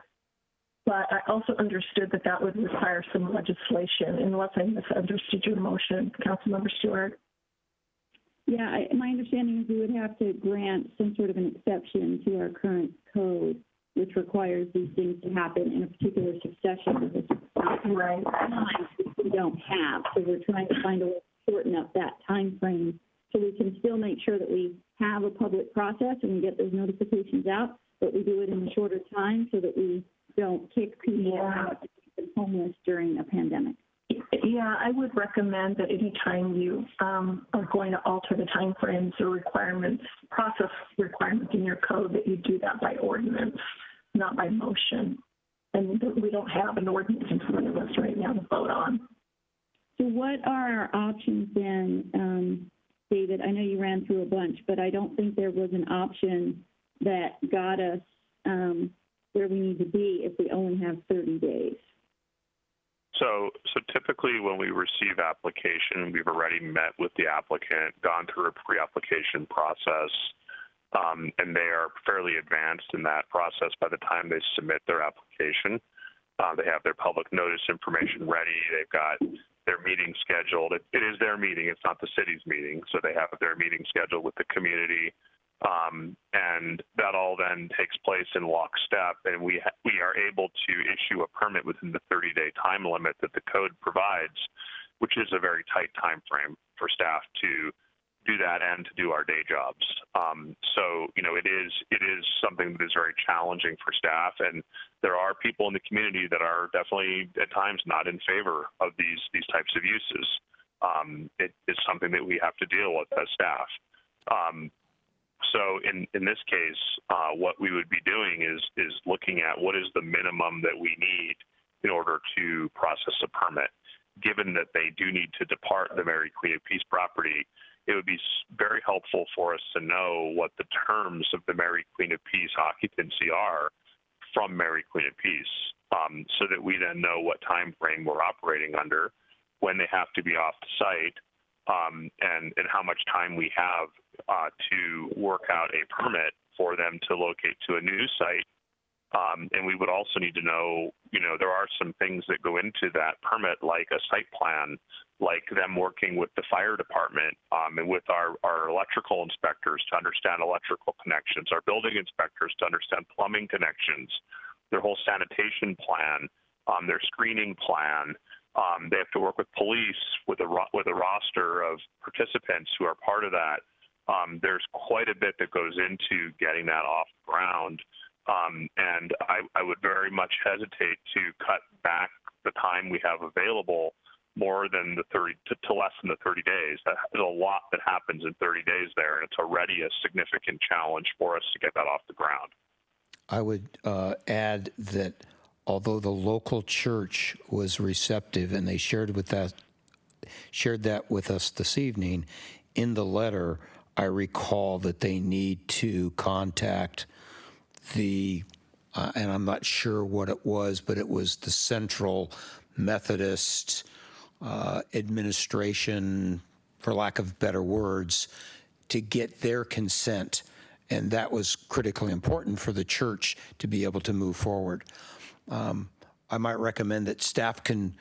Speaker 9: But I also understood that that would require some legislation, unless I misunderstood your motion, Councilmember Stewart.
Speaker 5: Yeah, my understanding is we would have to grant some sort of an exception to our current code, which requires these things to happen in a particular succession.
Speaker 9: Right.
Speaker 5: We don't have, so we're trying to find a way to shorten up that time frame so we can still make sure that we have a public process and we get those notifications out, but we do it in a shorter time so that we don't kick people out and keep them homeless during a pandemic.
Speaker 9: Yeah, I would recommend that anytime you are going to alter the timeframes or requirements, process requirements in your code, that you do that by ordinance, not by motion. And we don't have an ordinance in front of us right now to vote on.
Speaker 5: So what are our options then, David? I know you ran through a bunch, but I don't think there was an option that got us where we need to be if we only have 30 days.
Speaker 7: So typically when we receive application, we've already met with the applicant, gone through a pre-application process, and they are fairly advanced in that process by the time they submit their application. They have their public notice information ready. They've got their meeting scheduled. It is their meeting. It's not the city's meeting. So they have their meeting scheduled with the community. And that all then takes place in lockstep, and we are able to issue a permit within the 30-day time limit that the code provides, which is a very tight time frame for staff to do that and to do our day jobs. So, it is something that is very challenging for staff, and there are people in the community that are definitely at times not in favor of these types of uses. It is something that we have to deal with as staff. So in this case, what we would be doing is looking at what is the minimum that we need in order to process a permit. Given that they do need to depart the Mary Queen of Peace property, it would be very helpful for us to know what the terms of the Mary Queen of Peace occupancy are from Mary Queen of Peace, so that we then know what time frame we're operating under, when they have to be off the site, and how much time we have to work out a permit for them to locate to a new site. And we would also need to know, there are some things that go into that permit, like a site plan, like them working with the fire department and with our electrical inspectors to understand electrical connections, our building inspectors to understand plumbing connections, their whole sanitation plan, their screening plan. They have to work with police with a roster of participants who are part of that. There's quite a bit that goes into getting that off the ground. And I would very much hesitate to cut back the time we have available more than the 30 to less than the 30 days. There's a lot that happens in 30 days there, and it's already a significant challenge for us to get that off the ground.
Speaker 8: I would add that although the local church was receptive and they shared that with us this evening, in the letter, I recall that they need to contact and I'm not sure what it was, but it was the Central Methodist administration, for lack of better words, to get their consent. And that was critically important for the church to be able to move forward. I might recommend that staff can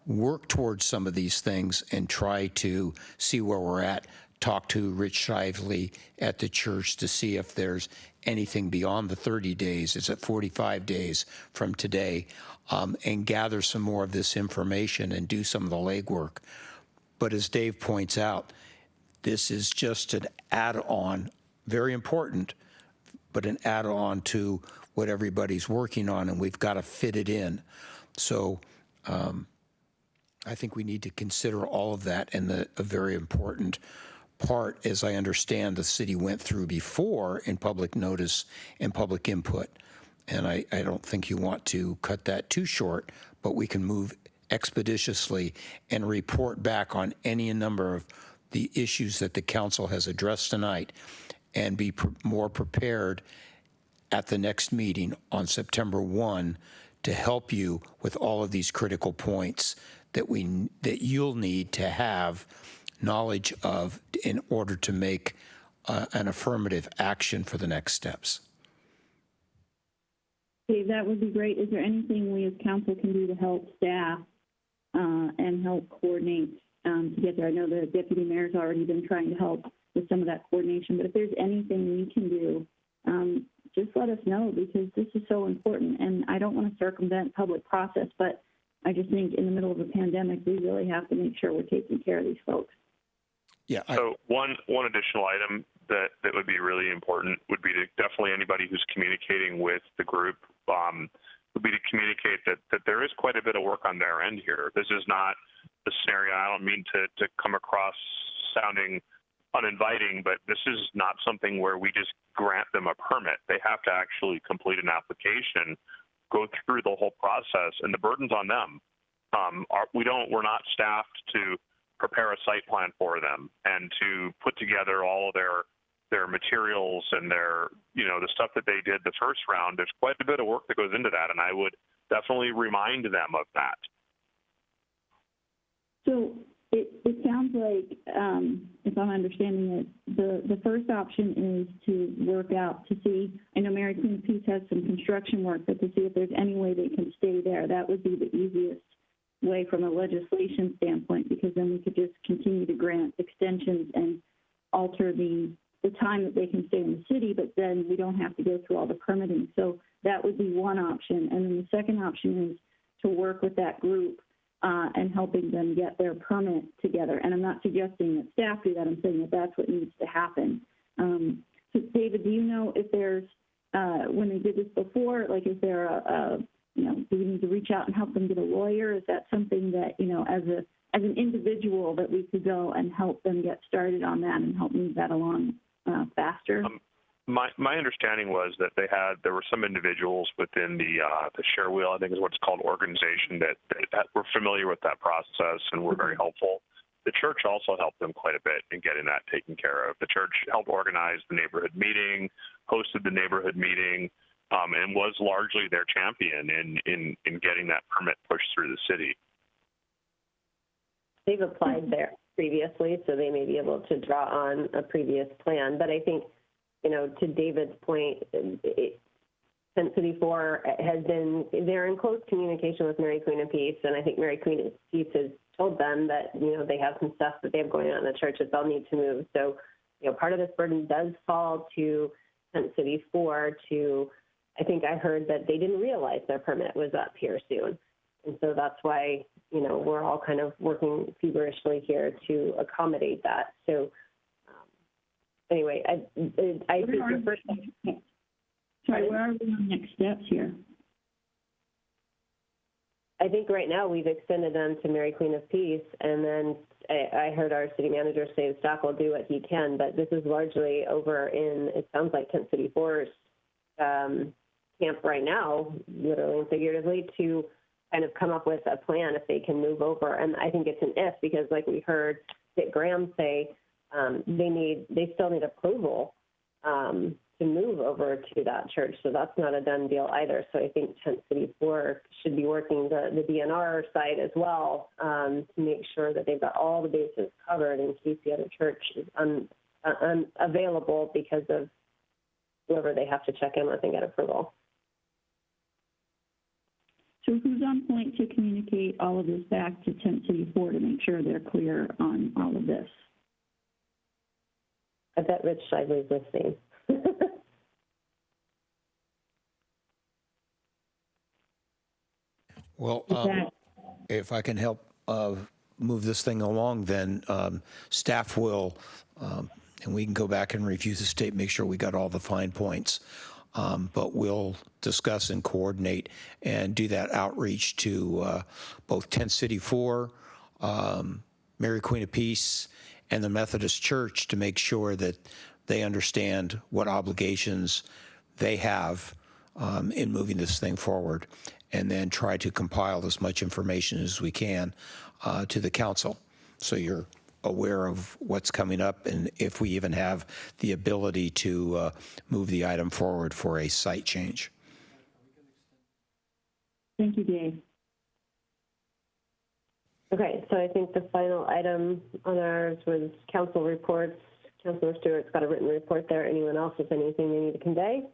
Speaker 8: work towards some of these things and try to see where we're at talk to Rich Shively at the church to see if there's anything beyond the 30 days. Is it 45 days from today? And gather some more of this information and do some of the legwork. But as Dave points out, this is just an add-on, very important, but an add-on to what everybody's working on, and we've got to fit it in. So I think we need to consider all of that, and a very important part, as I understand, the city went through before in public notice and public input. And I don't think you want to cut that too short, but we can move expeditiously and report back on any number of the issues that the council has addressed tonight and be more prepared at the next meeting on September 1 to help you with all of these critical points that you'll need to have knowledge of in order to make an affirmative action for the next steps.
Speaker 5: Dave, that would be great. Is there anything we as council can do to help staff and help coordinate to get there? I know the deputy mayor's already been trying to help with some of that coordination, but if there's anything we can do, just let us know, because this is so important. And I don't want to circumvent public process, but I just think in the middle of a pandemic, we really have to make sure we're taking care of these folks.
Speaker 8: Yeah.
Speaker 7: So one additional item that would be really important would be to definitely anybody who's communicating with the group would be to communicate that there is quite a bit of work on their end here. This is not the scenario. I don't mean to come across sounding uninviting, but this is not something where we just grant them a permit. They have to actually complete an application, go through the whole process, and the burden's on them. We're not staffed to prepare a site plan for them and to put together all of their materials and their, the stuff that they did the first round. There's quite a bit of work that goes into that, and I would definitely remind them of that.
Speaker 5: So it sounds like, if I'm understanding it, the first option is to work out to see, I know Mary Queen of Peace has some construction work, but to see if there's any way they can stay there. That would be the easiest way from a legislation standpoint, because then we could just continue to grant extensions and alter the time that they can stay in the city, but then we don't have to go through all the permitting. So that would be one option. And then the second option is to work with that group and helping them get their permit together. And I'm not suggesting that staff do that. I'm saying that that's what needs to happen. So David, do you know if there's, when they did this before, like is there do we need to reach out and help them get a lawyer? Is that something that, as an individual that we could go and help them get started on that and help move that along faster?
Speaker 7: My understanding was that there were some individuals within the Share Wheel, I think is what it's called, organization that were familiar with that process and were very helpful. The church also helped them quite a bit in getting that taken care of. The church helped organize the neighborhood meeting, hosted the neighborhood meeting, and was largely their champion in getting that permit pushed through the city.
Speaker 1: They've applied there previously, so they may be able to draw on a previous plan. But I think, to David's point, Tent City 4 they're in close communication with Mary Queen of Peace, and I think Mary Queen of Peace has told them that, they have some stuff that they have going on in the church that they'll need to move. So, part of this burden does fall to Tent City 4 I think I heard that they didn't realize their permit was up here soon. And so that's why, we're all kind of working feverishly here to accommodate that. So anyway, I think the first thing.
Speaker 5: Sorry, where are we on next steps here?
Speaker 1: I think right now we've extended them to Mary Queen of Peace, and then I heard our city manager say staff will do what he can, but this is largely over in, it sounds like Tent City 4's camp right now, literally and figuratively, to kind of come up with a plan if they can move over. And I think it's an if, because like we heard Dick Graham say, they still need approval to move over to that church. So that's not a done deal either. So I think Tent City 4 should be working the DNR side as well to make sure that they've got all the bases covered in case the other church is unavailable because of whoever they have to check in with and get approval.
Speaker 5: So who's on point to communicate all of this back to Tent City 4 to make sure they're clear on all of this?
Speaker 1: I bet Rich Shively's listening.
Speaker 8: Well, if I can help move this thing along, then staff will, and we can go back and review the state, make sure we got all the fine points. But we'll discuss and coordinate and do that outreach to both Tent City 4, Mary Queen of Peace, and the Methodist Church to make sure that they understand what obligations they have in moving this thing forward, and then try to compile as much information as we can to the council, so you're aware of what's coming up and if we even have the ability to move the item forward for a site change.
Speaker 5: Thank you, Dave.
Speaker 1: Okay, so I think the final item on ours was council reports. Councilor Stewart's got a written report there. Anyone else with anything they need to convey?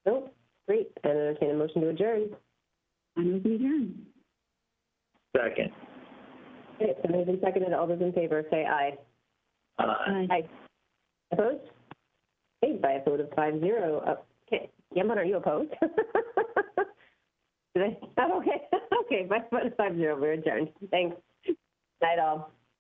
Speaker 1: Nope. Great. And entertain a motion to adjourn.
Speaker 5: I move we adjourn.
Speaker 4: Second.
Speaker 1: Okay, so moved and seconded. All those in favor say aye.
Speaker 5: Aye.
Speaker 1: Aye. Opposed? Okay, by a vote of 5-0. Okay, Yemen, are you opposed? Did I? Oh, okay. Okay, by a vote of 5-0, we're adjourned. Thanks. Night all.